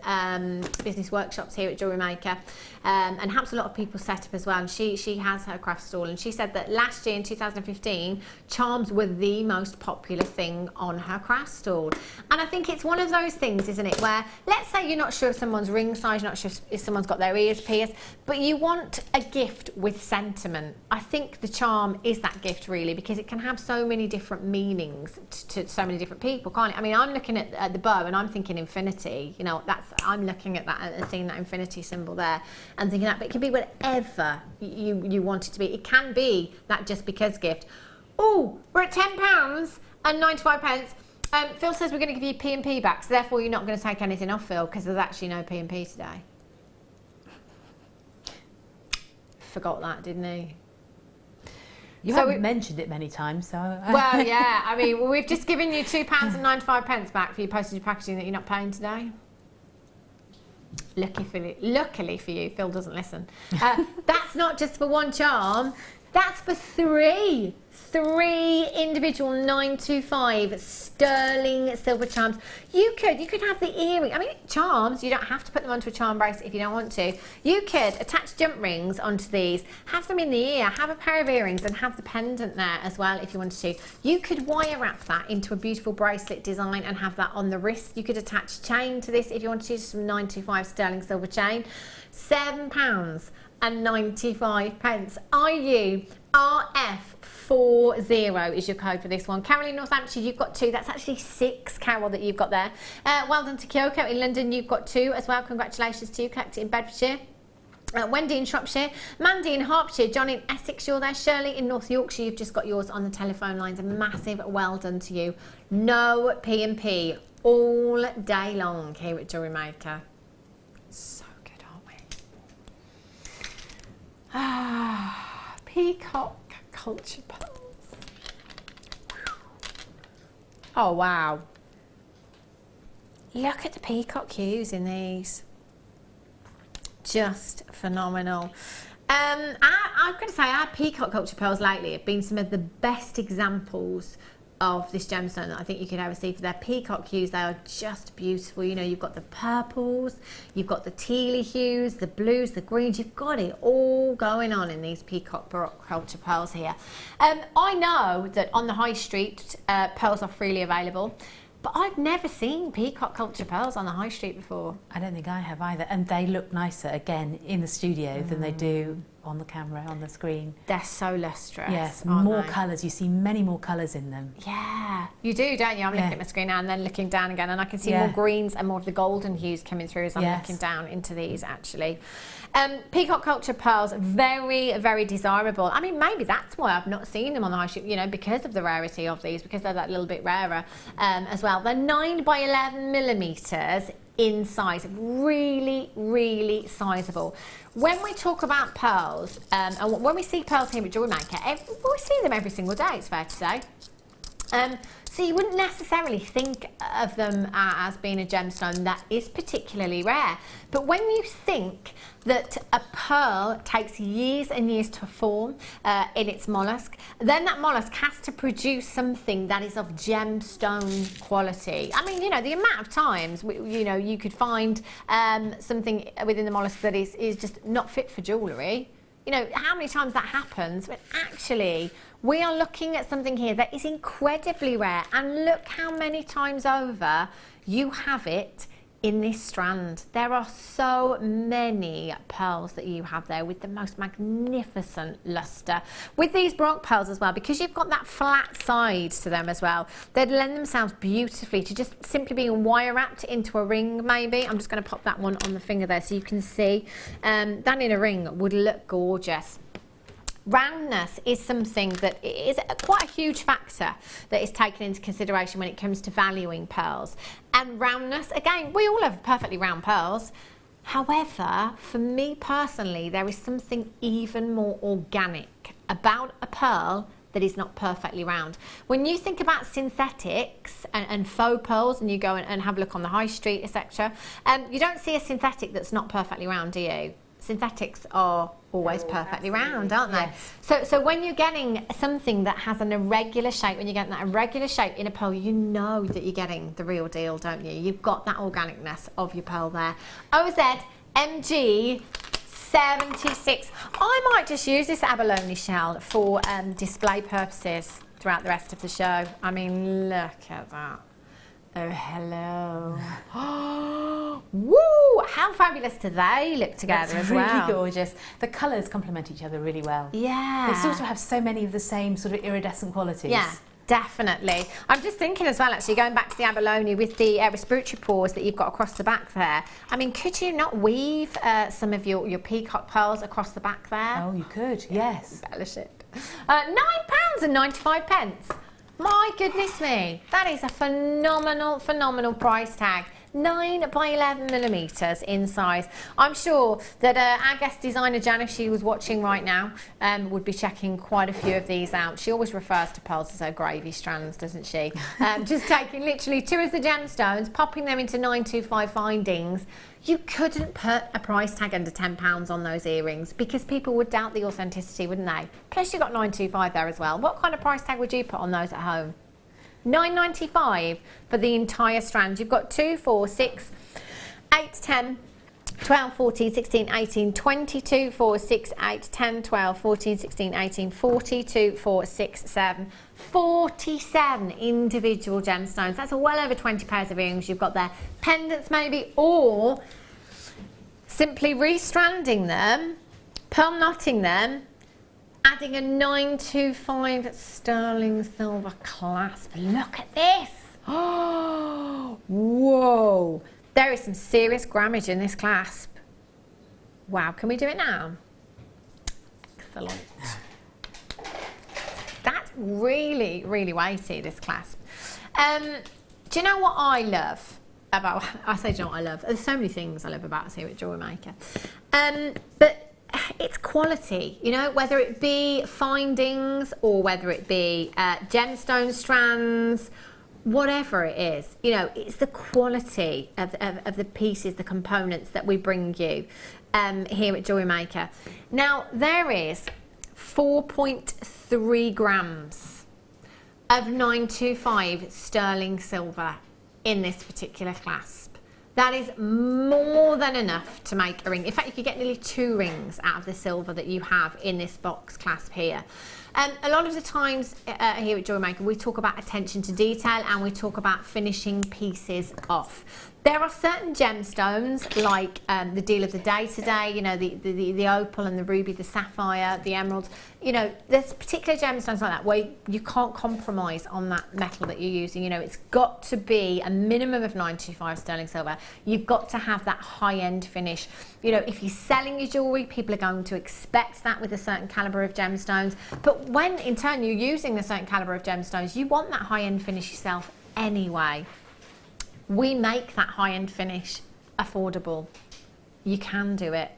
S1: workshops here at JewelleryMaker, and helps a lot of people set up as well. And she has her craft stall, and she said that last year in 2015, charms were the most popular thing on her craft stall. And I think it's one of those things, isn't it, where let's say you're not sure of someone's ring size, you're not sure if someone's got their ears pierced, but you want a gift with sentiment. I think the charm is that gift, really, because it can have so many different meanings to so many different people, can't it? I mean, I'm looking at the bow and I'm thinking infinity, you know, I'm looking at that and seeing that infinity symbol there and thinking that, but it can be whatever you want it to be. It can be that just because gift. Oh, we're at £10 and 95 pence. Phil says we're going to give you P&P back, so therefore you're not going to take anything off, Phil, because there's actually no P&P today. Forgot that, didn't he?
S2: You haven't mentioned it many times, so...
S1: Well, yeah, I mean, we've just given you £2.95 back for your postage and packaging that you're not paying today. Luckily for you, Phil doesn't listen. That's not just for one charm, that's for 3 individual 925 sterling silver charms. You could have the earring. I mean, charms, you don't have to put them onto a charm bracelet if you don't want to. You could attach jump rings onto these, have them in the ear, have a pair of earrings, and have the pendant there as well if you wanted to. You could wire wrap that into a beautiful bracelet design and have that on the wrist. You could attach chain to this if you wanted to, just some 925 sterling silver chain. £7 and 95 pence. RF40 is your code for this one. Carol in Northamptonshire, you've got 2. That's actually 6, Carol, that you've got there. Well done to Kyoko in London, you've got 2 as well. Congratulations to you. Collect it in Bedfordshire. Wendy in Shropshire, Mandy in Hertfordshire, John in Essex, you're there. Shirley in North Yorkshire, you've just got yours on the telephone lines. A massive well done to you. No P&P all day long here at JewelleryMaker. So good, aren't we? Ah, peacock culture pearls. Oh wow. Look at the peacock hues in these. Just phenomenal. I've got to say, our peacock culture pearls lately have been some of the best examples of this gemstone that I think you could ever see. For their peacock hues, they are just beautiful. You know, you've got the purples, you've got the tealy hues, the blues, the greens. You've got it all going on in these peacock culture pearls here. I know that on the high street, pearls are freely available, but I've never seen peacock culture pearls on the high street before.
S2: I don't think I have either, and they look nicer again in the studio than they do on the camera, on the screen.
S1: They're so lustrous.
S2: Yes, more colours. You see many more colours in them.
S1: Yeah, you do, don't you? I'm looking at my screen now and then looking down again, and I can see more greens and more of the golden hues coming through as I'm looking down into these, actually. Peacock culture pearls, very, very desirable. I mean, maybe that's why I've not seen them on the high street, you know, because of the rarity of these, because they're that little bit rarer as well. They're 9 by 11 millimetres in size, really, really sizable. When we talk about pearls, and when we see pearls here at JewelleryMaker, we see them every single day, it's fair to say. So you wouldn't necessarily think of them as being a gemstone that is particularly rare. But when you think that a pearl takes years and years to form in its mollusk, then that mollusk has to produce something that is of gemstone quality. I mean, you know, the amount of times, you know, you could find something within the mollusk that is just not fit for jewellery. You know, how many times that happens, but actually we are looking at something here that is incredibly rare, and look how many times over you have it in this strand. There are so many pearls that you have there with the most magnificent luster. With these Baroque pearls as well, because you've got that flat side to them as well, they'd lend themselves beautifully to just simply being wire wrapped into a ring maybe. I'm just going to pop that one on the finger there so you can see. That in a ring would look gorgeous. Roundness is something that is quite a huge factor that is taken into consideration when it comes to valuing pearls. And roundness, again, we all have perfectly round pearls. However, for me personally, there is something even more organic about a pearl that is not perfectly round. When you think about synthetics and faux pearls, and you go and have a look on the high street, etc., you don't see a synthetic that's not perfectly round, do you? Synthetics are always perfectly round, aren't they? Yes. So when you're getting something that has an irregular shape, when you're getting that irregular shape in a pearl, you know that you're getting the real deal, don't you? You've got that organicness of your pearl there. OZMG 76. I might just use this abalone shell for display purposes throughout the rest of the show. I mean, look at that. Oh, hello. Woo! How fabulous do they look together as well?
S2: Really gorgeous. The colours complement each other really well.
S1: Yeah.
S2: They sort of have so many of the same sort of iridescent qualities.
S1: Yeah, definitely. I'm just thinking as well, actually, going back to the abalone with the respiratory pores that you've got across the back there. I mean, could you not weave some of your peacock pearls across the back there?
S2: Oh, you could, yes.
S1: Embellish it. £9.95. My goodness me, that is a phenomenal price tag. 9 by 11 millimetres in size. I'm sure that our guest designer Jan, if she was watching right now, would be checking quite a few of these out. She always refers to pearls as her gravy strands, doesn't she? Just taking literally 2 of the gemstones, popping them into 925 findings. You couldn't put a price tag under £10 on those earrings because people would doubt the authenticity, wouldn't they? Plus you've got 925 there as well. What kind of price tag would you put on those at home? £9.95 for the entire strand. You've got 2, 4, 6, 8, 10, 12, 14, 16, 18, 22, 4, 6, 8, 10, 12, 14, 16, 18, 42, 4, 6, 7, 47 individual gemstones. That's well over 20 pairs of earrings you've got there. Pendants maybe, or simply restranding them, pearl knotting them, adding a 925 sterling silver clasp. Look at this. Oh, whoa. There is some serious grammage in this clasp. Wow, can we do it now? Excellent. That's really weighty, this clasp. Do you know what I love about, I say, do you know what I love? There's so many things I love about us here at JewelleryMaker. But it's quality, you know, whether it be findings or whether it be gemstone strands, whatever it is, you know, it's the quality of the pieces, the components that we bring you here at JewelleryMaker. Now, there is 4.3 grams of 925 sterling silver in this particular clasp. That is more than enough to make a ring. In fact, you could get nearly 2 rings out of the silver that you have in this box clasp here. A lot of the times here at JewelleryMaker, we talk about attention to detail and we talk about finishing pieces off. There are certain gemstones like the deal of the day today, you know, the opal and the ruby, the sapphire, the emeralds. You know, there's particular gemstones like that where you can't compromise on that metal that you're using. You know, it's got to be a minimum of 925 sterling silver. You've got to have that high-end finish. You know, if you're selling your jewellery, people are going to expect that with a certain calibre of gemstones. But when, in turn, you're using a certain calibre of gemstones, you want that high-end finish yourself anyway. We make that high-end finish affordable. You can do it.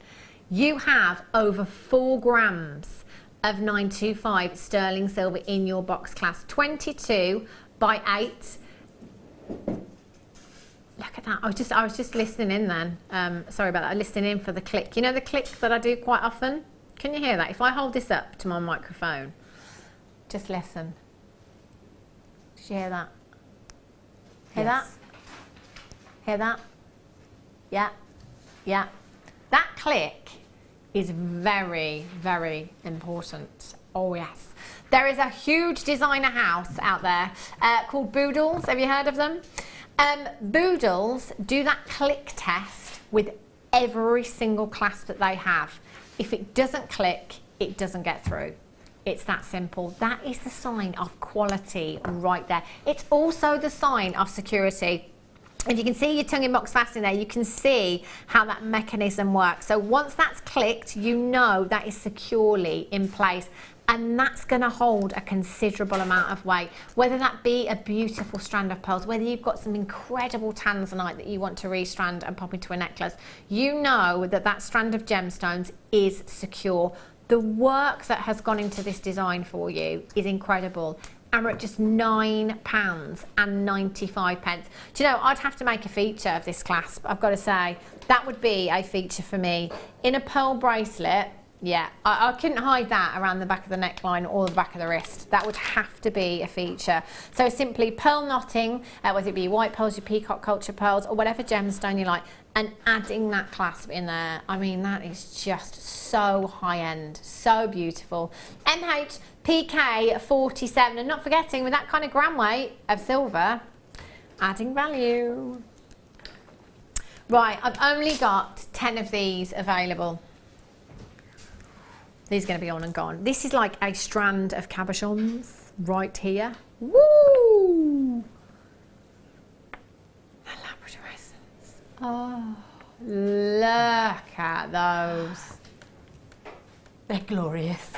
S1: You have over 4 grams of 925 sterling silver in your box class. 22 by 8. Look at that. I was just listening in then. Sorry about that. Listening in for the click. You know the click that I do quite often? Can you hear that? If I hold this up to my microphone, just listen. Did you hear that? Hear that? Hear that? Yeah, yeah. That click is very important. Oh yes. There is a huge designer house out there called Boodles. Have you heard of them? Boodles do that click test with every single clasp that they have. If it doesn't click, it doesn't get through. It's that simple. That is the sign of quality right there. It's also the sign of security. And you can see your tongue in box fastening there, you can see how that mechanism works. So once that's clicked, you know that is securely in place. And that's going to hold a considerable amount of weight, whether that be a beautiful strand of pearls, whether you've got some incredible tanzanite that you want to restrand and pop into a necklace, you know that that strand of gemstones is secure. The work that has gone into this design for you is incredible. And we're at just £9.95. Do you know, I'd have to make a feature of this clasp, I've got to say. That would be a feature for me. In a pearl bracelet, yeah, I couldn't hide that around the back of the neckline or the back of the wrist. That would have to be a feature. So simply pearl knotting, whether it be white pearls, your peacock culture pearls, or whatever gemstone you like, and adding that clasp in there. I mean, that is just so high-end, so beautiful. MHPK47, and not forgetting with that kind of gram weight of silver, adding value. Right, I've only got 10 of these available. These are going to be on and gone. This is like a strand of cabochons right here. Woo! The Labrador essence. Oh, look at those.
S2: They're glorious.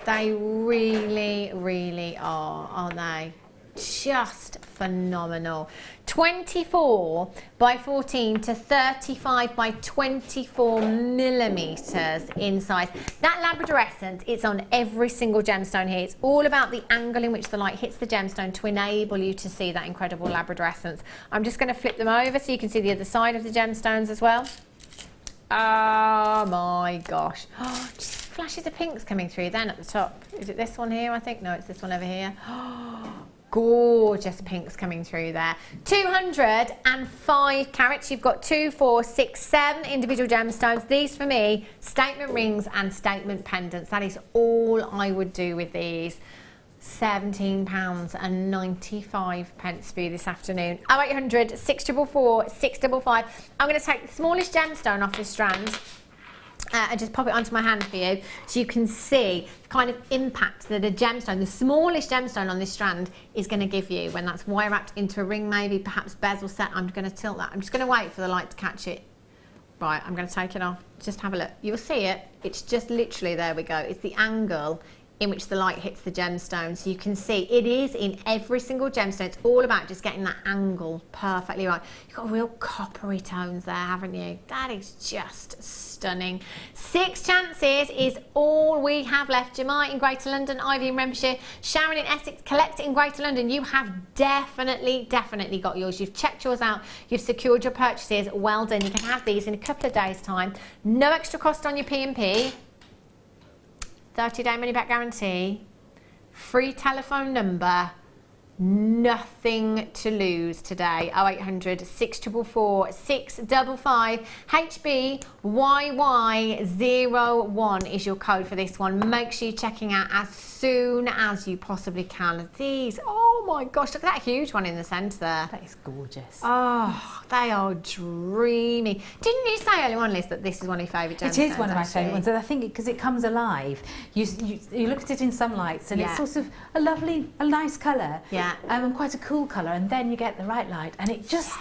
S1: They really, really are, aren't they? Just phenomenal. 24 by 14 to 35 by 24 millimeters in size. That Labrador essence, it's on every single gemstone here. It's all about the angle in which the light hits the gemstone to enable you to see that incredible Labrador essence. I'm just going to flip them over so you can see the other side of the gemstones as well. Oh my gosh. Just flashes of pinks coming through then at the top. Is it this one here, I think? No, it's this one over here. Gorgeous pinks coming through there. 205 carats. You've got 2, 4, 6, 7 individual gemstones. These for me, statement rings and statement pendants. That is all I would do with these. £17.95 for you this afternoon. 0800 644 655. I'm going to take the smallest gemstone off this strand and just pop it onto my hand for you so you can see the kind of impact that a gemstone, the smallest gemstone on this strand, is going to give you when that's wire wrapped into a ring, maybe perhaps bezel set. I'm going to tilt that. I'm just going to wait for the light to catch it. Right, I'm going to take it off. Just have a look. You'll see it. It's just literally, there we go. It's the angle in which the light hits the gemstone. So you can see it is in every single gemstone. It's all about just getting that angle perfectly right. You've got real coppery tones there, haven't you? That is just stunning. 6 chances is all we have left. Jemai in Greater London, Ivy in Renfrewshire, Sharon in Essex, Collect in Greater London. You have definitely got yours. You've checked yours out. You've secured your purchases. Well done. You can have these in a couple of days' time. No extra cost on your P&P. 30-day money-back guarantee, free telephone number, nothing to lose today. 0800 644 655. HBYY01 is your code for this one. Make sure you're checking out as soon as you possibly can. These, oh my gosh, look at that huge one in the centre there.
S2: That is gorgeous.
S1: Oh, they are dreamy. Didn't you say earlier on, Liz, that this is one of your favourite gemstones?
S2: It is one of my favourite ones, and I think because it comes alive. You look at it in some lights, and it's sort of a nice colour, and quite a cool colour, and then you get the right light, and it just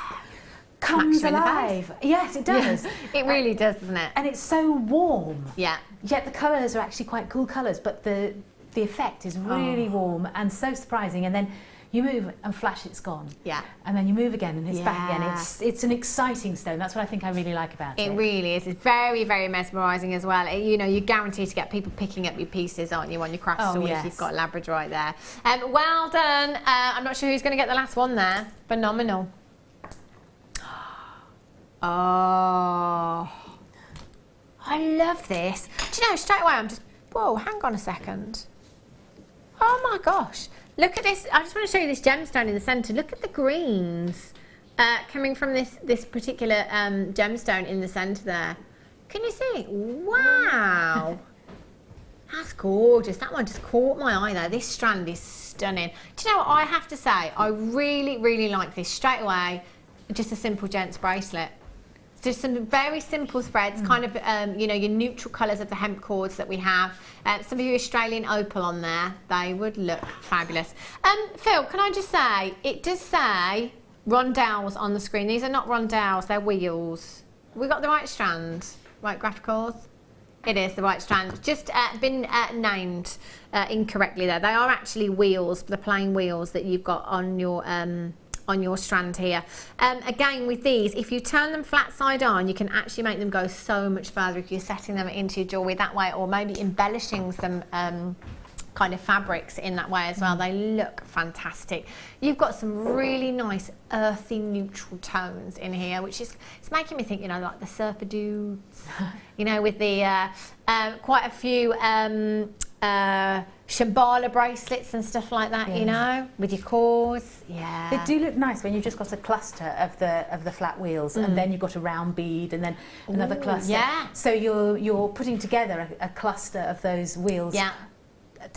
S2: comes alive. Yes, it does.
S1: It really does, doesn't it?
S2: And it's so warm.
S1: Yeah.
S2: Yet the colours are actually quite cool colours, but the effect is really warm and so surprising, and then you move and flash, it's gone. Yeah. And then you move again and it's back again. It's an exciting stone. That's what I think I really like about it.
S1: It really is. It's very, very mesmerising as well. You know, you're guaranteed to get people picking up your pieces, aren't you, on your craft store if you've got Labrador right there. Well done. I'm not sure who's going to get the last one there. Phenomenal. Oh, I love this. Do you know, straight away I'm just, whoa, hang on a second. Oh my gosh. Look at this. I just want to show you this gemstone in the centre. Look at the greens coming from this particular gemstone in the centre there. Can you see? Wow. That's gorgeous. That one just caught my eye there. This strand is stunning. Do you know what I have to say? I really, really like this straight away. Just a simple gents bracelet. Just some very simple threads, kind of, you know, your neutral colours of the hemp cords that we have. Some of your Australian opal on there. They would look fabulous. Phil, can I just say, it does say rondelles on the screen. These are not rondelles, they're wheels. We got the right strand, right graphicals? It is the right strand. Just been named incorrectly there. They are actually wheels, the plain wheels that you've got on your strand here. Again, with these, if you turn them flat side on, you can actually make them go so much further if you're setting them into your jewellery that way, or maybe embellishing some kind of fabrics in that way as well. They look fantastic. You've got some really nice earthy neutral tones in here, which is, it's making me think, you know, like the surfer dudes, you know, with the quite a few Shambhala bracelets and stuff like that, you know, with your cores. Yeah,
S2: they do look nice when you've just got a cluster of the flat wheels, and then you've got a round bead, and then another cluster.
S1: Yeah.
S2: So you're putting together a cluster of those wheels.
S1: Yeah.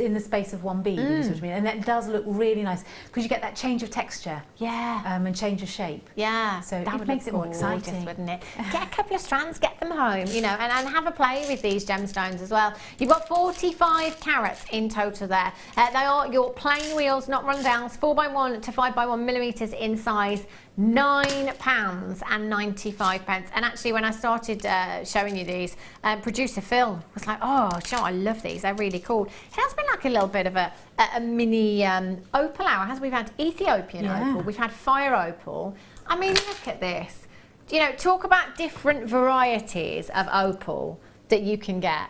S2: In the space of one bead, you see what I mean? And that does look really nice because you get that change of texture, and change of shape.
S1: Yeah,
S2: so
S1: that
S2: it makes it more exciting,
S1: wouldn't it? Get a couple of strands, get them home, you know, and have a play with these gemstones as well. You've got 45 carats in total there. They are your plain wheels, not rondelles, 4x1 to 5x1 millimetres in size. £9.95. And actually, when I started showing you these, producer Phil was like, "Oh, you know, I love these. They're really cool." It has been like a little bit of a mini opal hour, hasn't we? We've had Ethiopian opal, we've had fire opal. I mean, look at this. You know, talk about different varieties of opal that you can get.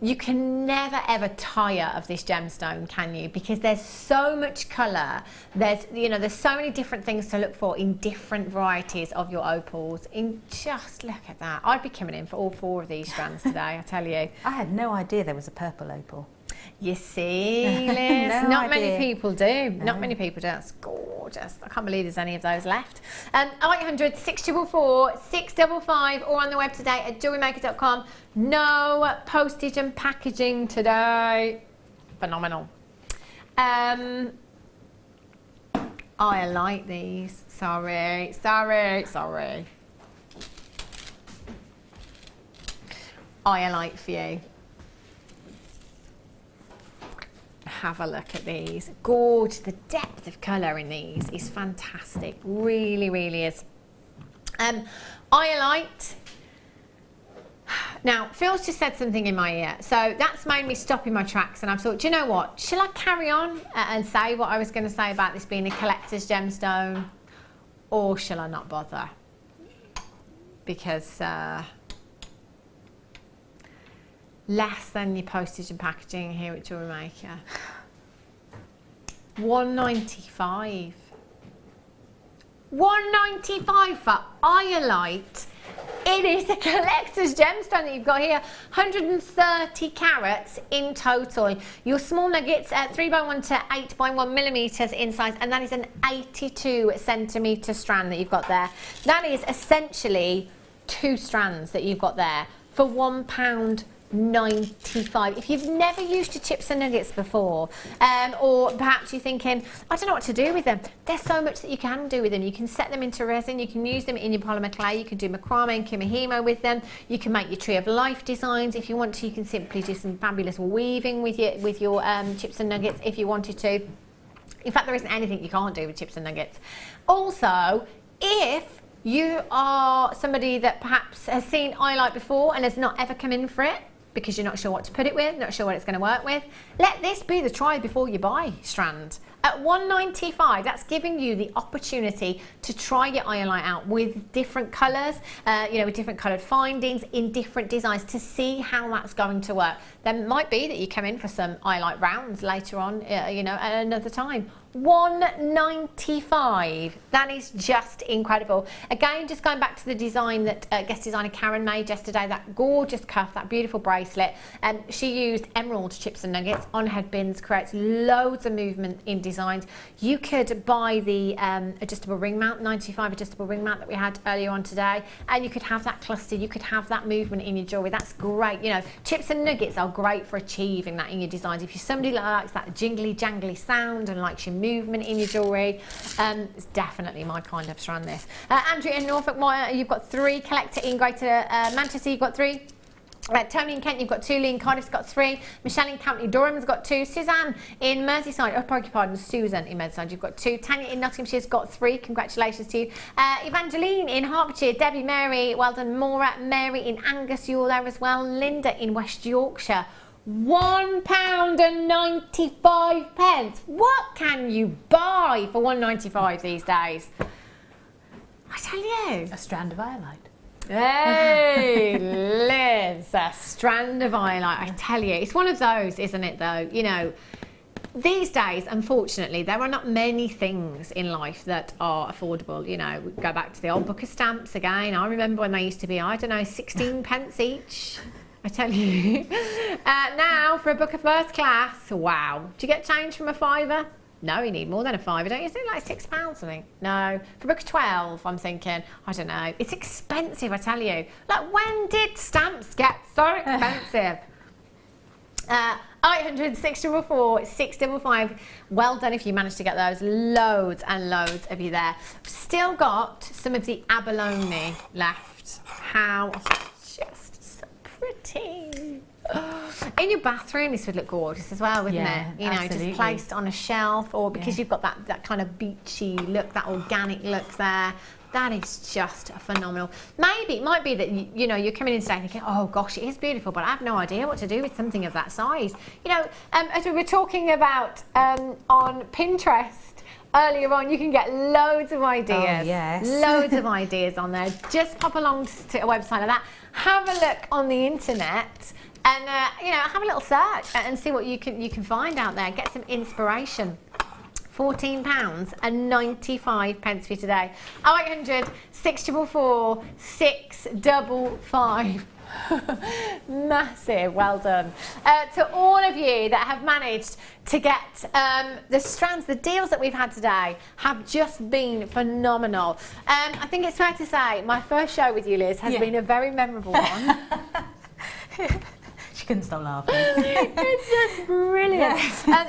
S1: You can never ever tire of this gemstone, can you? Because there's so much colour. There's, you know, there's so many different things to look for in different varieties of your opals. Just look at that. I'd be coming in for all 4 of these strands today, I tell you.
S2: I had no idea there was a purple opal.
S1: You see, Liz, not many people do. Not many people do. That's gorgeous. I can't believe there's any of those left. 0800 644 655, or on the web today at jewellerymaker.com. No postage and packaging today. Phenomenal. I like these. Sorry. I like for you. Have a look at these. Gorgeous. The depth of colour in these is fantastic. Really, really is. Iolite. Now, Phil's just said something in my ear, so that's made me stop in my tracks, and I've thought, do you know what? Shall I carry on and say what I was going to say about this being a collector's gemstone, or shall I not bother? Because less than your postage and packaging here at JewelleryMaker. £1.95. £1.95 for Iolite. It is a collector's gemstone that you've got here. 130 carats in total. Your small nuggets at 3x1 to 8x1 millimetres in size, and that is an 82 centimetre strand that you've got there. That is essentially 2 strands that you've got there for £1.95. If you've never used your chips and nuggets before, or perhaps you're thinking, I don't know what to do with them, there's so much that you can do with them. You can set them into resin, you can use them in your polymer clay, you can do macrame and kimihimo with them, you can make your tree of life designs if you want to. You can simply do some fabulous weaving with your chips and nuggets if you wanted to. In fact, there isn't anything you can't do with chips and nuggets. Also, if you are somebody that perhaps has seen Iolite before and has not ever come in for it, because you're not sure what to put it with, not sure what it's going to work with, let this be the try before you buy strand. At £1.95, that's giving you the opportunity to try your Iolite out with different colours, you know, with different coloured findings in different designs to see how that's going to work. Then it might be that you come in for some Iolite rounds later on, you know, at another time. £195. That is just incredible. Again, just going back to the design that guest designer Karen made yesterday, that gorgeous cuff, that beautiful bracelet. She used emerald chips and nuggets on headbands, creates loads of movement in designs. You could buy the adjustable ring mount, 95 adjustable ring mount that we had earlier on today, and you could have that clustered, you could have that movement in your jewellery. That's great. You know, chips and nuggets are great for achieving that in your designs. If you're somebody that likes that jingly jangly sound and likes your movement in your jewellery, it's definitely my kind of strand this. Andrew in Norfolk, you've got 3. Collector in Greater Manchester, you've got 3. Tony in Kent, you've got 2. Lee in Cardiff's got 3. Michelle in County Durham's got 2. Suzanne in Merseyside, Susan in Merseyside, you've got 2. Tanya in Nottingshire's got 3. Congratulations to you. Evangeline in Hertfordshire, Debbie, Mary, well done. Maura, Mary in Angus, you're there as well. Linda in West Yorkshire. £1.95. What can you buy for £1.95 these days? I tell you.
S2: A strand of iolite.
S1: Hey, Liz, a strand of iolite. I tell you, it's one of those, isn't it, though? You know, these days, unfortunately, there are not many things in life that are affordable. You know, we go back to the old book of stamps again. I remember when they used to be, I don't know, 16 pence each. I tell you. Now, for a book of first class, wow. Do you get change from a £5? No, you need more than a £5, don't you? Is it like £6, I think? No. For a book of 12, I'm thinking, I don't know. It's expensive, I tell you. Like, when did stamps get so expensive? 800 644 655. Well done if you managed to get those. Loads and loads of you there. Still got some of the abalone left. How just so pretty. In your bathroom, this would look gorgeous as well, wouldn't it? You know,
S2: absolutely.
S1: just placed on a shelf, or because you've got that kind of beachy look, that organic look there. That is just phenomenal. Maybe it might be that you know, you're coming in today thinking, oh gosh, it is beautiful, but I have no idea what to do with something of that size. You know, as we were talking about on Pinterest earlier on, you can get loads of ideas.
S2: Oh, yes.
S1: Loads of ideas on there. Just pop along to a website like that. Have a look on the internet. And you know, have a little search and see what you can find out there. Get some inspiration. £14.95 for you today. 0800 644 655. Massive, well done. To all of you that have managed to get the strands, the deals that we've had today have just been phenomenal. I think it's fair to say my first show with you, Liz, has been a very memorable one.
S2: She couldn't stop laughing.
S1: It's just brilliant.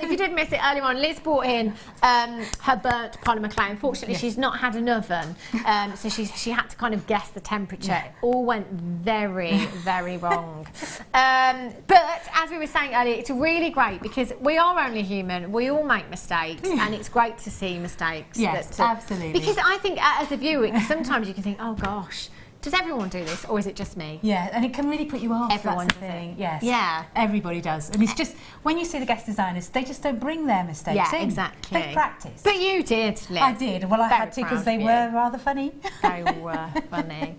S1: If you did miss it earlier on, Liz brought in her burnt polymer clay. Unfortunately, she's not had an oven, so she had to kind of guess the temperature. It all went very, very wrong. But as we were saying earlier, it's really great because we are only human. We all make mistakes, and it's great to see mistakes.
S2: Yes, absolutely.
S1: Because I think as a viewer, sometimes you can think, oh gosh, does everyone do this, or is it just me?
S2: Yeah, and it can really put you off.
S1: Everyone
S2: that's the
S1: does
S2: thing.
S1: it.
S2: Yes.
S1: Yeah.
S2: Everybody does. And it's just, when you see the guest designers, they just don't bring their mistakes in.
S1: Exactly.
S2: They've practiced.
S1: But you did, Liz.
S2: I did. Well, I had to because they were rather funny.
S1: They were funny.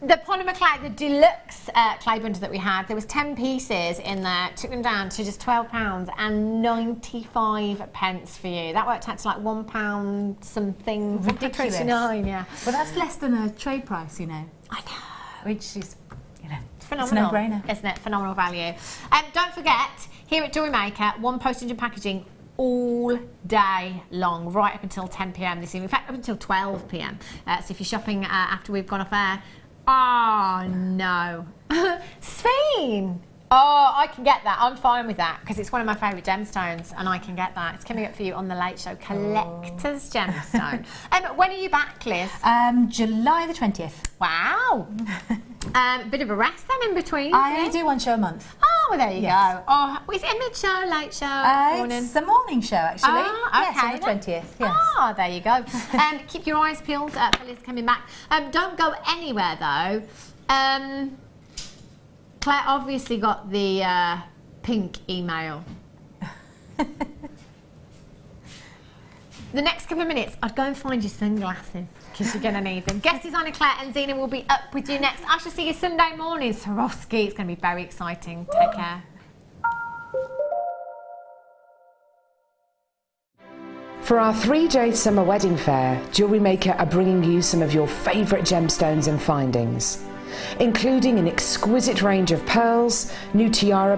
S1: The polymer clay, the deluxe clay bundle that we had, there was 10 pieces in there. Took them down to just £12.95 for you. That worked out to like £1 something.
S2: Ridiculous.
S1: 29, yeah.
S2: But that's less than a trade price, you know.
S1: I know.
S2: Which is, you know,
S1: Phenomenal,
S2: it's a no-brainer.
S1: isn't it? Phenomenal value. Don't forget, here at JewelleryMaker, one postage and packaging all day long, right up until 10 p.m. this evening. In fact, up until 12 p.m. So if you're shopping after we've gone off air, oh no. Sphene! Oh, I can get that. I'm fine with that because it's one of my favourite gemstones and I can get that. It's coming up for you on the Late Show Collector's Gemstone. When are you back, Liz?
S2: July the 20th.
S1: Wow. Bit of a rest then in between.
S2: I only do one show a month.
S1: Oh, well, there you go. Oh, is it a mid-show, late show, morning?
S2: It's a morning show, actually.
S1: Oh, okay.
S2: Yes, on the 20th, yes.
S1: Oh, there you go. Keep your eyes peeled for Liz coming back. Don't go anywhere, though. Claire obviously got the pink email. The next couple of minutes, I'd go and find your sunglasses because you're going to need them. Guest designer Claire and Zena will be up with you next. I shall see you Sunday morning, Swarovski. It's going to be very exciting. Take care.
S4: For our 3-day summer wedding fair, JewelleryMaker are bringing you some of your favourite gemstones and findings, including an exquisite range of pearls, new tiara